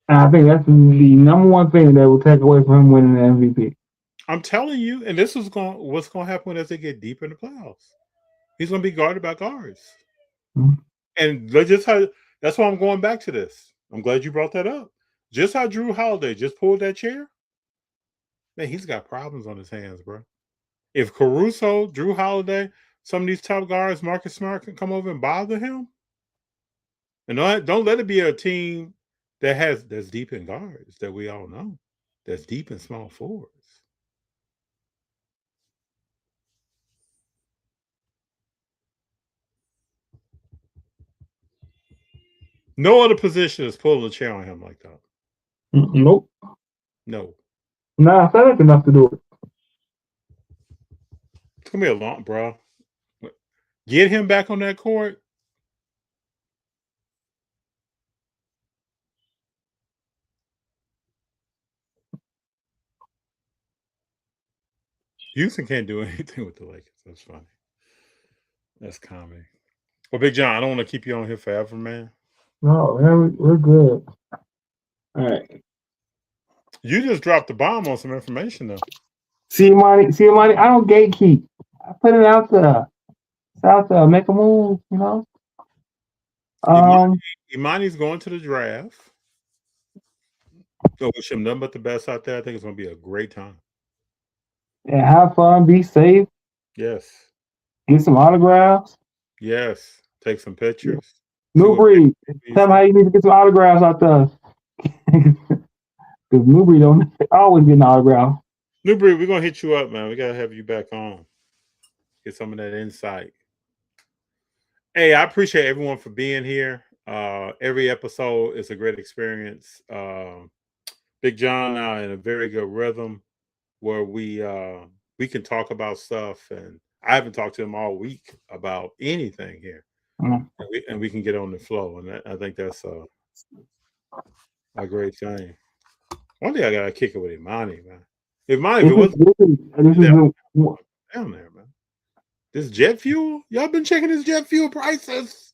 And I think that's the number one thing that will take away from him winning the MVP. I'm telling you, and this is what's going to happen as they get deeper in the playoffs. He's going to be guarded by guards. Mm-hmm. And that's why I'm going back to this. I'm glad you brought that up. Just how Drew Holiday just pulled that chair, man, he's got problems on his hands, bro. If Caruso, Drew Holiday, some of these top guards, Marcus Smart, can come over and bother him, and don't let it be a team that's deep in guards that we all know, that's deep in small forwards. No other position is pulling the chair on him like that. Nope. No. Nah, athletic enough to do it. It's gonna be a long, bro. Get him back on that court. Houston can't do anything with the Lakers. That's funny. That's comedy. Well, Big Jon, I don't want to keep you on here forever, man. No, we're good. All right. You just dropped the bomb on some information, though. See, money. I don't gatekeep. I put it out there. It's out there. Make a move. You know. Imani's going to the draft. So wish him nothing but the best out there. I think it's going to be a great time. And have fun. Be safe. Yes. Get some autographs. Yes. Take some pictures. New Breed. Tell me how you need to get some autographs out there. Because New Breed don't always get an autograph. New Breed, we're going to hit you up, man. We got to have you back on. Get some of that insight. Hey, I appreciate everyone for being here. Every episode is a great experience. Big Jon now in a very good rhythm where we can talk about stuff, and I haven't talked to him all week about anything here, and we can get on the flow, and I think that's a great thing. One day I gotta kick it with Imani, man. Imani, if it wasn't down there, man. This jet fuel, y'all been checking this jet fuel prices?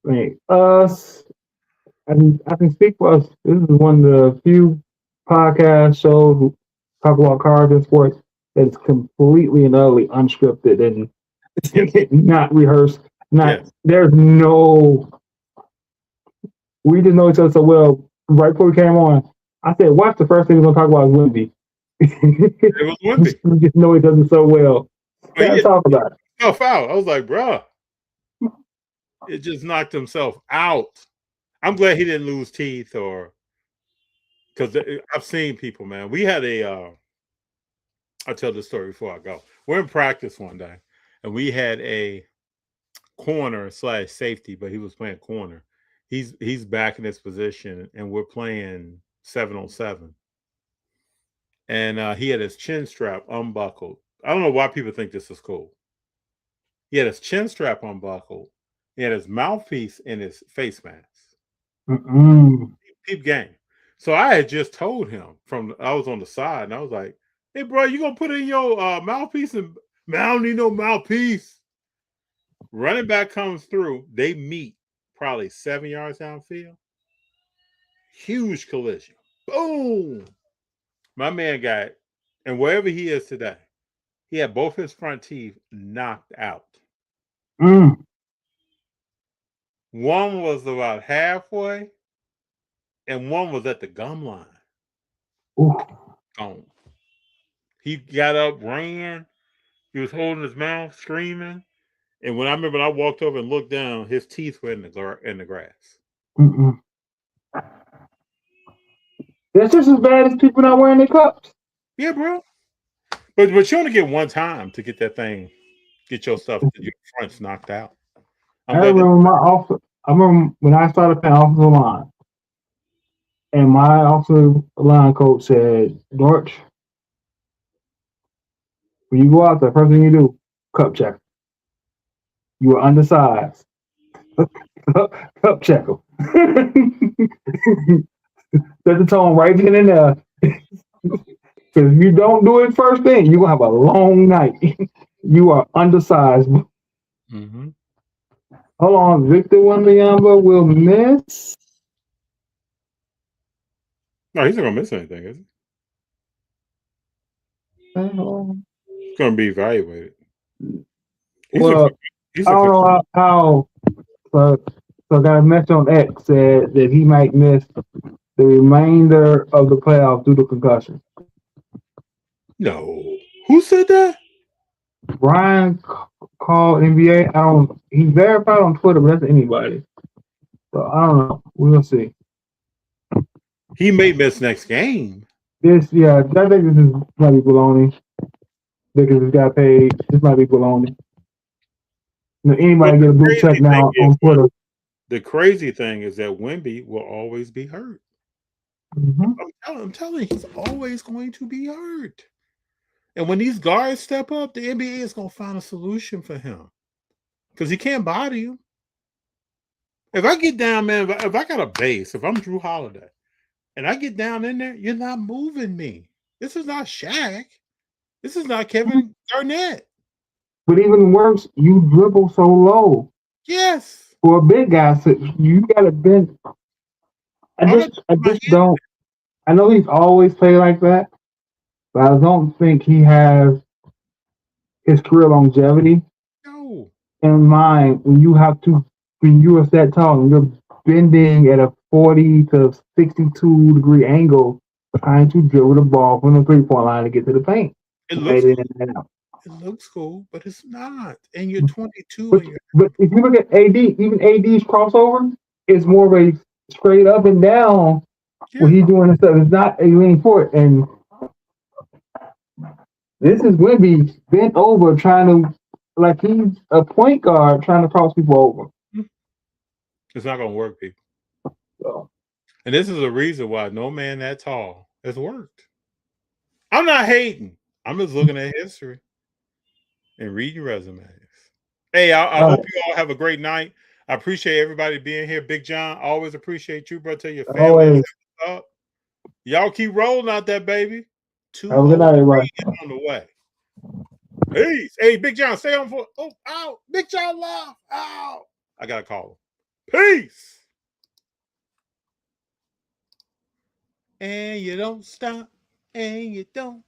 Right, us. I can speak for us. This is one of the few podcast shows who talk about cars and sports that's completely and utterly unscripted and not rehearsed. There's no. We just know each other so well. Right before we came on, I said, "Watch the first thing we're gonna talk about is Wimby." It was Wimby. We just know each other so well. Let's talk about it. Oh, foul! I was like, "Bruh, it just knocked himself out." I'm glad he didn't lose teeth, or because I've seen people, man. We had I'll tell this story before I go. We're in practice one day, and we had a corner / safety, but he was playing corner. He's back in his position, and we're playing 7-on-7. And he had his chin strap unbuckled. I don't know why people think this is cool. He had his chin strap unbuckled. He had his mouthpiece in his face mask. Keep game. So I had just told him I was on the side, and I was like, "Hey, bro, you gonna put in your mouthpiece?" And man, I don't need no mouthpiece. Running back comes through. They meet probably 7 yards downfield. Huge collision. Boom. My man got, and wherever he is today, he had both his front teeth knocked out. One was about halfway, and one was at the gum line. Gone. He got up, ran. He was holding his mouth, screaming. And when I walked over and looked down, his teeth were in the grass. That's just as bad as people not wearing their cups. Yeah, bro. But you only get one time to get that thing, get your stuff, your fronts knocked out. I remember when I started playing offensive line, and my offensive line coach said, "Dorch, when you go out there, first thing you do, cup check. You are undersized. Cup check them." Set the tone right then and there. Because if you don't do it first thing, you're going to have a long night. You are undersized. Hold on. Victor Wembanyama will miss. No, he's not going to miss anything, is he? He's going to be evaluated. I don't know how. So I got a message on X said that he might miss the remainder of the playoffs due to concussion. No. Who said that? Brian called NBA. He verified on Twitter, but that's anybody. So I don't know. We'll see. He may miss next game. I think this might be baloney. Because this got paid. This might be baloney. Anybody get a blue check now on Twitter. The crazy thing is that Wemby will always be hurt. I'm telling you, he's always going to be hurt. And when these guards step up, the NBA is going to find a solution for him because he can't body you. If I get down, man, if I got a base, if I'm Drew Holiday, and I get down in there, you're not moving me. This is not Shaq. This is not Kevin Garnett. But even worse, you dribble so low. Yes. For a big guy, so you got to bend. I just don't. I know he's always played like that, but I don't think he has his career longevity No. in mind when you are that tall and you're bending at a 40 to 62 degree angle trying to dribble the ball from the 3-point line to get to the paint. It looks cool. It looks cool, but it's not. And you're 22. But if you look at AD, even AD's crossover is more of a straight up and down. Yeah. When he's doing this stuff, it's not a leaning forward. And this is Wemby bent over trying to, like he's a point guard trying to cross people over. It's not going to work, people. So. And this is a reason why no man that tall has worked. I'm not hating. I'm just looking at history and reading resumes. Hey, I hope you all have a great night. I appreciate everybody being here. Big Jon, always appreciate you, bro. Tell your family up. Y'all keep rolling out that baby. 2 on the way. Peace. Hey, Big Jon, stay on for. Oh, ow. Big Jon love. Ow. I got to call him. Peace. And you don't stop. And you don't